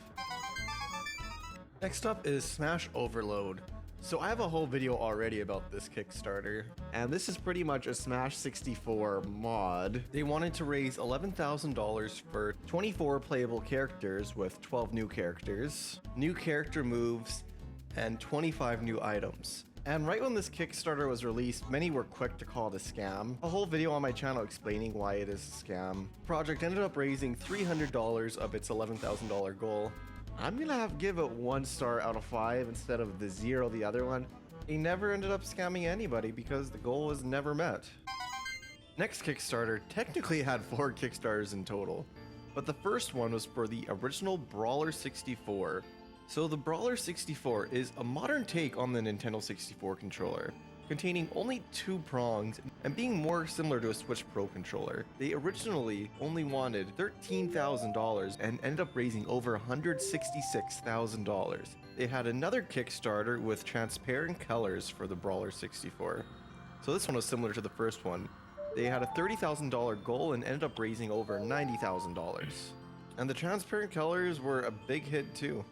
Next up is Smash Overload. So I have a whole video already about this Kickstarter, and this is pretty much a Smash 64 mod. They wanted to raise $11,000 for 24 playable characters with 12 new characters, new character moves, and 25 new items. And right when this Kickstarter was released, many were quick to call it a scam. A whole video on my channel explaining why it is a scam. The project ended up raising $300 of its $11,000 goal. I'm gonna give it 1 star out of 5 instead of the 0 the other one. He never ended up scamming anybody because the goal was never met. Next Kickstarter technically had 4 Kickstarters in total, but the first one was for the original Brawler 64. So the Brawler 64 is a modern take on the Nintendo 64 controller, containing only 2 prongs and being more similar to a Switch Pro controller. They originally only wanted $13,000 and ended up raising over $166,000. They had another Kickstarter with transparent colors for the Brawler 64. So this one was similar to the first one. They had a $30,000 goal and ended up raising over $90,000. And the transparent colors were a big hit too.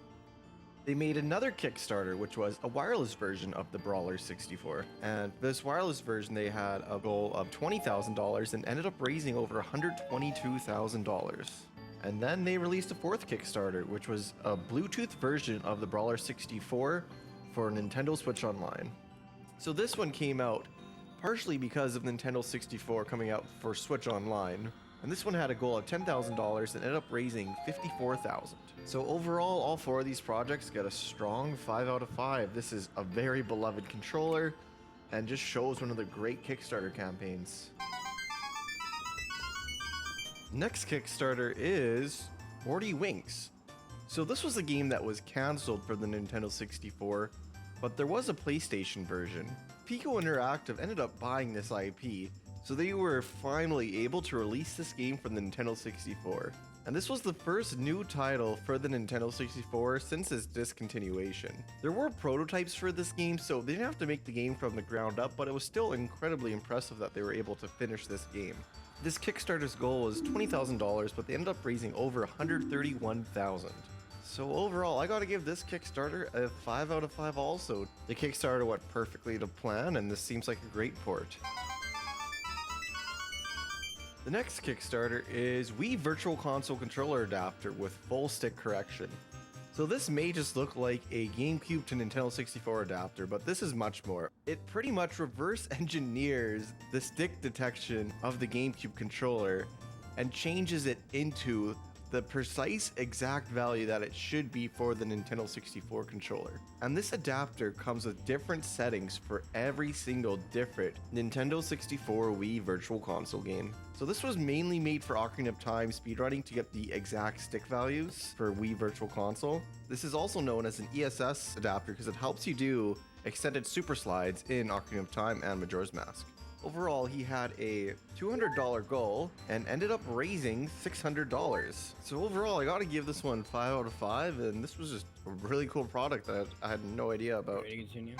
They made another Kickstarter, which was a wireless version of the Brawler 64. And this wireless version, they had a goal of $20,000 and ended up raising over $122,000. And then they released a 4th Kickstarter, which was a Bluetooth version of the Brawler 64 for Nintendo Switch Online. So this one came out partially because of Nintendo 64 coming out for Switch Online. And this one had a goal of $10,000 and ended up raising $54,000. So overall, all 4 of these projects get a strong 5 out of 5. This is a very beloved controller and just shows one of the great Kickstarter campaigns. Next Kickstarter is Morty Winx. So this was a game that was cancelled for the Nintendo 64, but there was a PlayStation version. Pico Interactive ended up buying this IP, so they were finally able to release this game for the Nintendo 64. And this was the first new title for the Nintendo 64 since its discontinuation. There were prototypes for this game, so they didn't have to make the game from the ground up, but it was still incredibly impressive that they were able to finish this game. This Kickstarter's goal was $20,000, but they ended up raising over $131,000. So overall, I gotta give this Kickstarter a 5 out of 5 also. The Kickstarter went perfectly to plan, and this seems like a great port. The next Kickstarter is Wii Virtual Console Controller Adapter with full stick correction. So this may just look like a GameCube to Nintendo 64 adapter, but this is much more. It pretty much reverse engineers the stick detection of the GameCube controller and changes it into the precise exact value that it should be for the Nintendo 64 controller. And this adapter comes with different settings for every single different Nintendo 64 Wii Virtual Console game. So this was mainly made for Ocarina of Time speedrunning to get the exact stick values for Wii Virtual Console. This is also known as an ESS adapter because it helps you do extended super slides in Ocarina of Time and Majora's Mask. Overall, he had a $200 goal and ended up raising $600. So overall, I gotta give this one 5 out of 5, and this was just a really cool product that I had no idea about. Ready to continue?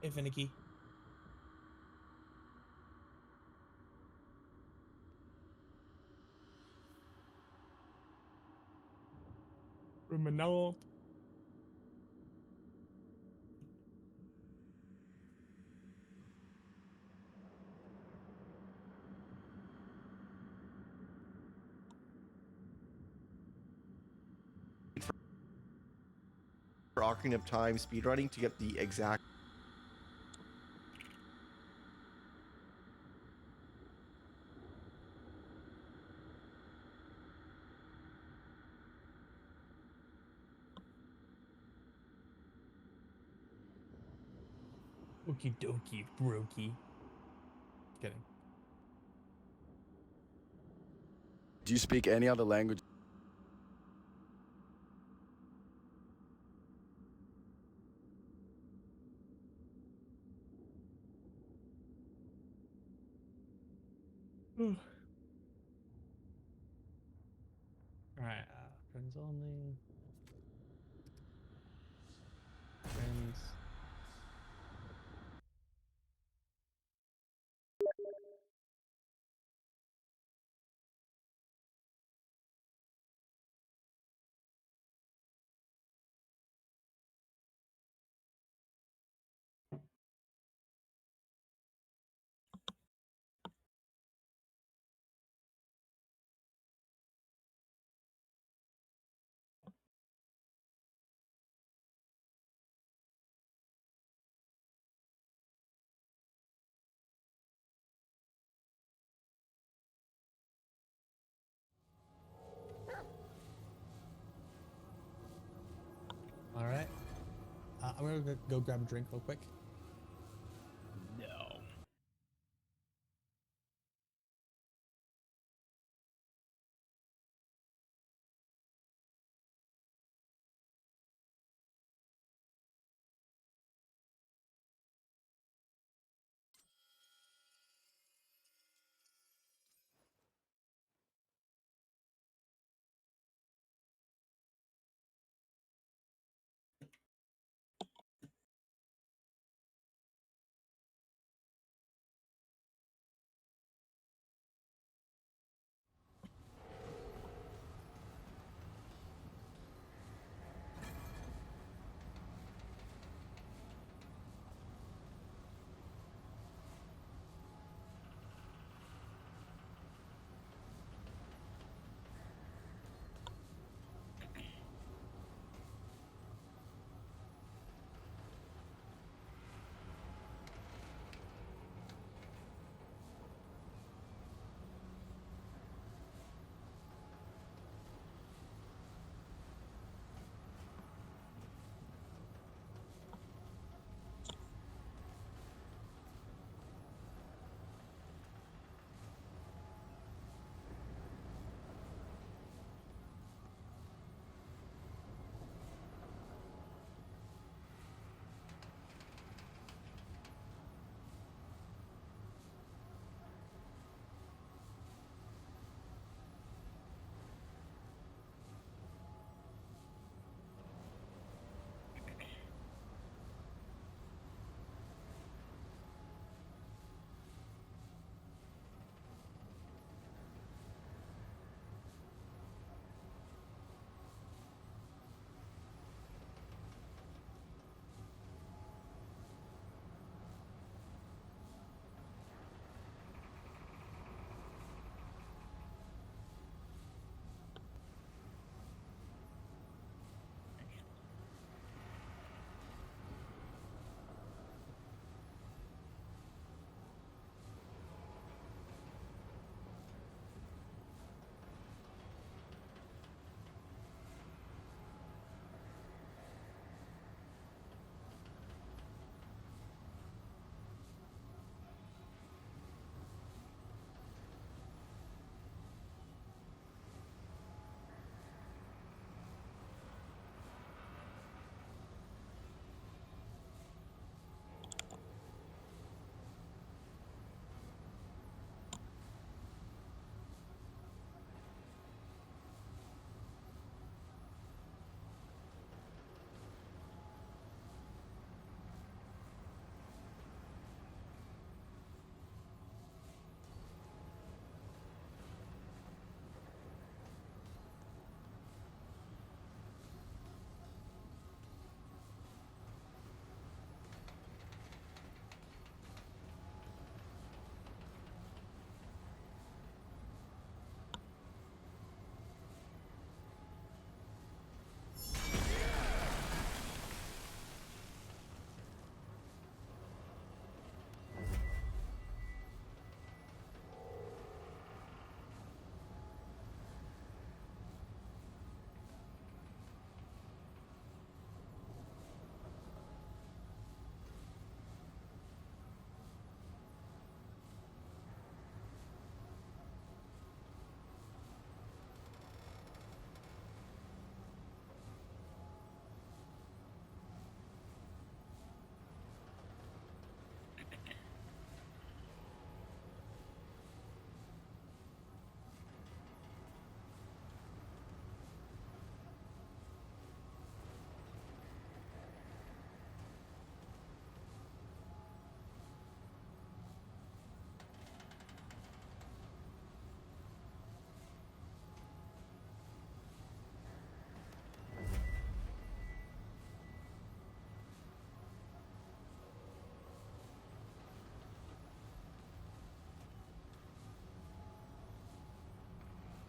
Hey, Finicky. Remnant. For Ocarina of Time speedrunning to get the exact Okie dokie, brokey. Kidding. Do you speak any other language? Alright, friends only. Friends. Alright. I'm gonna go grab a drink real quick. No.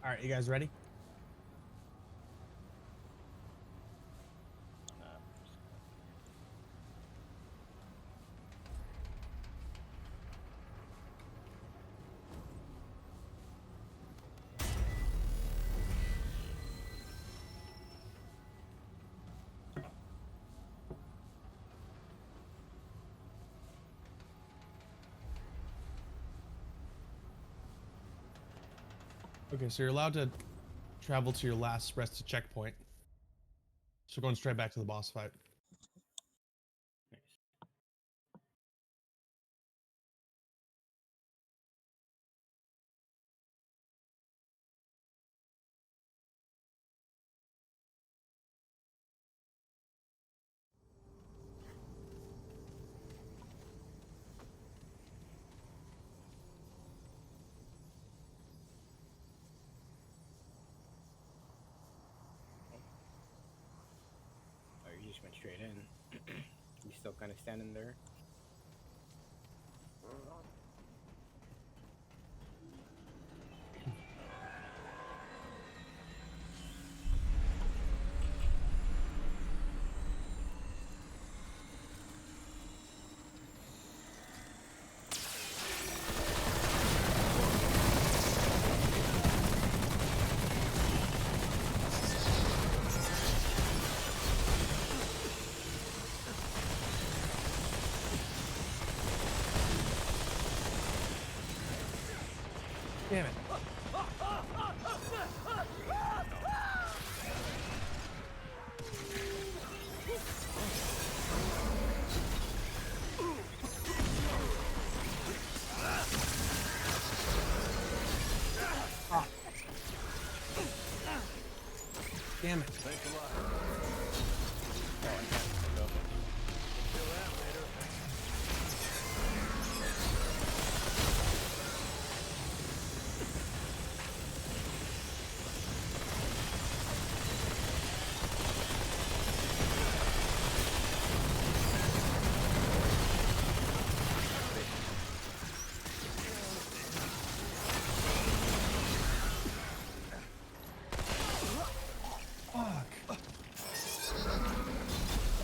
All right, you guys ready? Okay, so you're allowed to travel to your last rested checkpoint. So we're going straight back to the boss fight. Oh, you just went straight in. You still kind of standing there? Damn it. Ah. Damn it. Thanks a lot.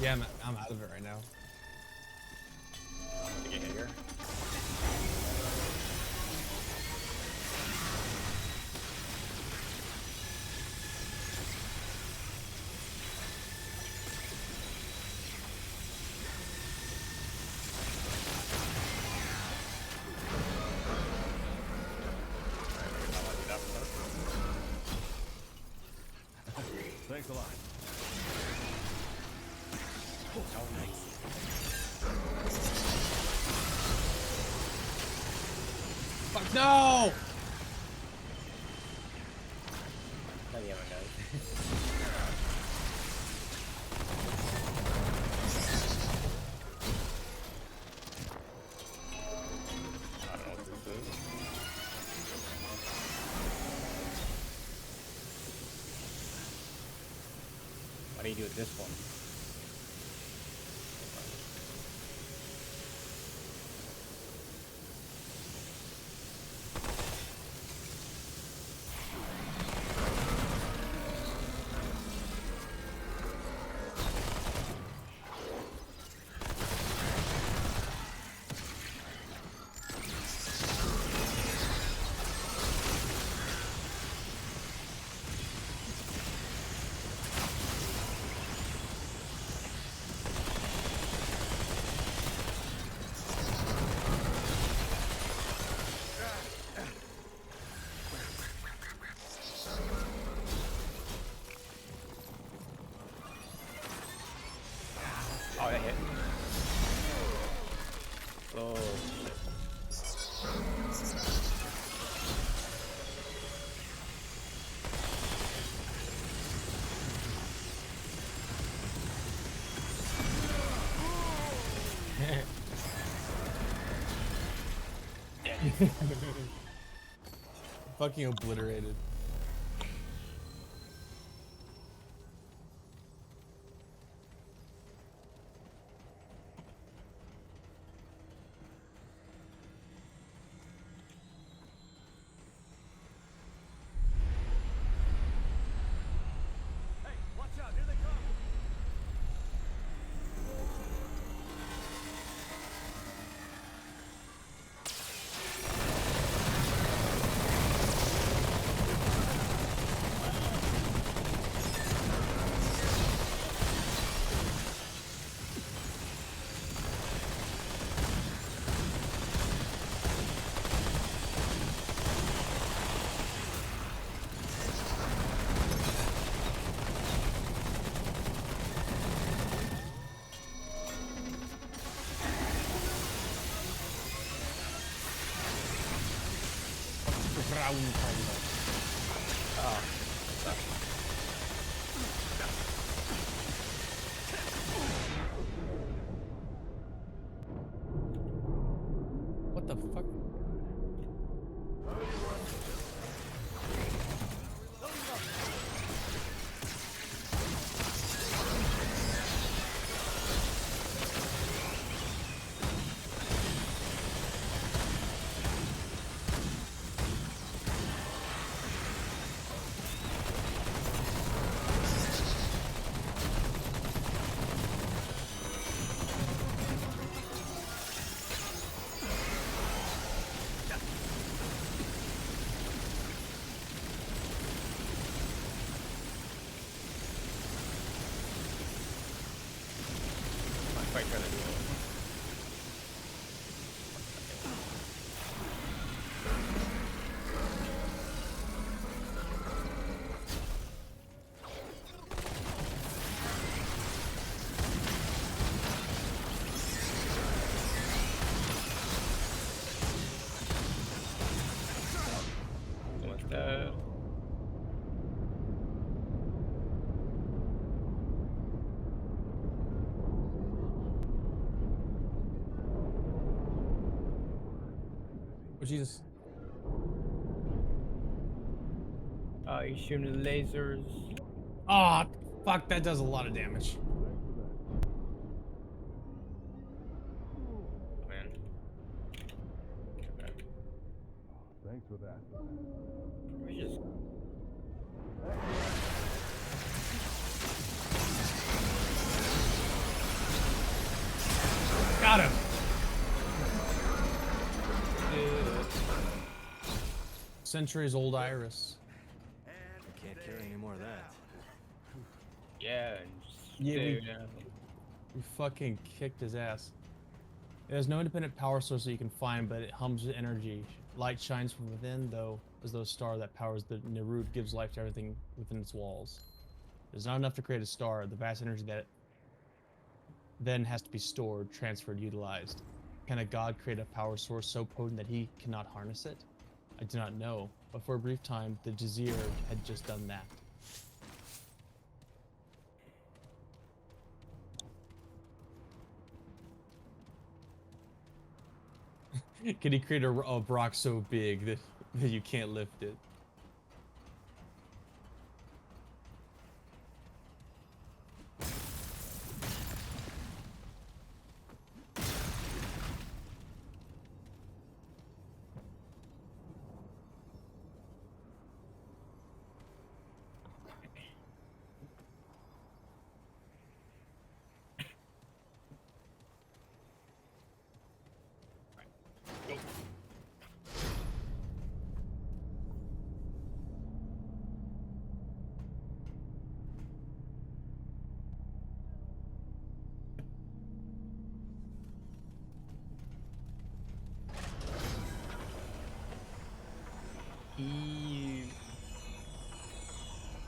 Yeah, I'm out of it right now. Did you hit here? Thanks a lot. Oh, nice. Fuck no! Oh, yeah, my guys. I don't know what this is. What do you do with this one? Oh, that hit. Oh, Fucking obliterated. ground pound. Oh. What the fuck? I'm quite trying to do it. What's that? Oh Jesus! Oh, he's shooting lasers. Ah, fuck! That does a lot of damage. Man. Thanks for that. We just. Got him. Centuries old iris. I can't carry any more of that. Yeah, and just Yeah, stare we- down. We fucking kicked his ass. There's no independent power source that you can find, but it hums with energy. Light shines from within, though, as though a star that powers the Nerud gives life to everything within its walls. There's not enough to create a star. The vast energy that then has to be stored, transferred, utilized. Can a god create a power source so potent that he cannot harness it? I do not know, but for a brief time, the Jazir had just done that. Can he create a rock so big that you can't lift it?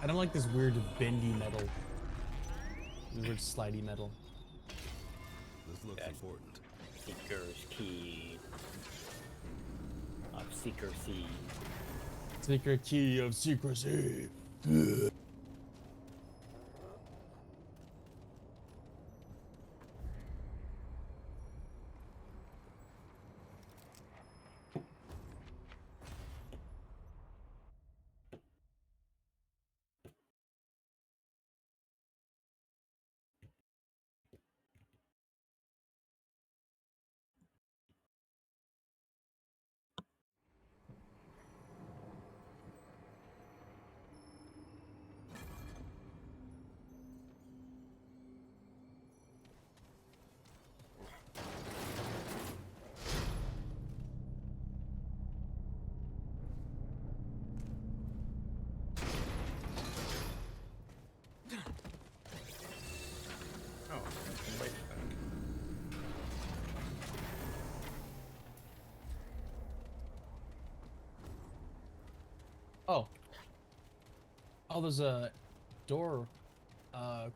I don't like this weird bendy metal. This weird slidey metal. This looks important. Seeker's key of secrecy. Secret key of secrecy. Oh. Oh, there's a door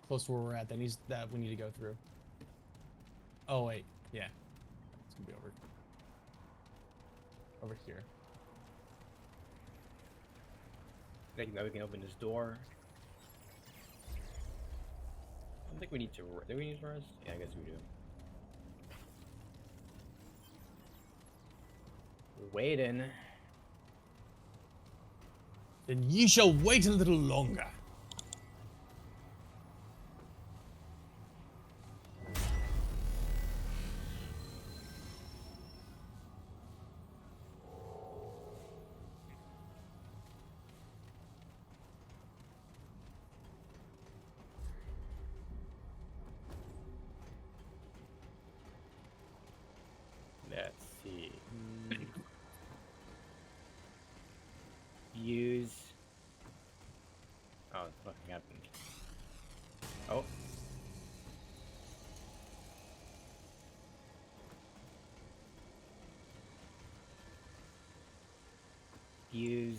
close to where we're at that we need to go through. Oh wait, yeah. It's gonna be over here. think that we can open this door. I don't think we need to. Do we need to rest? Yeah, I guess we do. Waiting. Then ye shall wait a little longer. Let's see. Use. Oh, what the fuck happened? Oh. Use.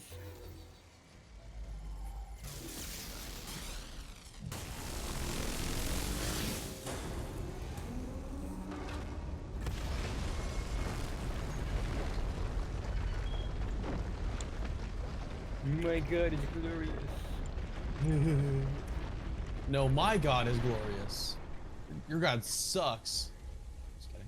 My god, it's glorious. No, my god is glorious. Your god sucks. Just kidding.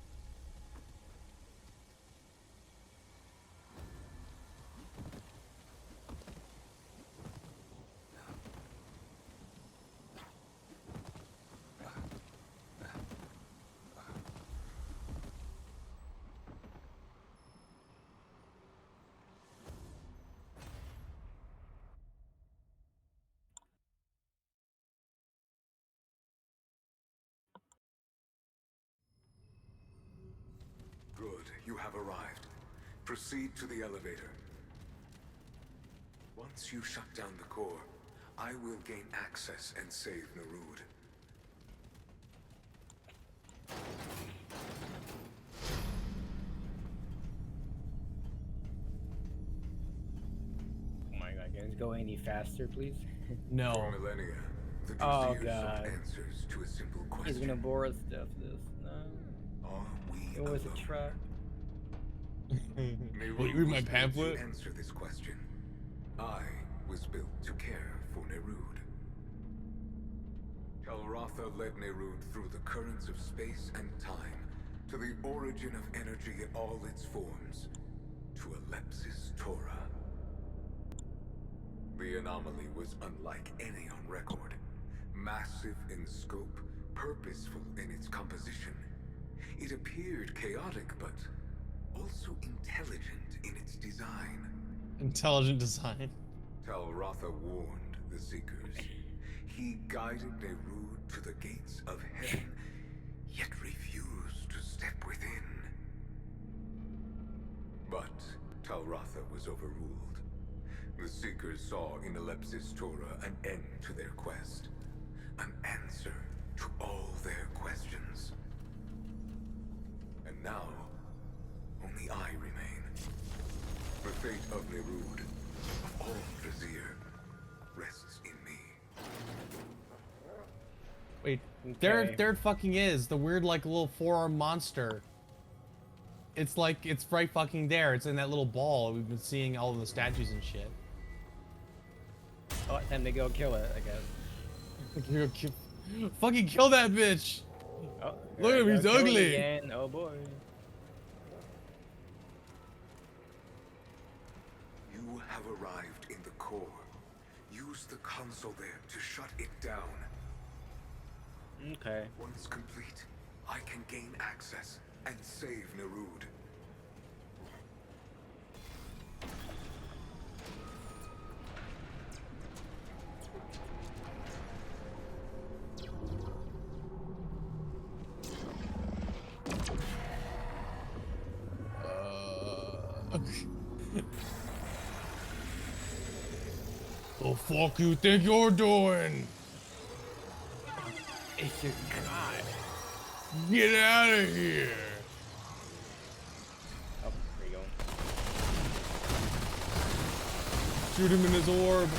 Good, you have arrived. Proceed to the elevator. Once you shut down the core, I will gain access and save Narud. Oh my god, can it go any faster, please? No. For millennia, the Oh Drusir sought god. answers to a simple question. He's gonna bore us to death this. No. Are we It was a alone? trap. Will you read my was built pamphlet? To answer this question, I was built to care for Nerud. Telratha led Nerud through the currents of space and time, to the origin of energy in all its forms, to Alepsis Torah. The anomaly was unlike any on record. Massive in scope, purposeful in its composition. It appeared chaotic, but also intelligent in its design. Intelligent design. Telratha warned the Seekers. He guided Nerud to the gates of heaven, yet refused to step within. But Telratha was overruled. The Seekers saw in Alepsis Torah an end to their quest, an answer to all their questions. And now, only I remain. The fate of Nerud, of all Drusir, rests in me. Wait, Okay. there it fucking is. The weird, like, little four-armed monster. It's like, it's right fucking there. It's in that little ball. We've been seeing all of the statues and shit. Oh, time to go kill it, I guess. Fucking kill that bitch! Oh, Look at him, there I he's go, kill it ugly! again. Oh boy. You have arrived in the core. Use the console there to shut it down. Okay. Once complete, I can gain access and save Nerud. The fuck you think you're doing? It's your god. Get out of here! Oh, there you go. Shoot him in his orb.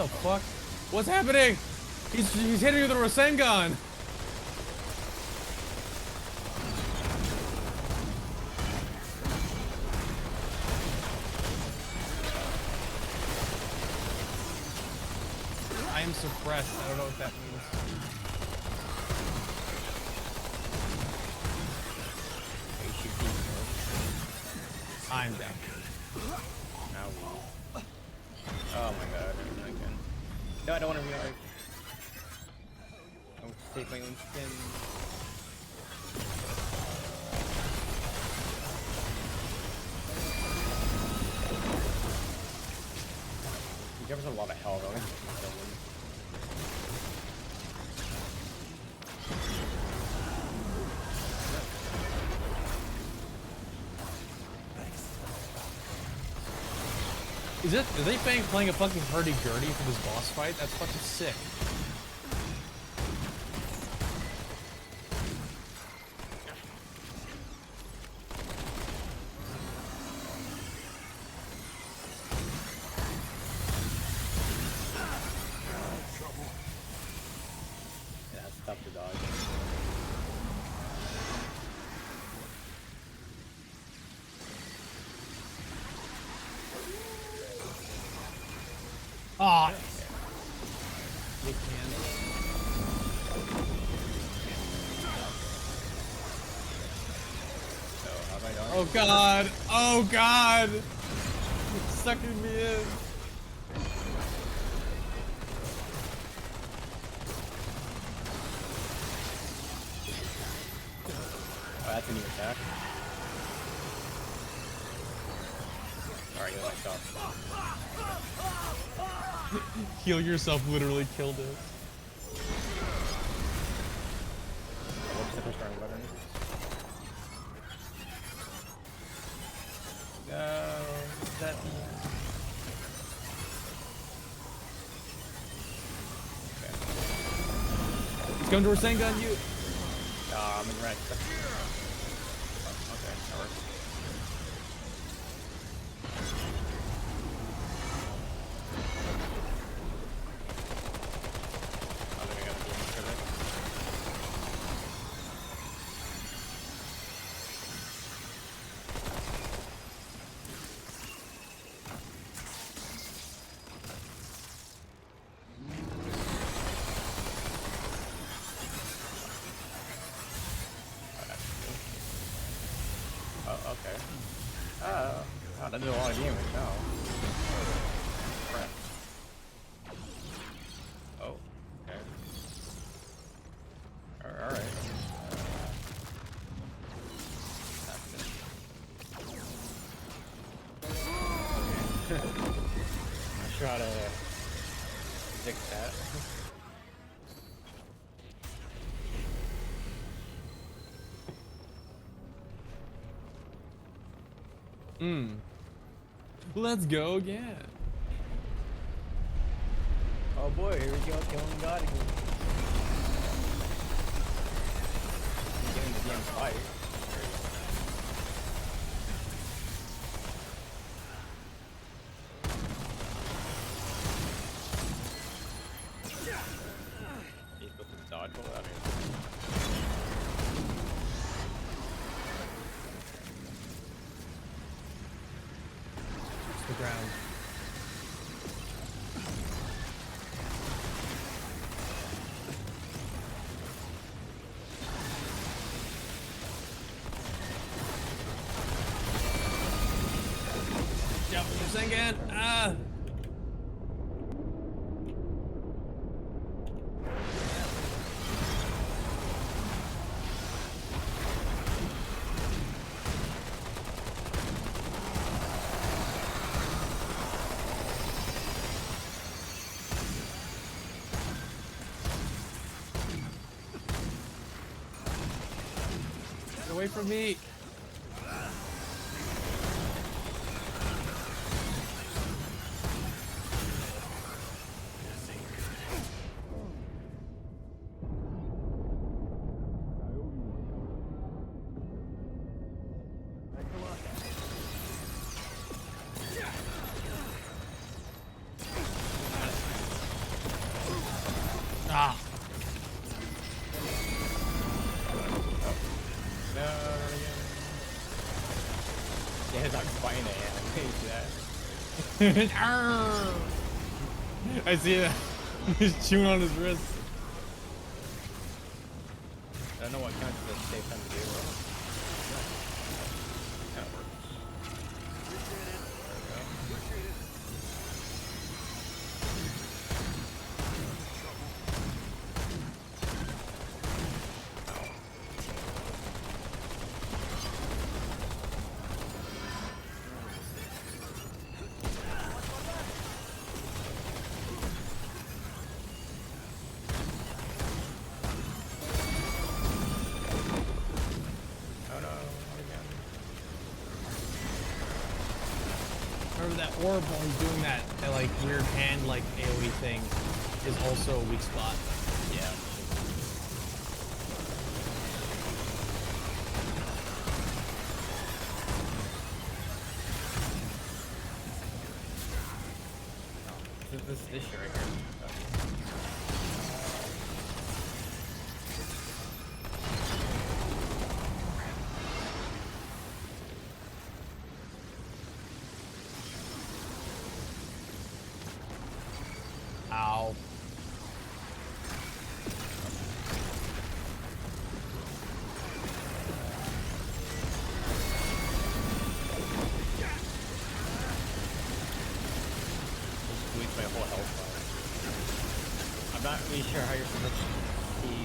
the fuck? What's happening? He's hitting me with a Rasengan. I am suppressed. I don't know what that means. I'm down. Oh my god, not again. No, I don't want to realize. I want to take my own skin. He covers a lot of health, I want to kill him. Are they playing a fucking hurdy-gurdy for this boss fight? That's fucking sick. Yeah, that's tough to dodge. Aw. Oh god! Oh god! It's sucking me in. Oh, that's a new attack. Alright, heal myself. Heal yourself literally killed it. What's the first round button? Go. That. Okay. He's going to Rasengan you. I'm in red. Okay, that works. Okay. Oh, that did a lot of damage now. Crap. Oh, okay. Alright. I try to predict that. Let's go again. Oh boy, here we go, killing God again. He's getting the damn fight. He's supposed to dodge all out here. The ground. Jump, Rasengan. Ah. Away from me. Arrgh. I see that. He's chewing on his wrist. I don't know what counts as a safe time to do it. That works. Remember that orb while he's doing that like weird hand like AoE thing is also a weak spot. Yeah. This shit right here. Ow. Squeeze my whole health bar. I'm not really sure how you're supposed to see.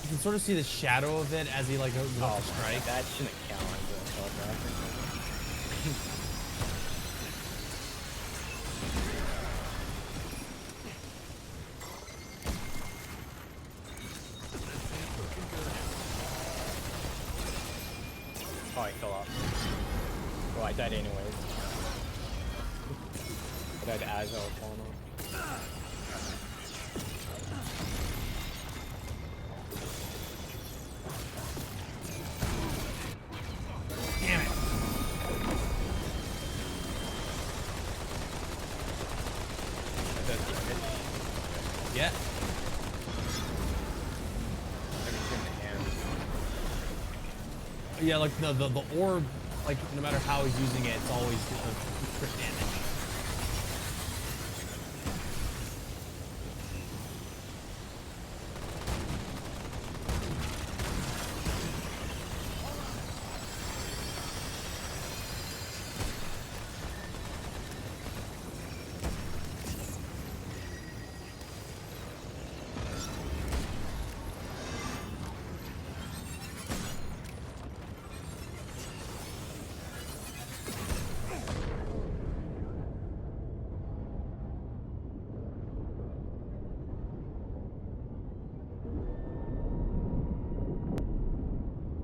You can sort of see the shadow of it as he like goes up to strike. That shouldn't count as a telegraph. Oh, I fell off. Oh, I died anyways. I died as I was falling off. Damn it. That does damage. Yeah. Everything in the hand. Yeah, like the orb, like no matter how he's using it, it's always crit damage.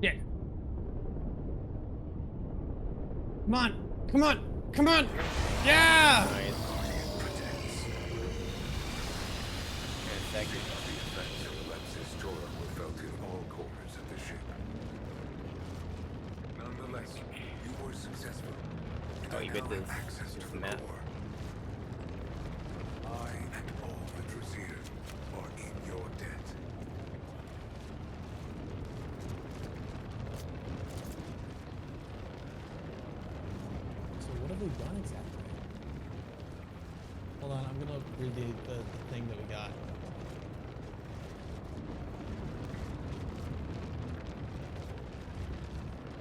Yeah. Come on. Come on. Come on. Yeah. Nice. The effects of Alexis Jordan were felt in all corners of the ship. Nonetheless, you were successful. Oh, you get this Access to the map. core. I and all the Drasier are in your debt. So what have we done exactly? Hold on, I'm gonna read the thing that we got.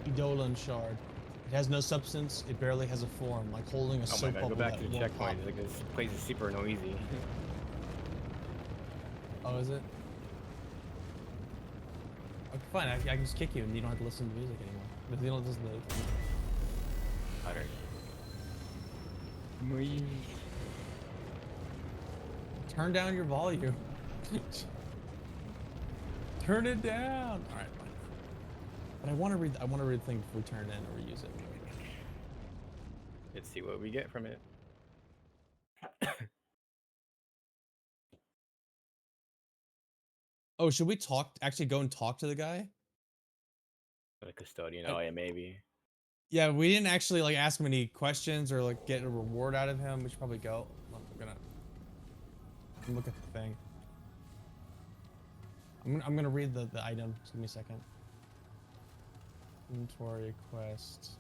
Edolan shard. It has no substance. It barely has a form, like holding a Oh my soap god, bubble go back that to the won't checkpoint. pop. Like, this place is super noisy. Oh, is it? Okay, fine. I can just kick you, and you don't have to listen to music anymore. But you don't listen to. Alright. Turn down your volume. Turn it down. All right, fine. But I want to read the thing before we turn it in or use it. Let's see what we get from it. Oh, should we actually go and talk to the guy? The custodian. Oh yeah, maybe. Yeah, we didn't actually like ask him any questions or like get a reward out of him. We should probably go. Look, I'm gonna look at the thing. I'm gonna read the item. Just give me a second. Inventory quest.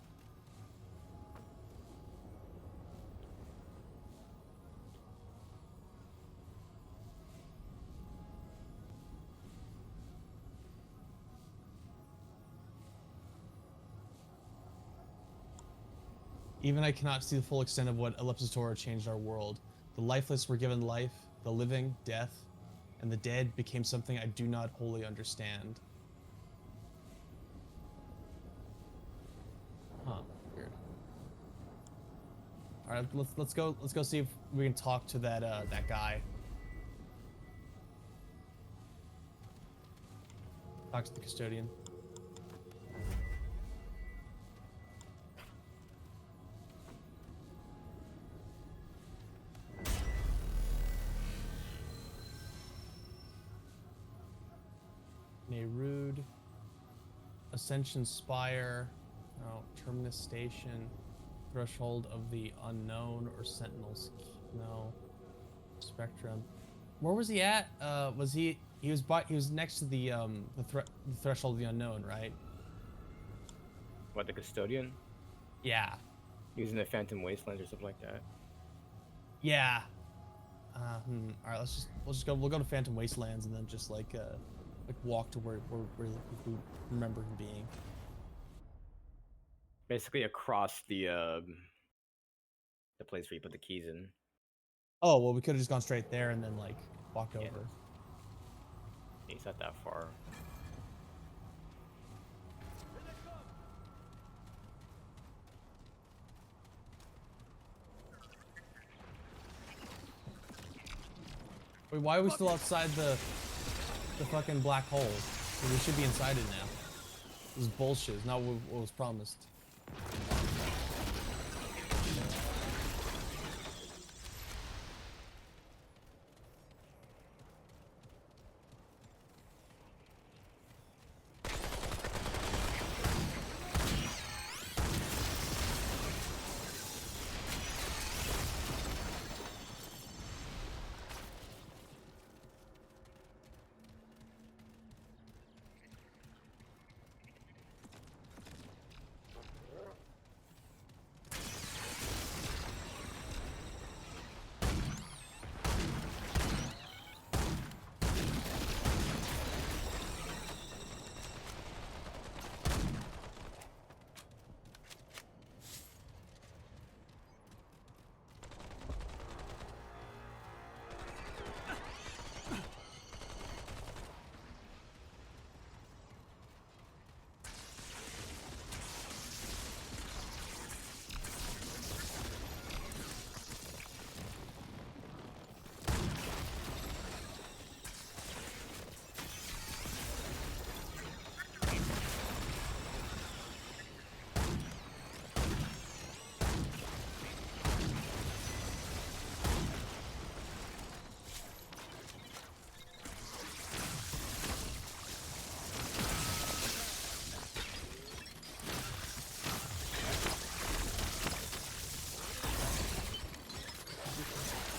Even I cannot see the full extent of what Ellipsis changed our world. The lifeless were given life, the living, death, and the dead became something I do not wholly understand. Huh, weird. Alright, let's go see if we can talk to that that guy. Talk to the custodian. Rude. Ascension Spire. No. Terminus Station. Threshold of the Unknown or Sentinels. No. Spectrum. Where was he at? Was he was next to the Threshold of the Unknown, right? What, the custodian? Yeah. He was in the Phantom Wasteland or something like that. Yeah. All right, we'll go to Phantom Wastelands and then just like walk to where we remember him being. Basically across the place where you put the keys in. Oh, well, we could have just gone straight there and then like walked over. He's not that far. Wait, why are we still outside the fucking black hole? We should be inside it now. This is bullshit. It's not what was promised.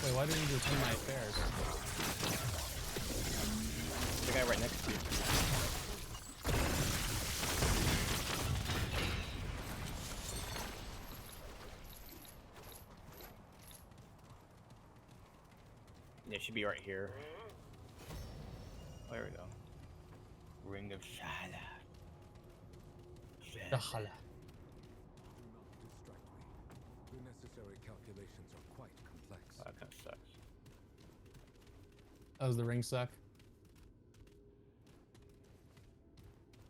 Wait, why didn't you attend my affairs? The guy right next to you. It should be right here. Oh, there we go. Ring of Shala. Shala. The necessary calculations are quite complex. That kind of sucks. Oh, does the ring suck?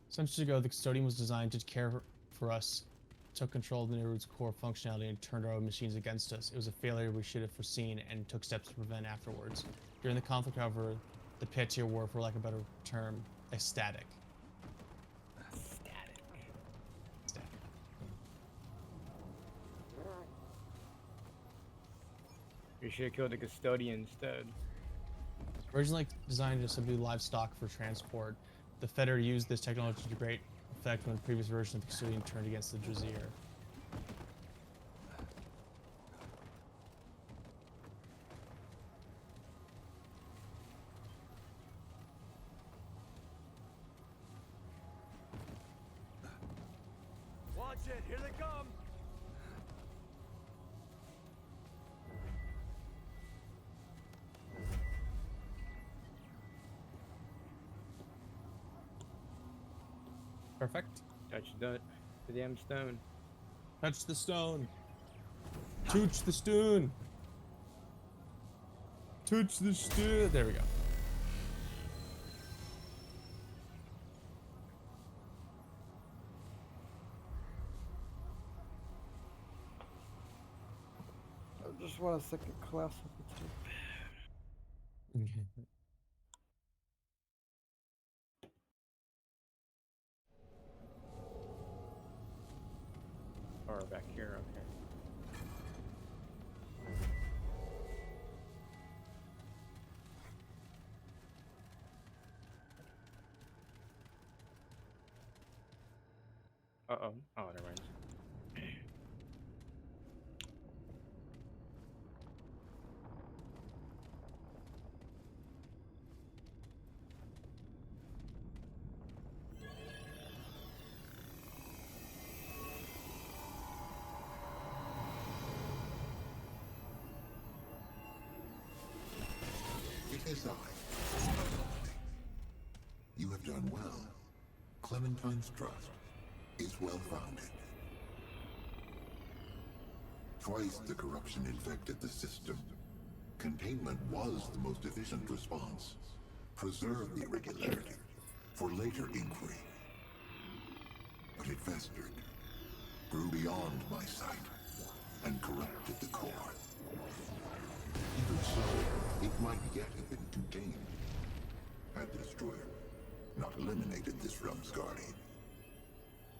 Centuries ago, the custodian was designed to care for us, took control of the Neru's core functionality, and turned our own machines against us. It was a failure we should have foreseen and took steps to prevent afterwards. During the conflict, however, the pit were, for lack of a better term, ecstatic. You should have killed the custodian instead. Originally designed to subdue livestock for transport, the Feder used this technology to great effect when the previous version of the custodian turned against the Drazier. Watch it, here they come! Perfect. Touch the damn stone. Touch the stone. Touch the stone. Touch the stone. There we go. I just want a second class of the tape. Or back here, okay. Uh-oh. Oh, never mind. It is I. You have done well. Clementine's trust is well founded. Twice the corruption infected the system. Containment was the most efficient response. Preserve the irregularity for later inquiry. But it festered, grew beyond my sight, and corrupted the core. Even so, it might yet have been contained had the destroyer not eliminated this realm's guardian.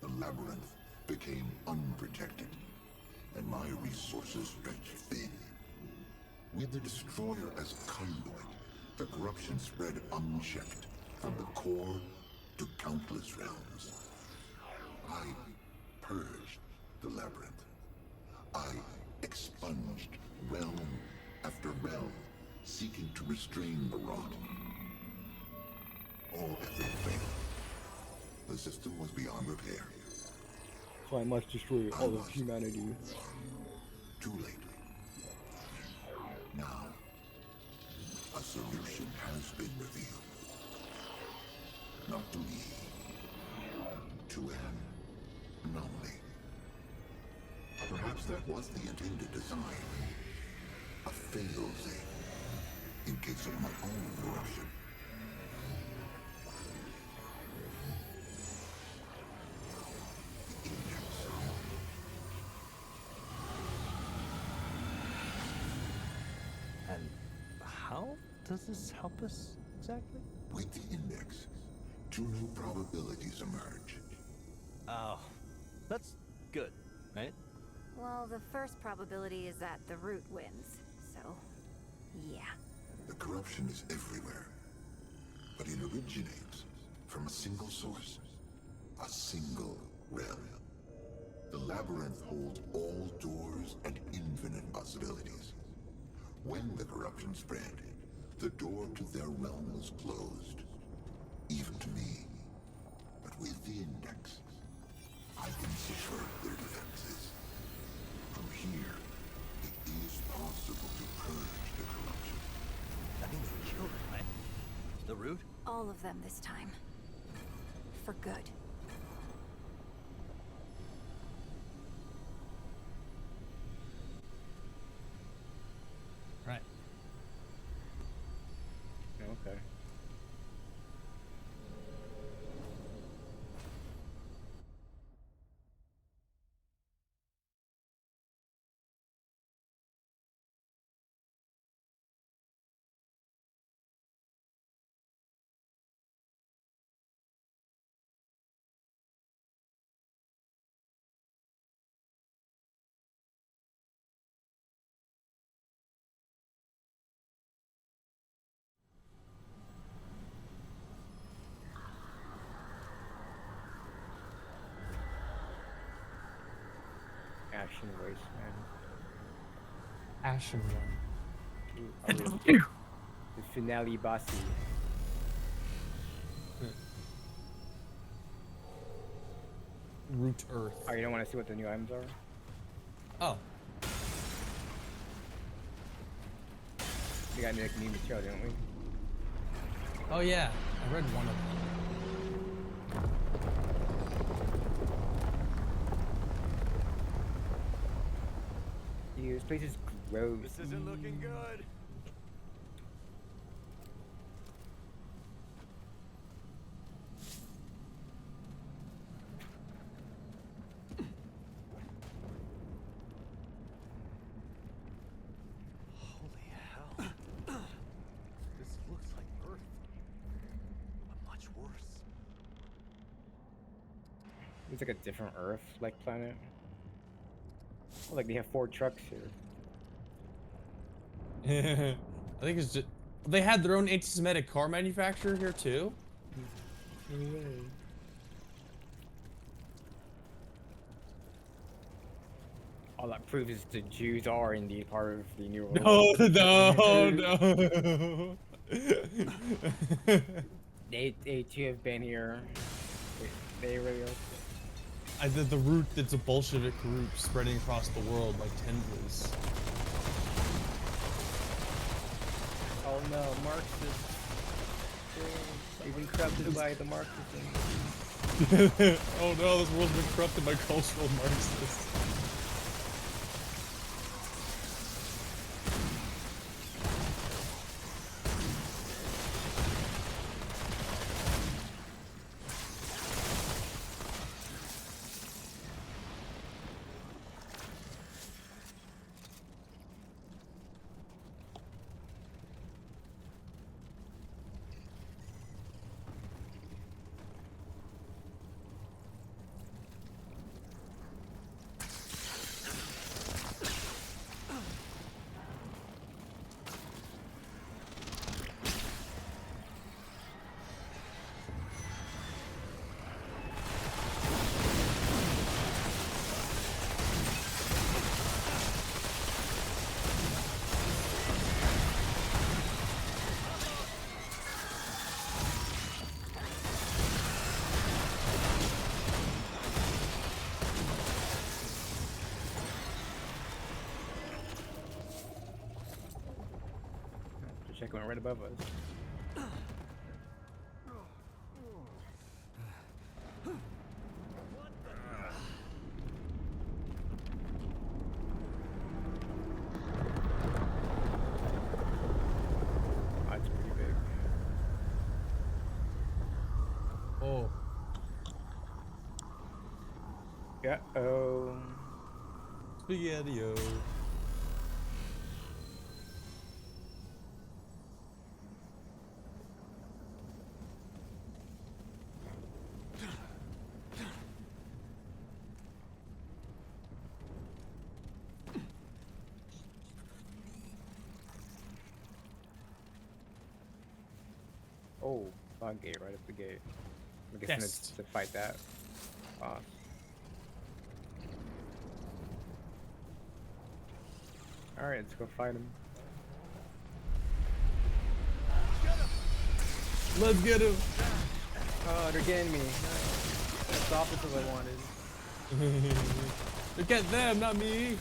The labyrinth became unprotected, and my resources stretched thin. With the destroyer as conduit, the corruption spread unchecked from the core to countless realms. I purged the labyrinth. I expunged realm after realm, seeking to restrain the rot. All effort failed. The system was beyond repair. So I must destroy all of humanity. Too late. Now, a solution has been revealed. Not to me, to an anomaly. Perhaps that was the intended design. A fail-safe in case of my own corruption. And how does this help us exactly? With the index, 2 new probabilities emerge. Oh, that's good, right? Well, the first probability is that the root wins, so yeah. The corruption is everywhere, but it originates from a single source, a single realm. The labyrinth holds all doors and infinite possibilities. When the corruption spread, the door to their realm was closed, even to me. But with the index, I can subvert their defenses. From here, it is possible to purge the corruption. That means we killed it, right? The root? All of them this time. For good. Right. Okay. Ashen Wasteland. Ashen one. The finale bossy. Root Earth. Oh, you don't want to see what the new items are? Oh. We got new material, didn't we? Oh yeah, I read one of them. You This place is gross. This isn't looking good. Holy hell. This looks like Earth, but much worse. It's like a different Earth-like planet. Like they have 4 trucks here. I think it's just they had their own anti-Semitic car manufacturer here too. All that proves is the Jews are indeed part of the New World. No. They too have been here. They really are. I did the root that's a Bolshevik group spreading across the world like tendrils. Oh no, Marxists. They've been corrupted by the Marxists. Oh no, this world's been corrupted by cultural Marxists. Check went right above us. That's pretty big. Oh. Yeah. Oh. Spaghetti-o. Oh, bug gate right up the gate. I'm guessing Yes. it's to fight that boss. Alright, let's go fight him. Let's get him. Oh, they're getting me. That's the opposite of what I wanted. Look at them, not me.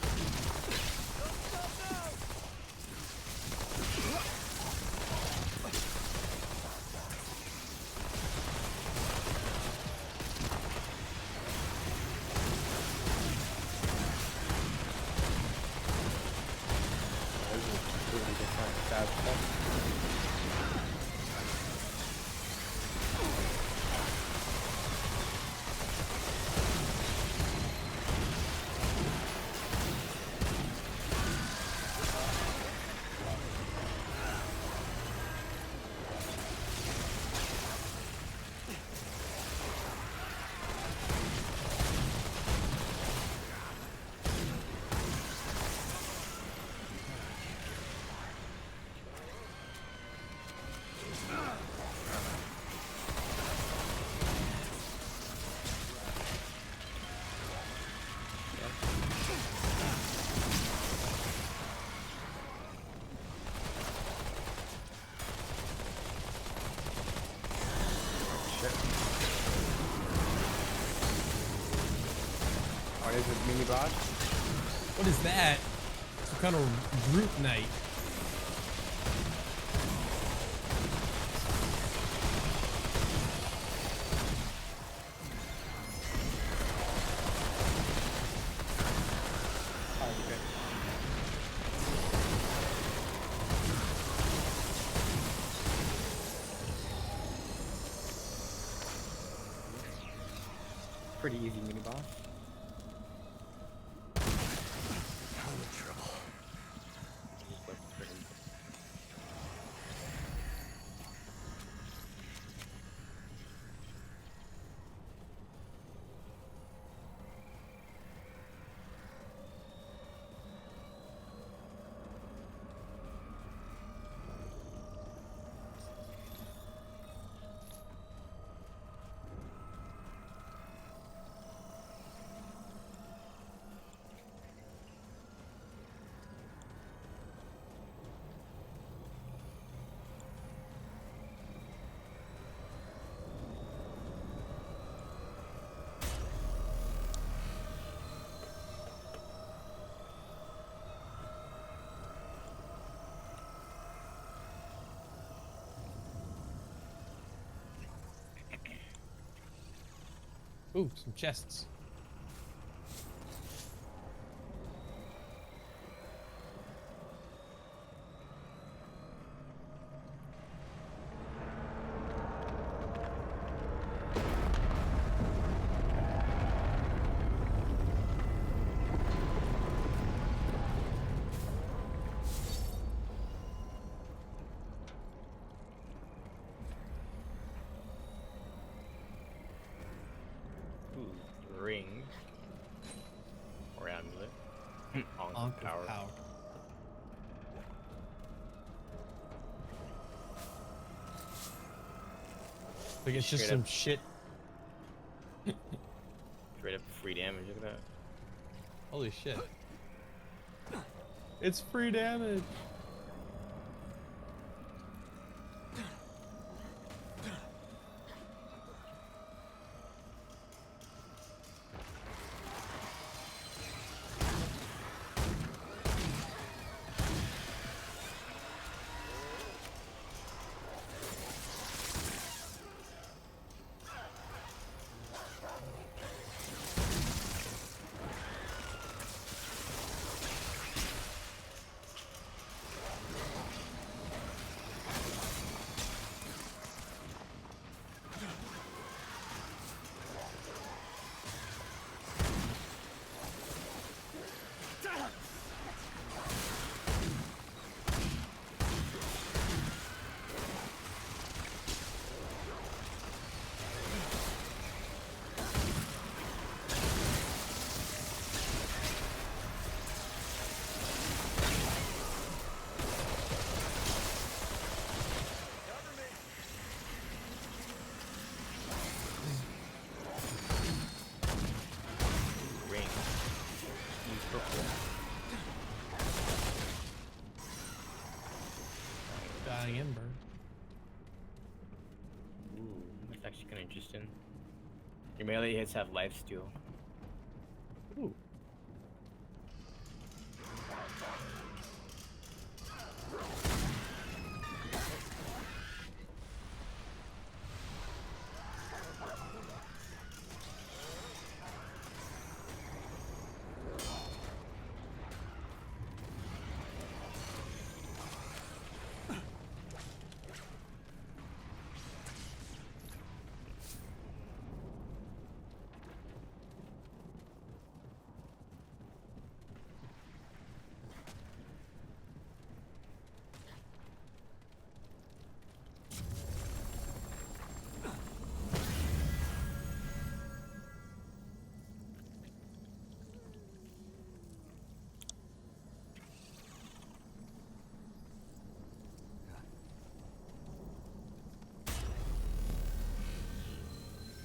Oh, there's a mini boss. What is that? Some kind of root knight. Oh, okay. pretty easy mini boss. I'm in trouble. Ooh, some chests. Ring. Or amulet. Ankh of Power. Like it's just Straight some up. shit. Straight up free damage, look at that. Holy shit. It's free damage. Ring. Use purple. Dying Ember. Ooh, that's actually kind of interesting. Your melee hits have lifesteal. Ooh.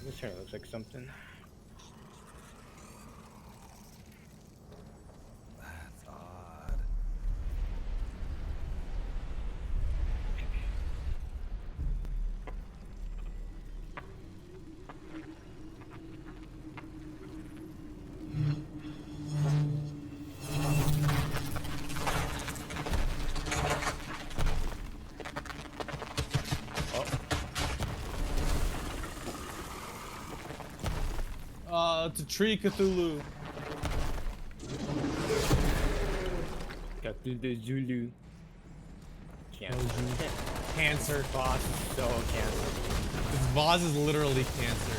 This here looks like something. That's odd. It's a tree Cthulhu. Cthulhu Zulu. Cancer. Boss is so cancer. This boss is literally cancer.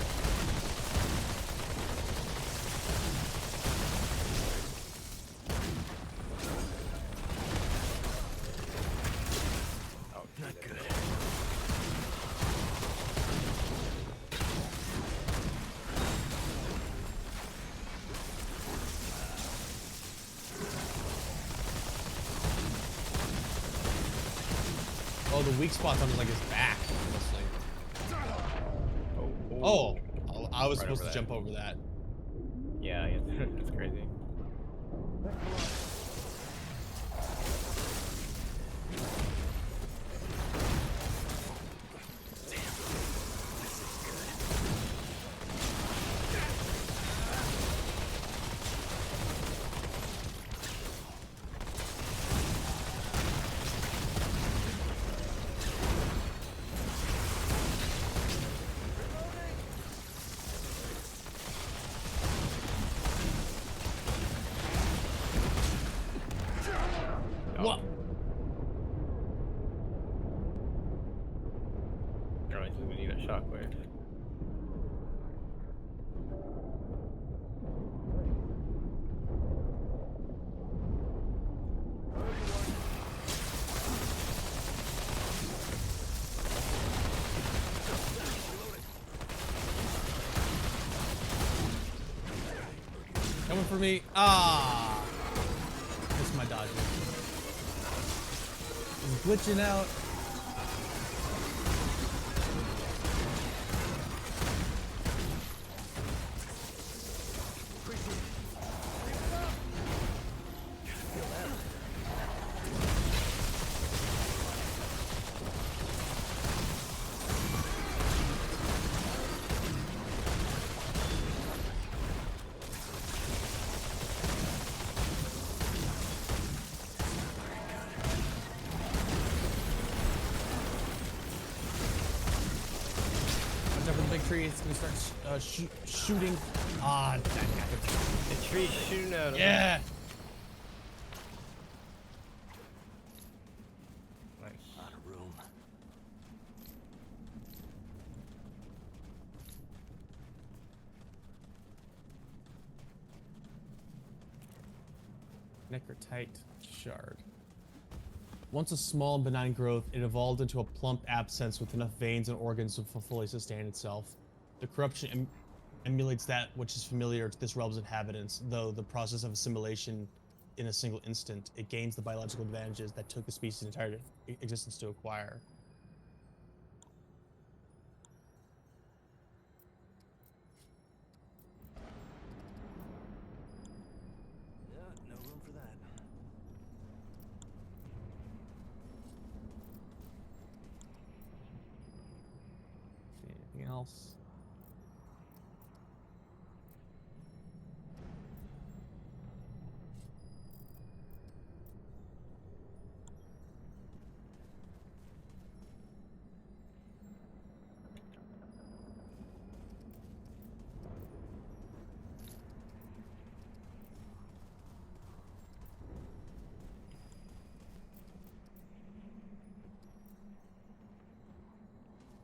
Oh, the weak spot's on his, like, his back, honestly. Oh, I was Right supposed over to that. jump over that. Yeah, it's crazy. What? Alright, so we need a shockwave. Coming for me. Ah. Missed my dodge. He's glitching out. Watch out for the big tree. It's gonna start shooting. Ah, that guy. The tree's shooting at him. Yeah. Nice. Out of room. Necrotite shard. Once a small and benign growth, it evolved into a plump abscess with enough veins and organs to fully sustain itself. The corruption emulates that which is familiar to this realm's inhabitants, though the process of assimilation in a single instant, it gains the biological advantages that took the species' entire existence to acquire. Yeah, no room for that. Anything else?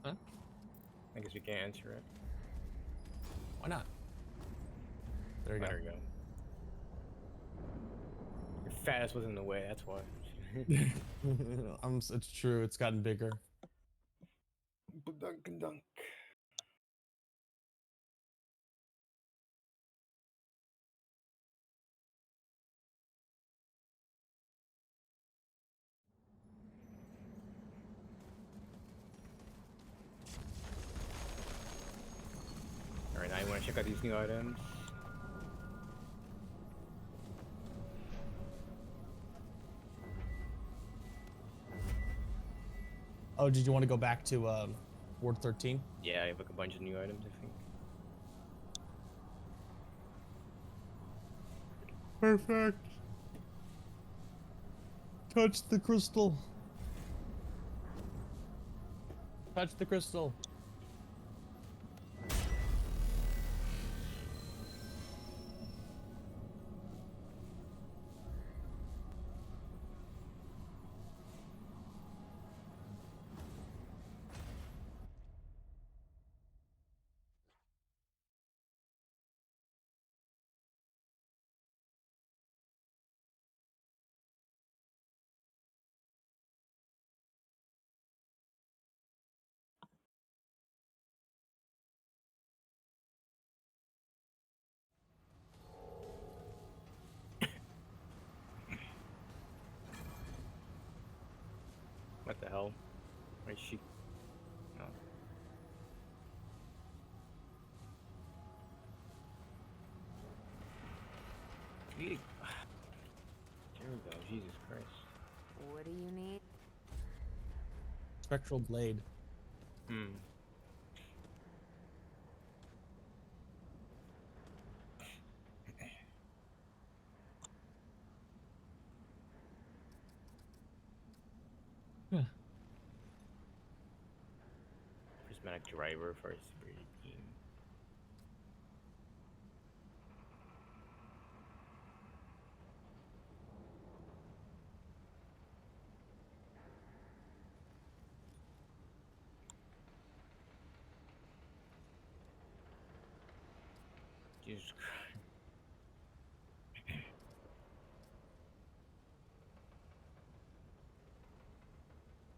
Huh? I guess we can't answer it. Why not? There you go. There we go. Your fat ass was in the way, that's why. It's true, it's gotten bigger. Dunk and dunk. Alright, now you want to check out these new items? Oh, did you want to go back to Ward 13? Yeah, I have like a bunch of new items, I think. Perfect. Touch the crystal. Touch the crystal. What the hell? Wait, she. No. There we go. Jesus Christ. What do you need? Spectral blade. Hmm. Prismatic driver for a security team. Jesus Christ.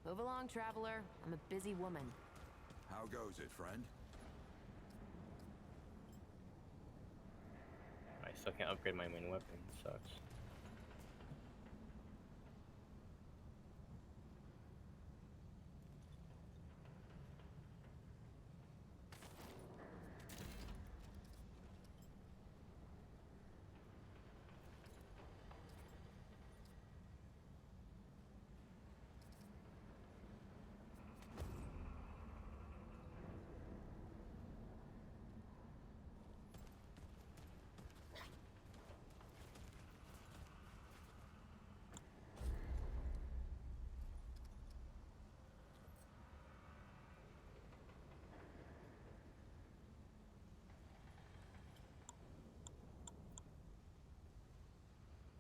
Move along, traveler. I'm a busy woman. How goes it, friend? I still can't upgrade my main weapon. Sucks.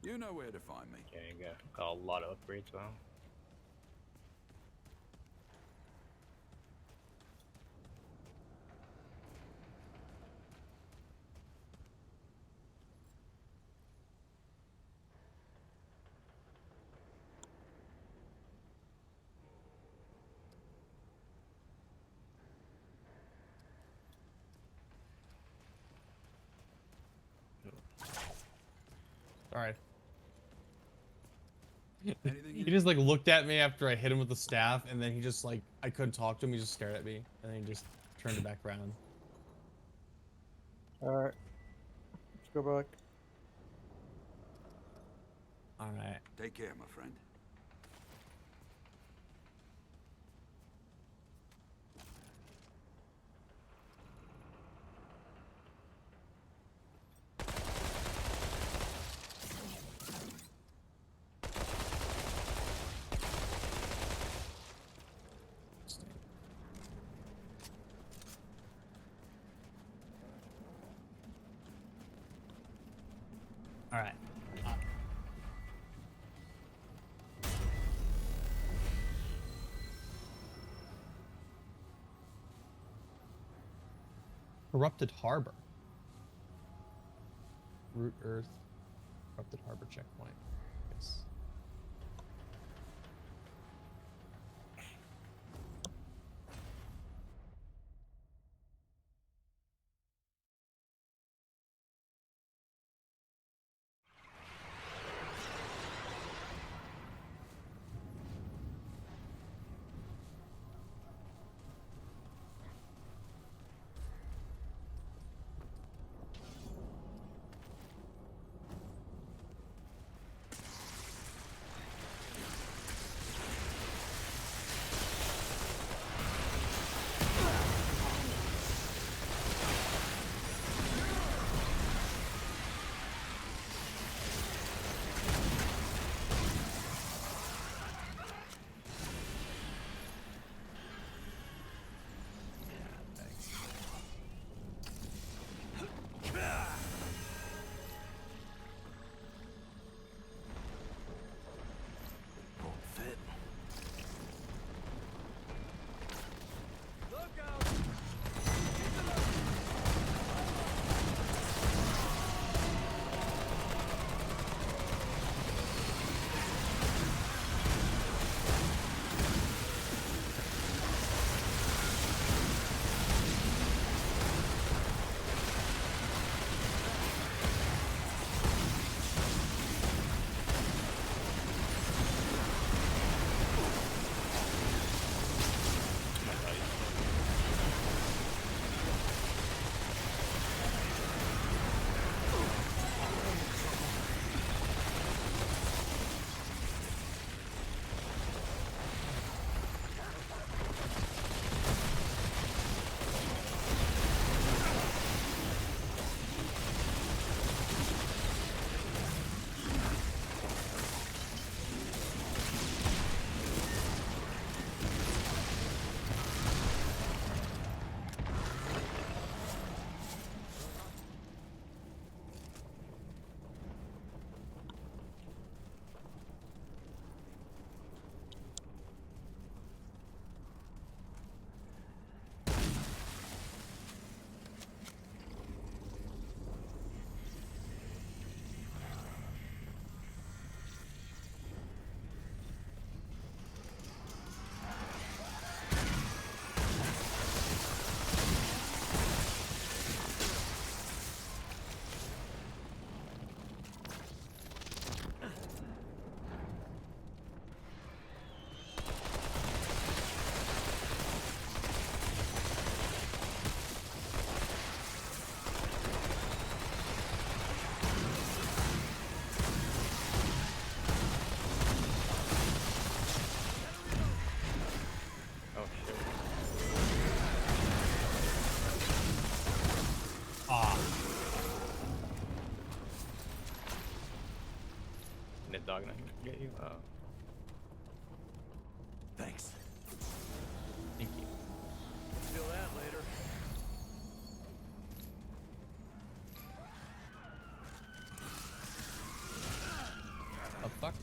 You know where to find me. Okay, got a lot of upgrades now. All right. He just like looked at me after I hit him with the staff, and then he just like I couldn't talk to him. He just stared at me, and then he just turned it back around. All right, let's go back. All right. Take care, my friend. All right. Corrupted Harbor. Root Earth. Corrupted Harbor checkpoint. Yes. dog not gonna get you? Oh. Thanks. Thank you. Feel that later. Oh, fuck.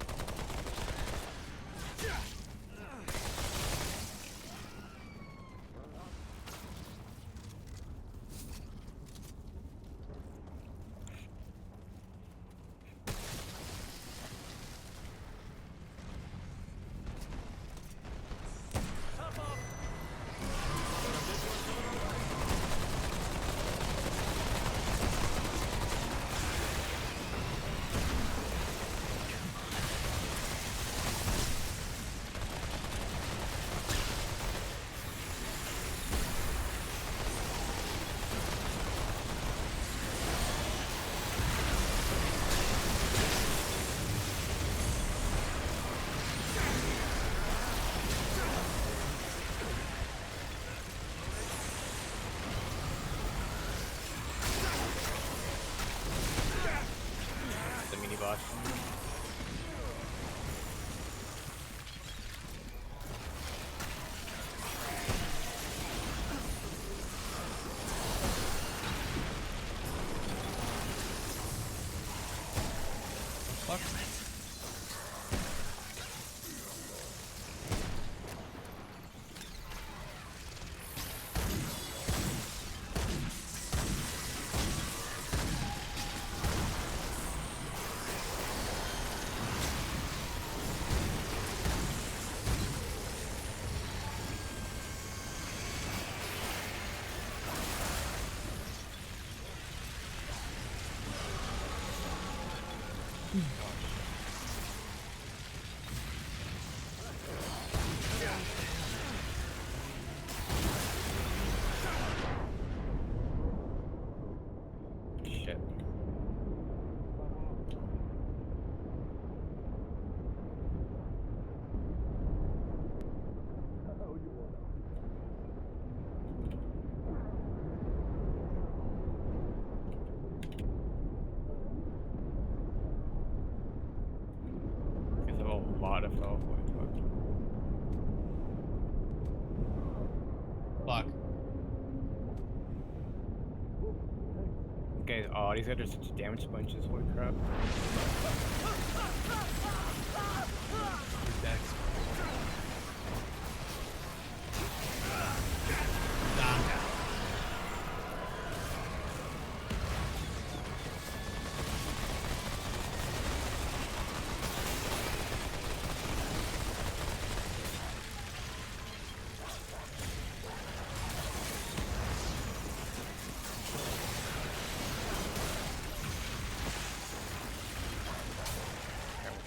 The mini boss. Fuck. Shit. There's a lot of health. Fuck. Guys, oh, these guys are such damage sponges, holy crap.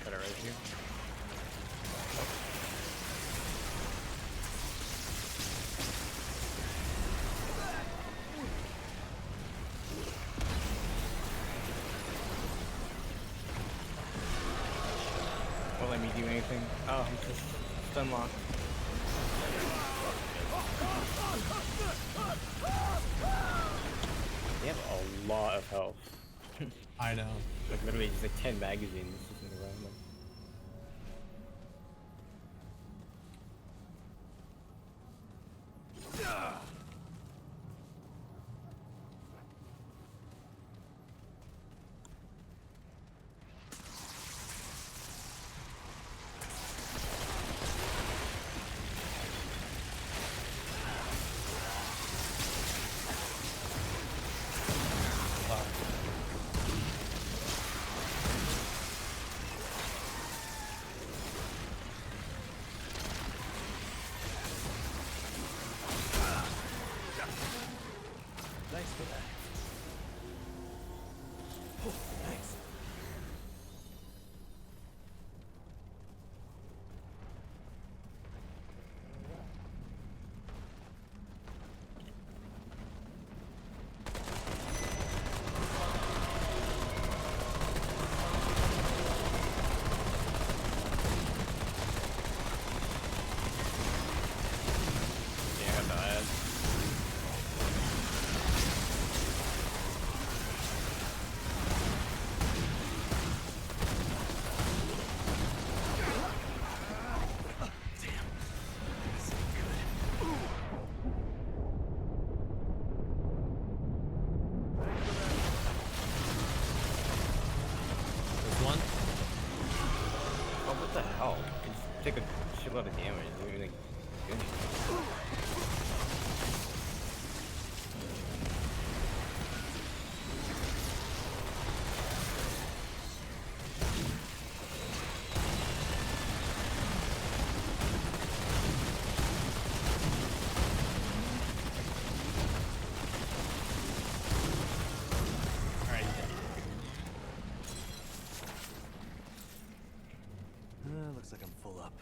Cut it right here. Won't let me do anything. Oh, I'm just stun locked. They have a lot of health. I know. Like literally just like 10 magazines just in around them. shitload of damage. It doesn't even do anything. Looks like I'm full up.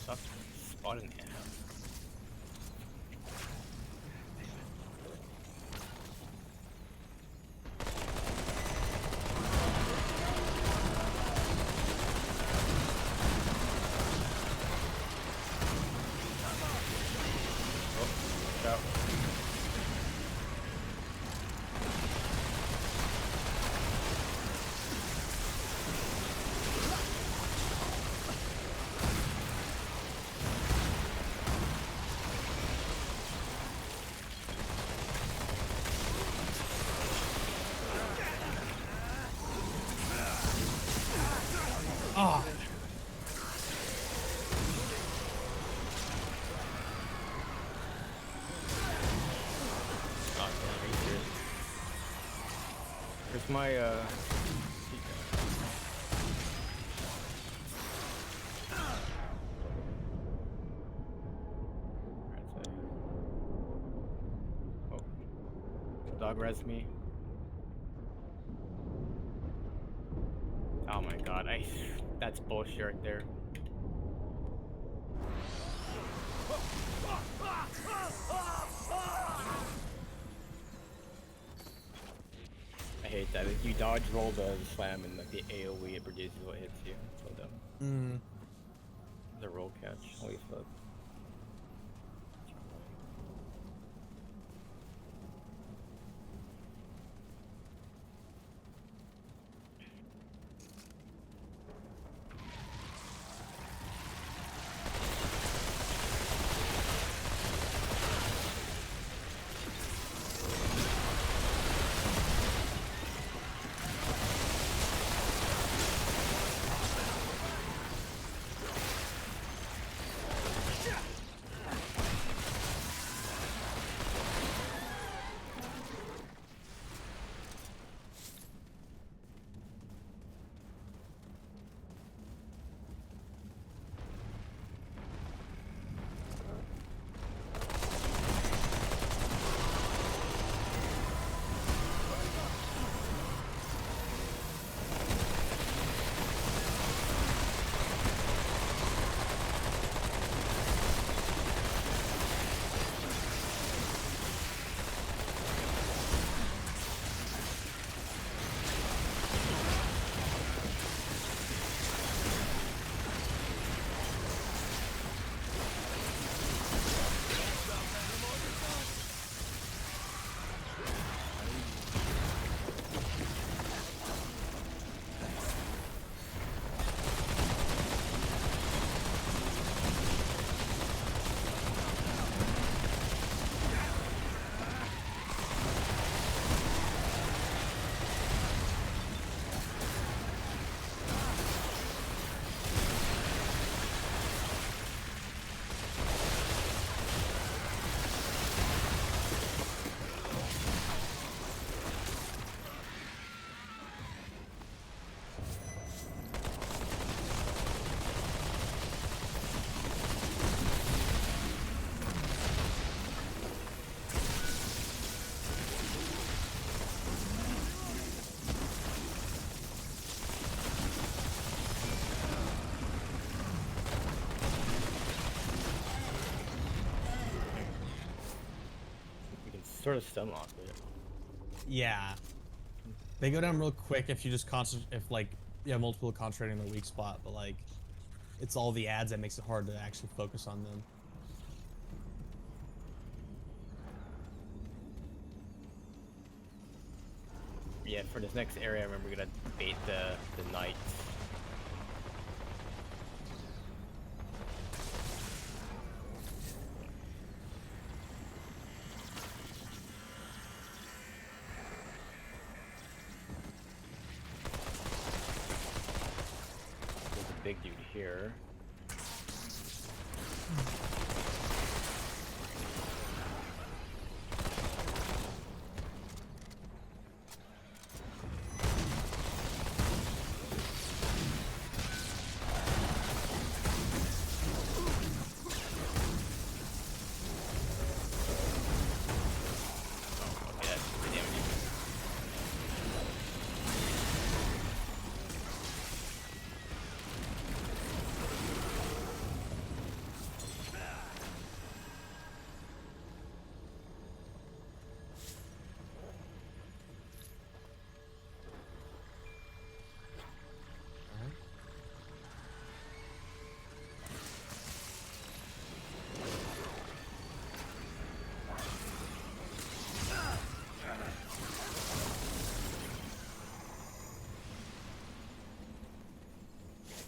Stop spotting him. Oh, out. Oh. Where's my oh, dog res me. Oh my god, that's bullshit right there. I hate that. If you dodge roll the slam and like the AoE it produces what hits you. So dumb. The roll catch. Holy fuck. sort of stun lock it. Yeah. They go down real quick if you just if like you have multiple concentrating on the weak spot, but like it's all the ads that makes it hard to actually focus on them. Yeah, for this next area, I remember we're gonna bait the knights. There's a big dude here.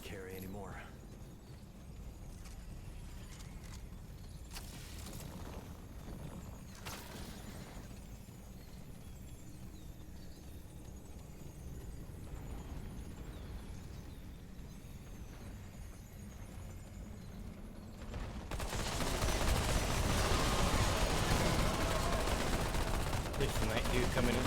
Carry anymore. There's a night dude coming in.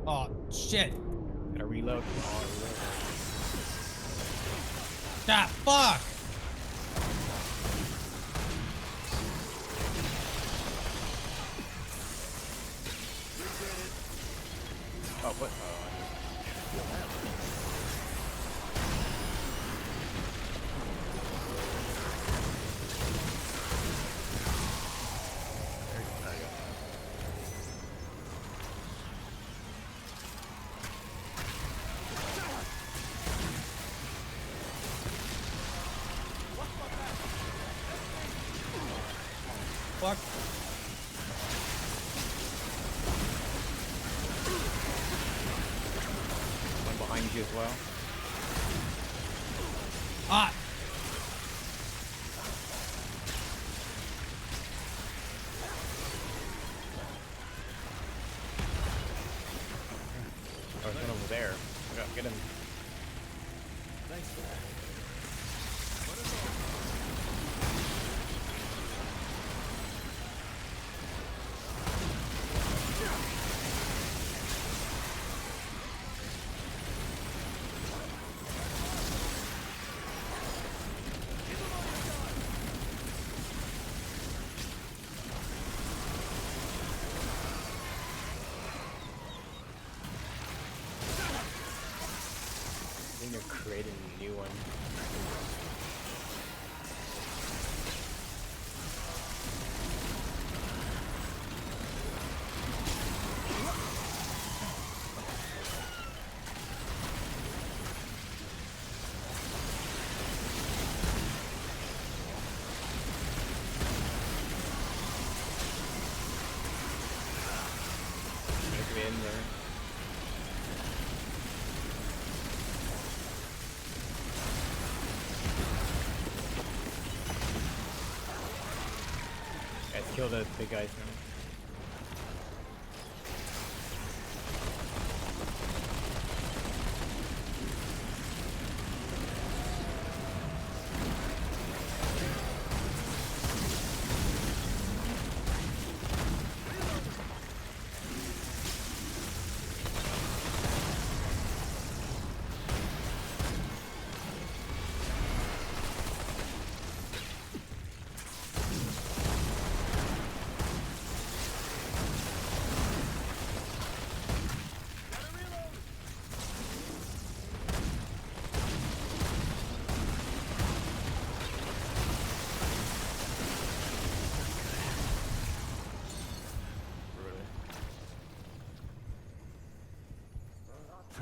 Oh shit! Gotta reload. Oh, reload. Ah, fuck! Oh, what? Fuck. One behind you as well. Ah! Oh, there's one over there. Get him. Thanks for that. I think they're creating a new one. Make me in there. Guys, kill the big guys now.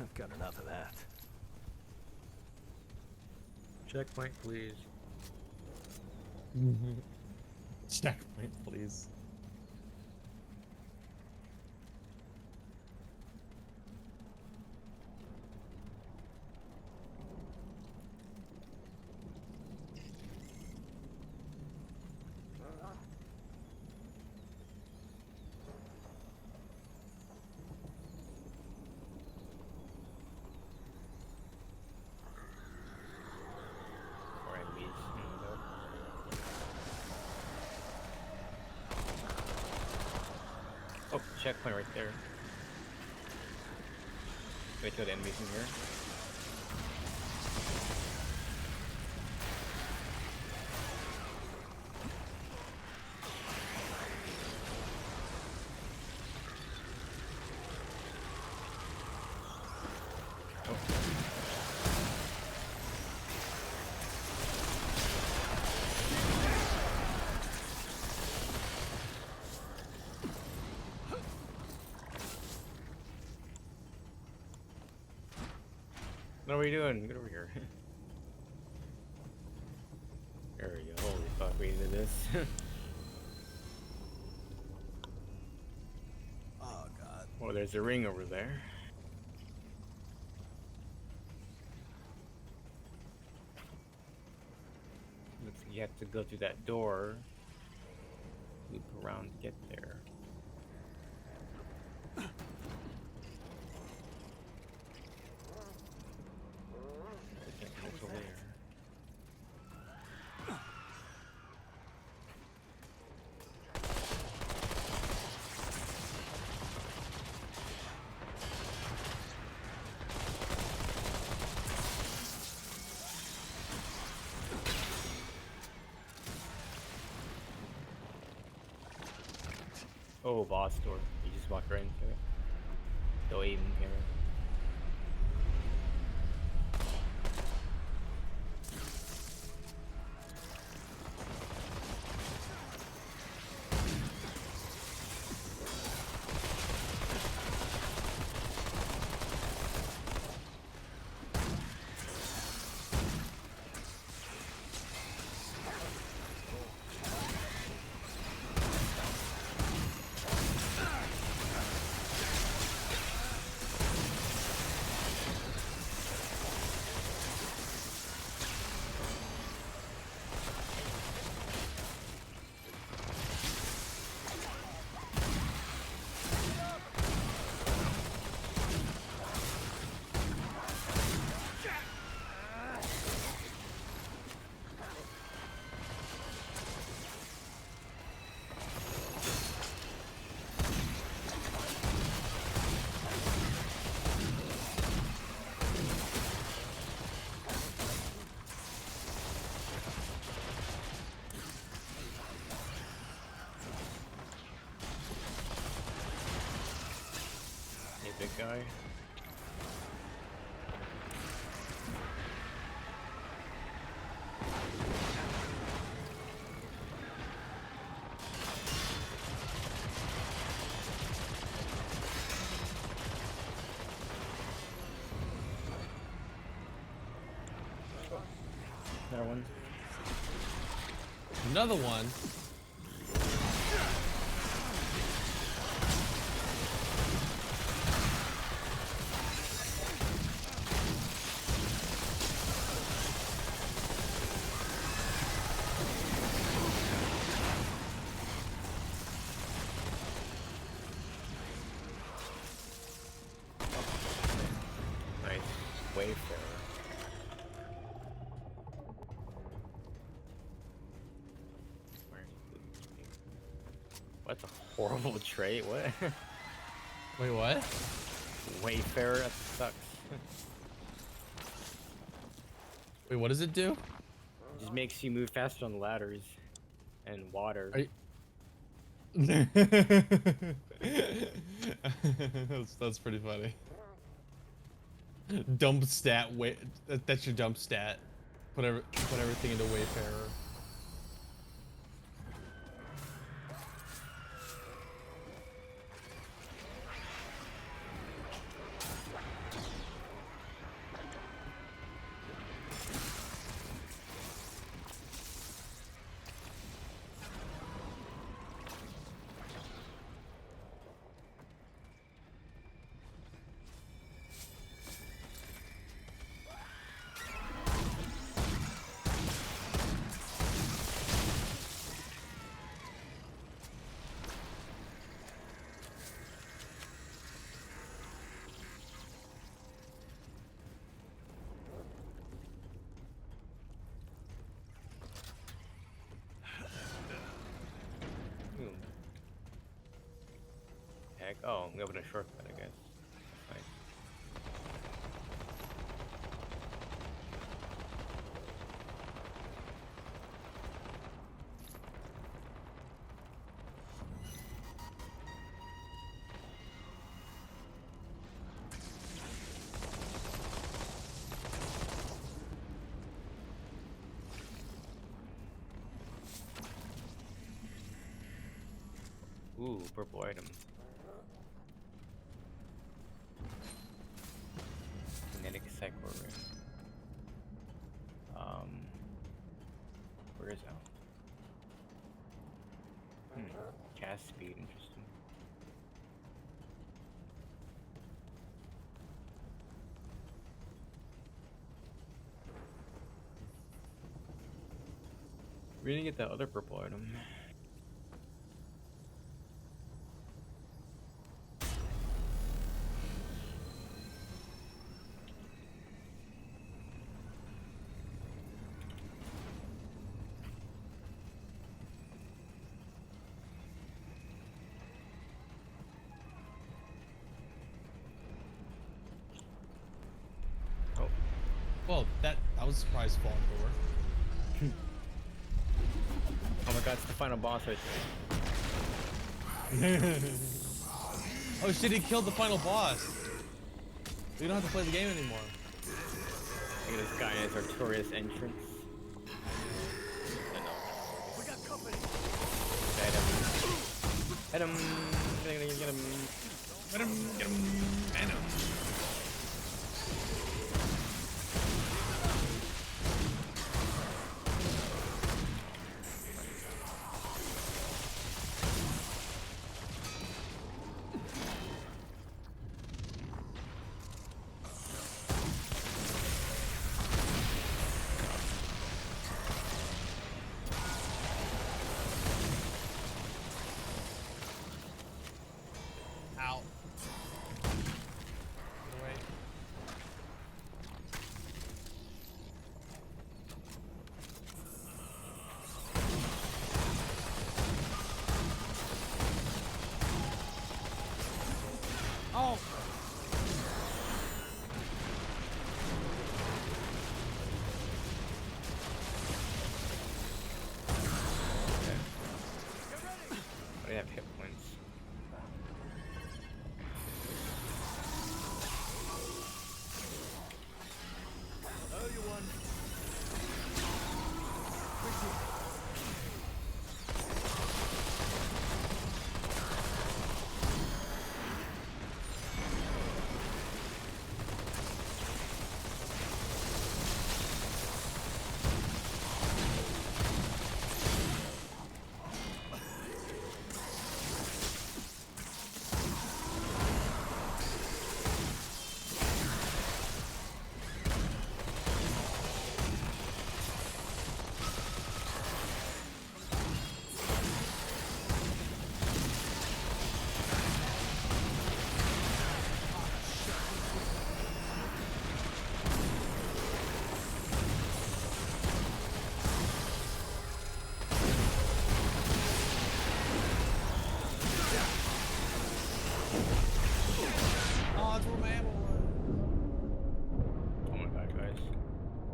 I've got enough of that. Checkpoint, please. Checkpoint, please. Or enemies. Oh, checkpoint right there. Wait till the enemies in here. What are we doing? Get over here. There we go. Holy fuck, we did this. Oh god. Oh, there's a ring over there. Looks like you have to go through that door. Loop around to get there. Over there. Oh, boss door. You just walk right into it. Don't even care. Big guy. Another one. Another one. Nice. Wayfarer. What's a horrible trait? What? Wait, what? Wayfarer? That sucks. Wait, what does it do? It just makes you move faster on ladders and water. Are you... that's pretty funny. Dump stat. Wait, that's your dump stat. Put everything into Wayfarer. Oh, we opened a shortcut, I guess. That's nice. Ooh, purple item. Kinetic cycle ring. Where is that? Cast speed, interesting. We didn't get that other purple item. Well, that was a surprise fall door. Oh my god, it's the final boss right there. Oh shit, he killed the final boss. We don't have to play the game anymore. Look at this guy in his Artorias entrance. We got company. Hit him. Get him. Get him, get him, and him. Ow. Get away. Oh! I have hit points. Oh, you won. Oh, that's where my ammo was. Oh my god, guys.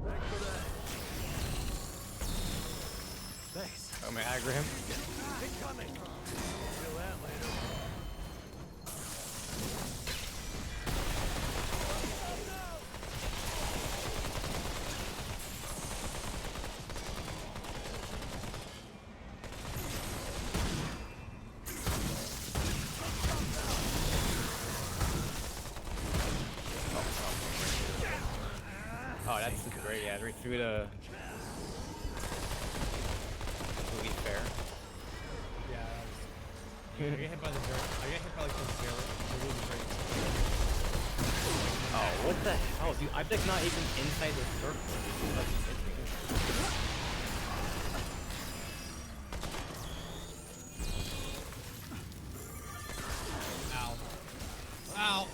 Thanks for that. Thanks. Oh, may I aggro him? Incoming. Feel that later. Oh, that's great. Yeah, right through the Louis Fair. Yeah, I get hit by the dirt. I get hit by like the dirt. Oh, what the hell, dude? I'm like not even inside the circle. Dude. Like, Ow. Ow.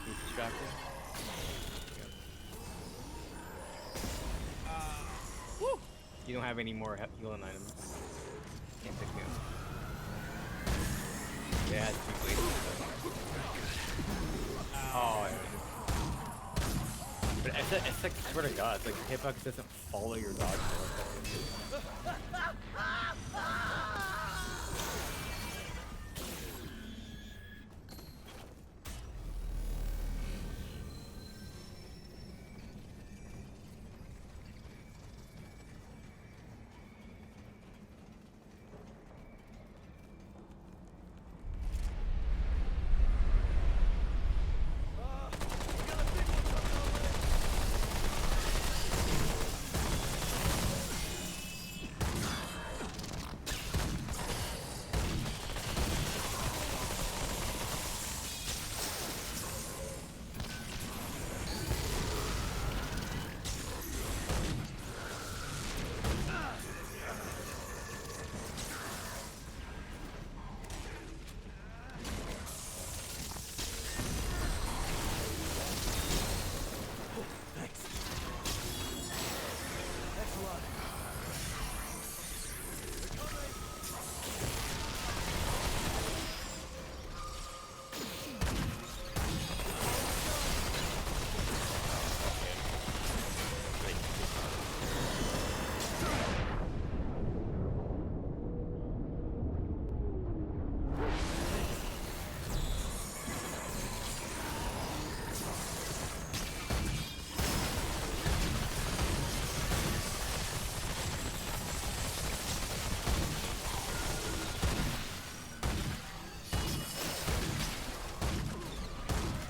he's distracted. Woo. You don't have any more healing items. Can't pick me up. Yeah, it's too late. Oh, yeah. But it's like, I swear to God, it's like hitbox doesn't follow your dodge.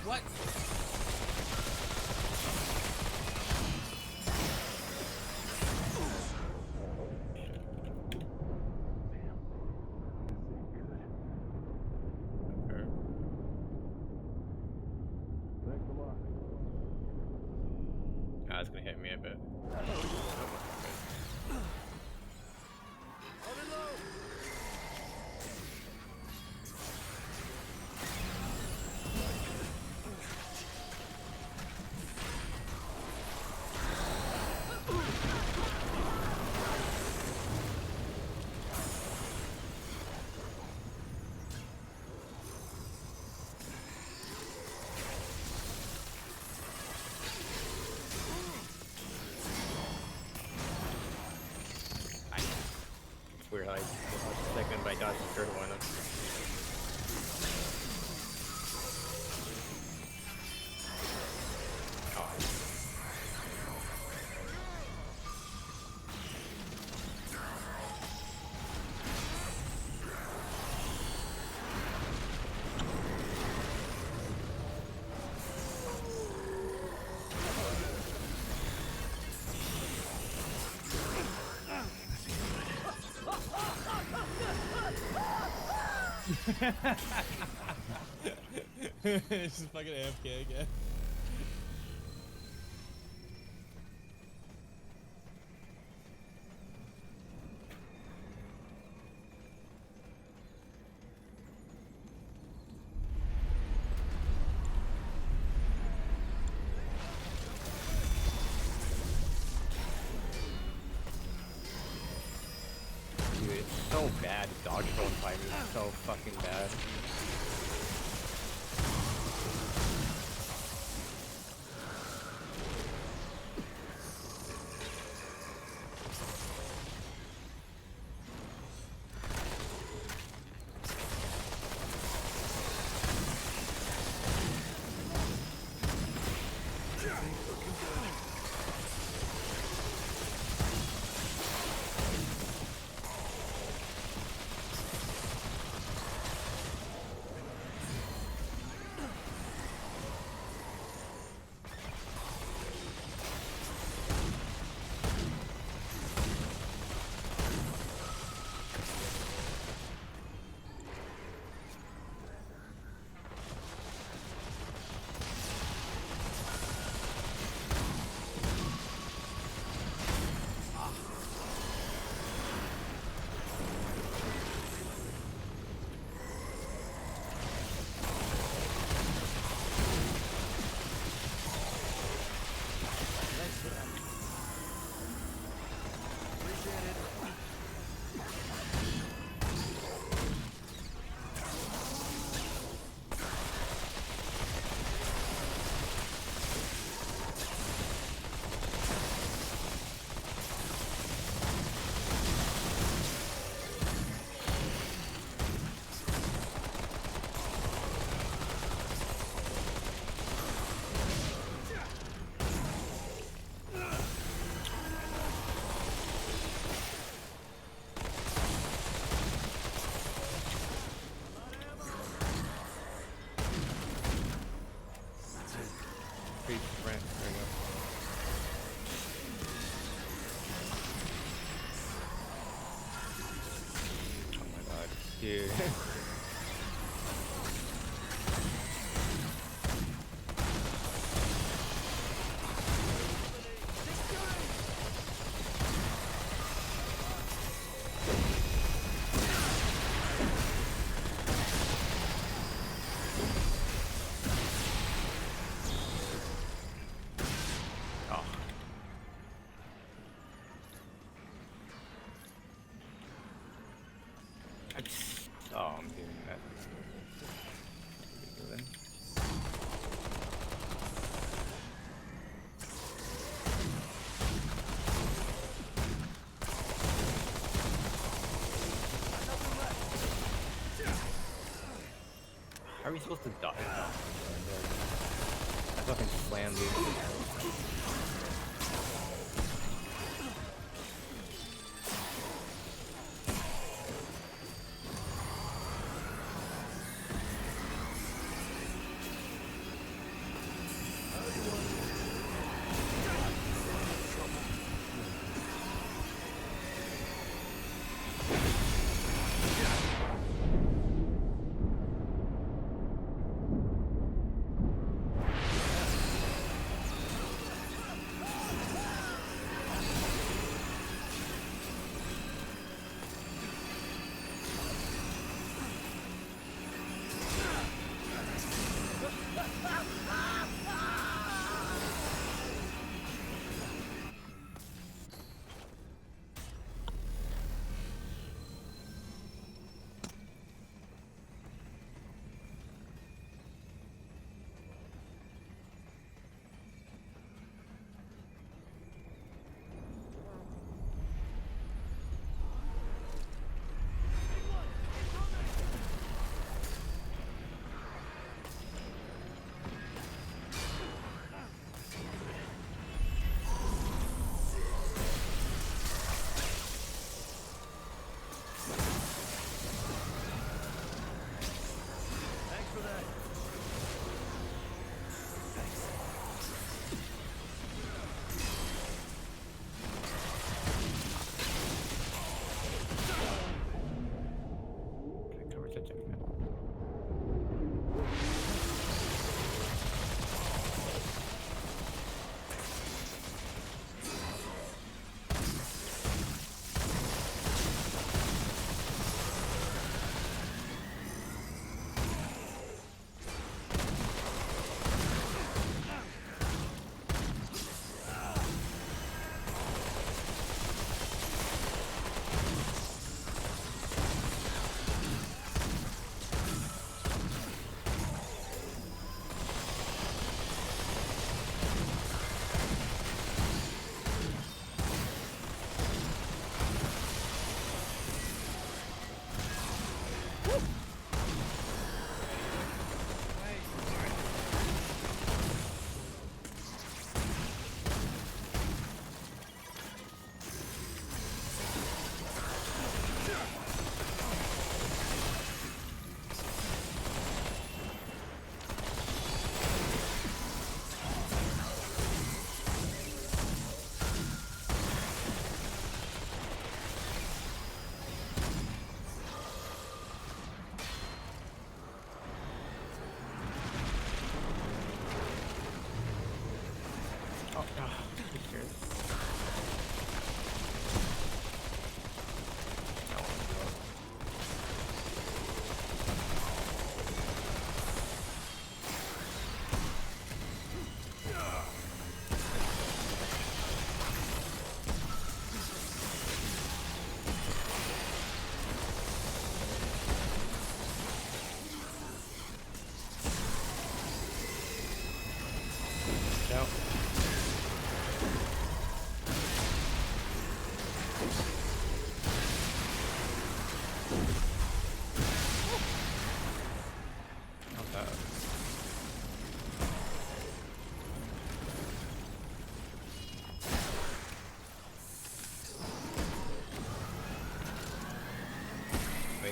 What? That's gonna hit me a bit. It's weird how I dodged the second, but I dodged the third one. It's just fucking AFK again. Dude, it's so bad. Dodge rolling fighting is so fucking bad. Dude. Oh, I'm doing that. How are we supposed to die? I fucking slammed you.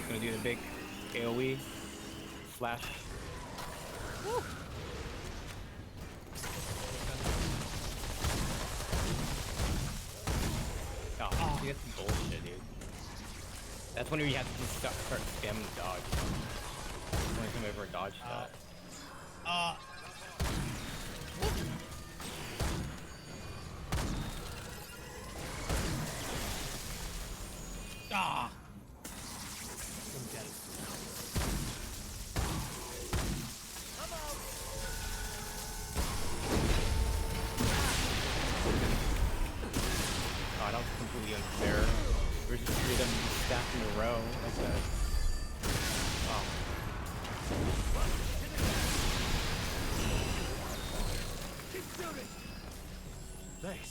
Gonna do the big AoE flash. Woo. Oh, that's bullshit, dude. That's when you have to just start spamming the dodge. When come over and dodge stuff. Ah! Couldn't get it. Oh, that was completely unfair. There's just 3 of them stacked in a row like that. Oh. Keep shooting. Thanks.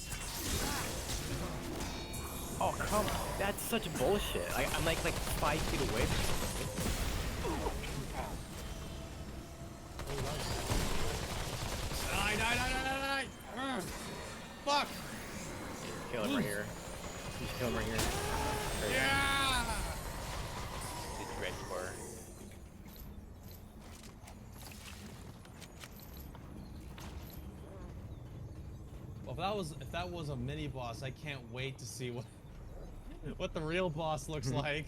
Oh, come on. That's such bullshit. I'm like 5 feet away from something. Die. Fuck! Kill him right here. Just kill him right here. Right Yeah! It's red core. Well, if that was a mini boss, I can't wait to see what the real boss looks like.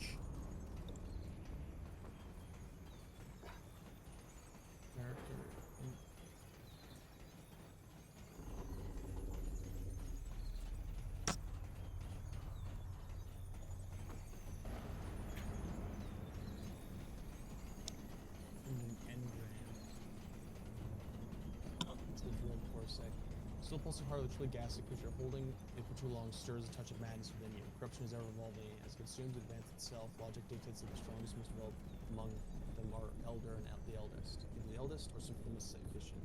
Still pulsing hard, literally gassy because you're holding it for too long stirs a touch of madness within you. Corruption is ever evolving. As it consumes and advances itself, logic dictates that the strongest must develop among them are elder and the eldest. Either the eldest or supreme sufficient.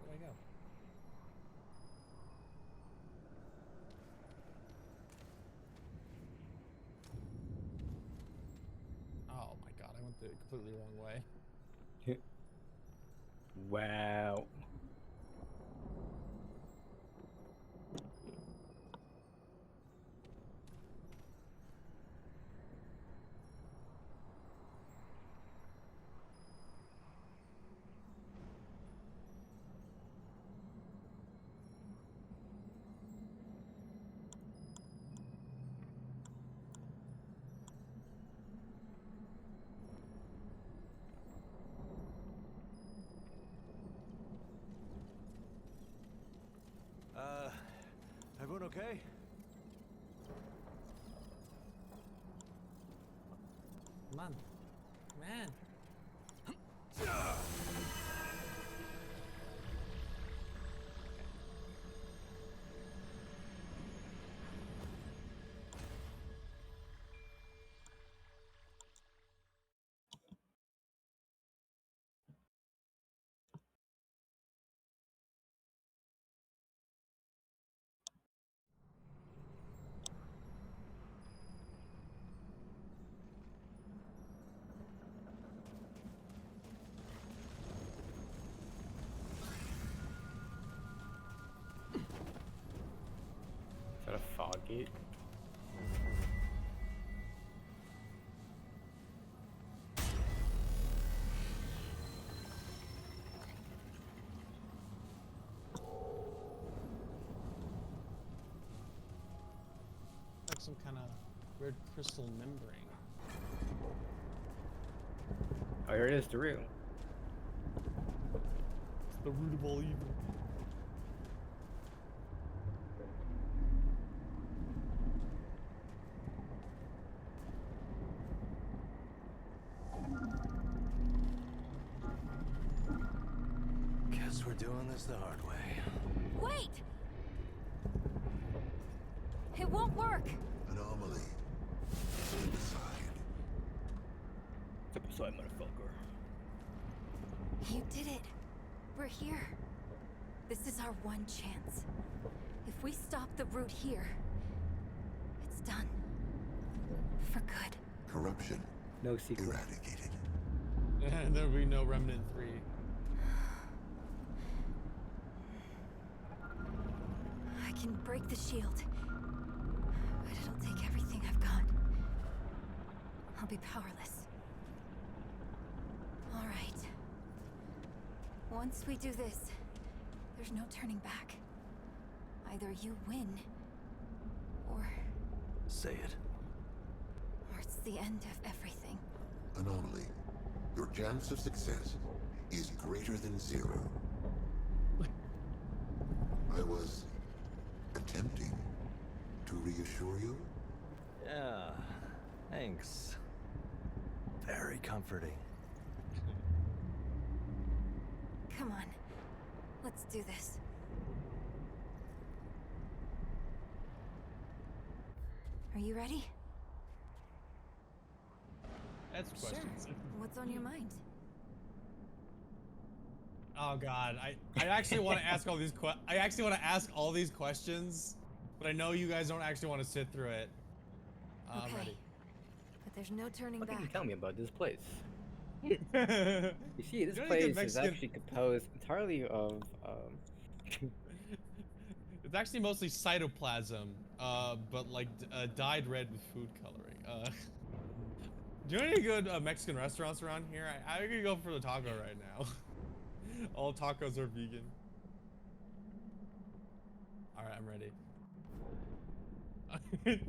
Where'd I go? Oh my god, I went the completely wrong way. Wow. Everyone okay? Come on. Man. Is that a fog gate? Like some kind of weird crystal membrane. Oh, here it is, the root. It's the root of all evil. Guess we're doing this the hard way. Wait! It won't work! Anomaly. Step aside. Step aside, motherfucker. You did it. We're here. This is our one chance. If we stop the route here, it's done. for good. Corruption No sequel. eradicated. And there'll be no Remnant 3. I can break the shield, but it'll take everything I've got. I'll be powerless. All right. Once we do this, there's no turning back. Either you win, or Say it. it's the end of everything. Anomaly. Your chance of success is greater than 0. I was attempting to reassure you. Yeah, thanks. Very comforting. Come on, let's do this. Are you ready? That's questions. Sure. What's on your mind? Oh god, I actually want to ask all these questions, but I know you guys don't actually want to sit through it. I'm Okay. ready. But there's no turning What back. can you tell me about this place? You You see, this don't need to place get is Mexican- actually composed entirely of It's actually mostly cytoplasm, but like dyed red with food coloring. Do you know any good Mexican restaurants around here? I could go for the taco right now. All tacos are vegan. Alright, I'm ready.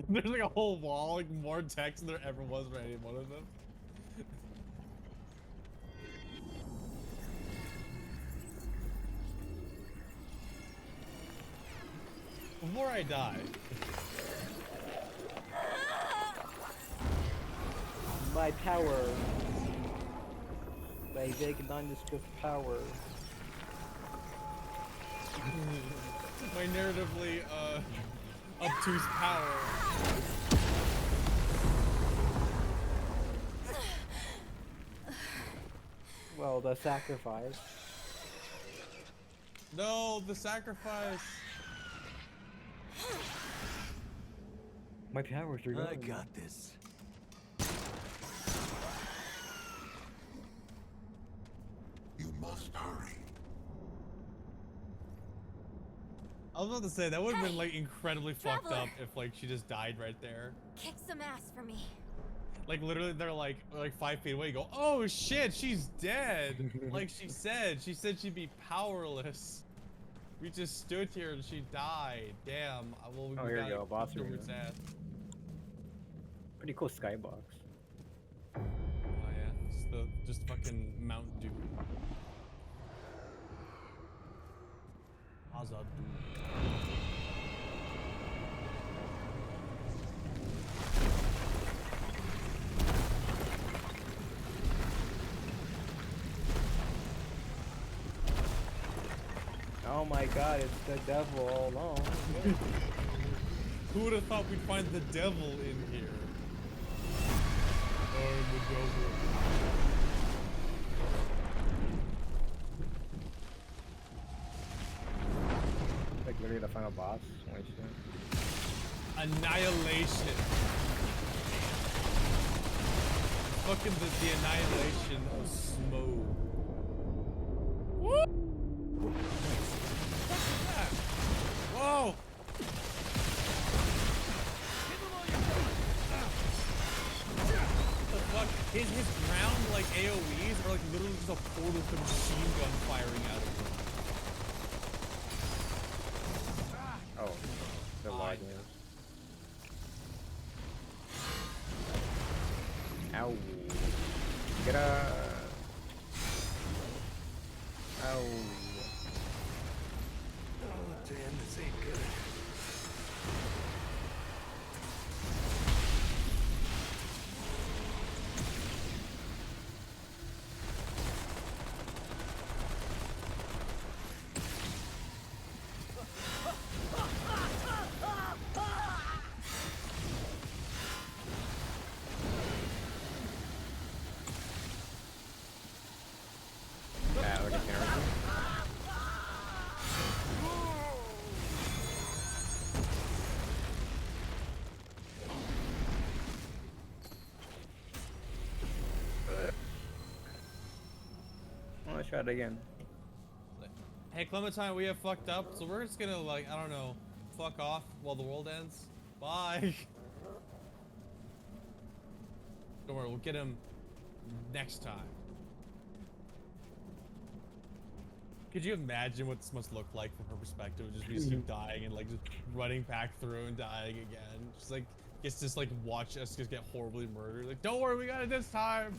There's like a whole wall, like more text than there ever was for any one of them. Before I die. my power. My vague nondescript power. My narratively obtuse power. Well, the sacrifice. No, the sacrifice. My powers are I gone. got this. You must hurry. I was about to say that would have been like incredibly fucked Traveler. up if like she just died right there. Kick some ass for me. Like literally they're like 5 feet away. You go, oh shit, she's dead. Like she said she'd be powerless. We just stood here and she died. Damn. Well, we Oh, here got you go, boss kicked over arena. its ass. Pretty cool skybox. Oh yeah, just fucking Mount Doom. Azad Doom. Oh my god, it's the devil all along. Who would have thought we'd find the devil in here? Oh, the devil. Like literally the final boss. Holy shit. Annihilation. Fucking the annihilation of smoke. Woo! Whoa! The fuck? His ground like AoEs are like literally just a portal with a machine gun firing out of it. Oh, the lag. Ow. Get up. Ow. Oh, damn, this ain't good. try it again. Hey, Clementine, we have fucked up, so we're just gonna, like, I don't know, fuck off while the world ends. Bye. Don't worry, we'll get him next time. Could you imagine what this must look like from her perspective? Just we just keep dying and like just running back through and dying again. Just like gets just like watch us just get horribly murdered. Like, don't worry, we got it this time.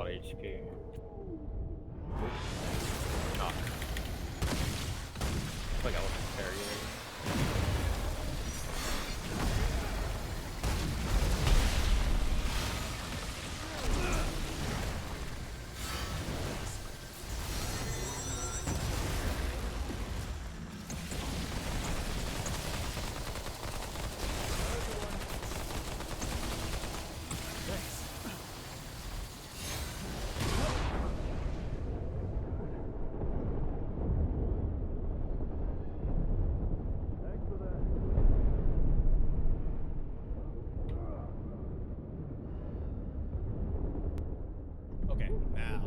HP. Oh. It's like I was parrying. Okay, now.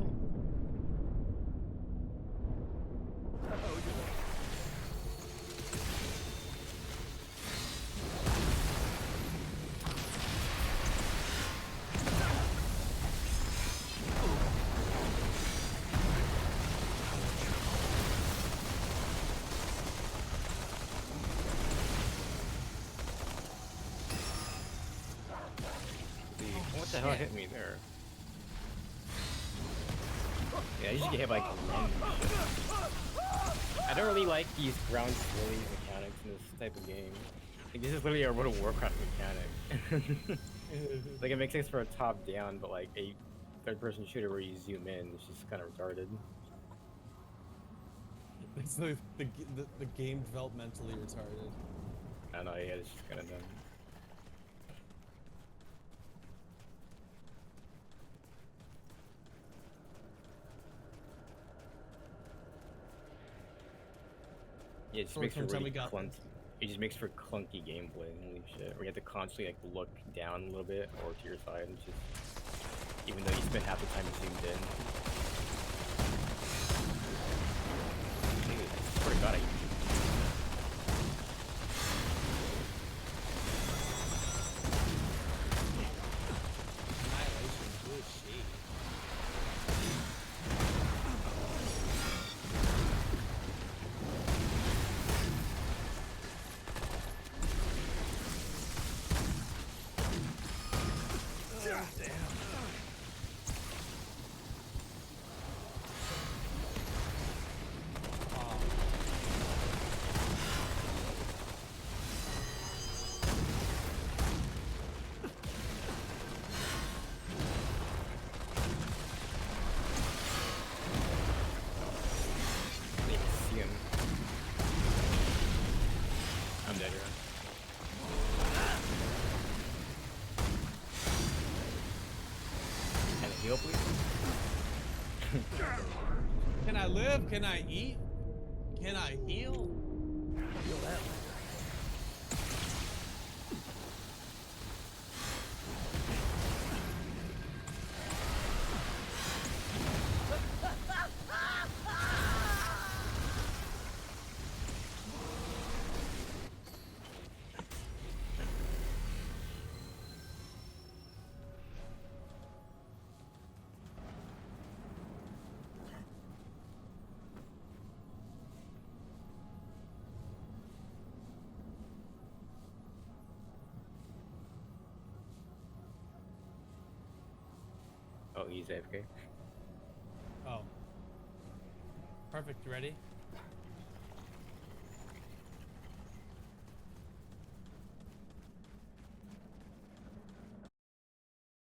What the hell hit me there? Yeah, you just get hit by like random shit. I don't really like these ground swirly mechanics in this type of game. Like, this is literally a World of Warcraft mechanic. Like, it makes sense for a top-down, but like a third-person shooter where you zoom in, it's just kind of retarded. It's the game developmentally retarded. I know, yeah, it's just kind of dumb. Yeah, it just from makes for time really we got. clunky. It just makes for clunky gameplay. Holy shit! Where you have to constantly like look down a little bit or to your side, and just even though you spend half the time zoomed in. Dude, I swear to God, see him. I'm dead, right? Can I heal, please? Can I live? Can I eat? Can I heal? Feel that. Oh, he's AFK. Oh. Perfect. You ready?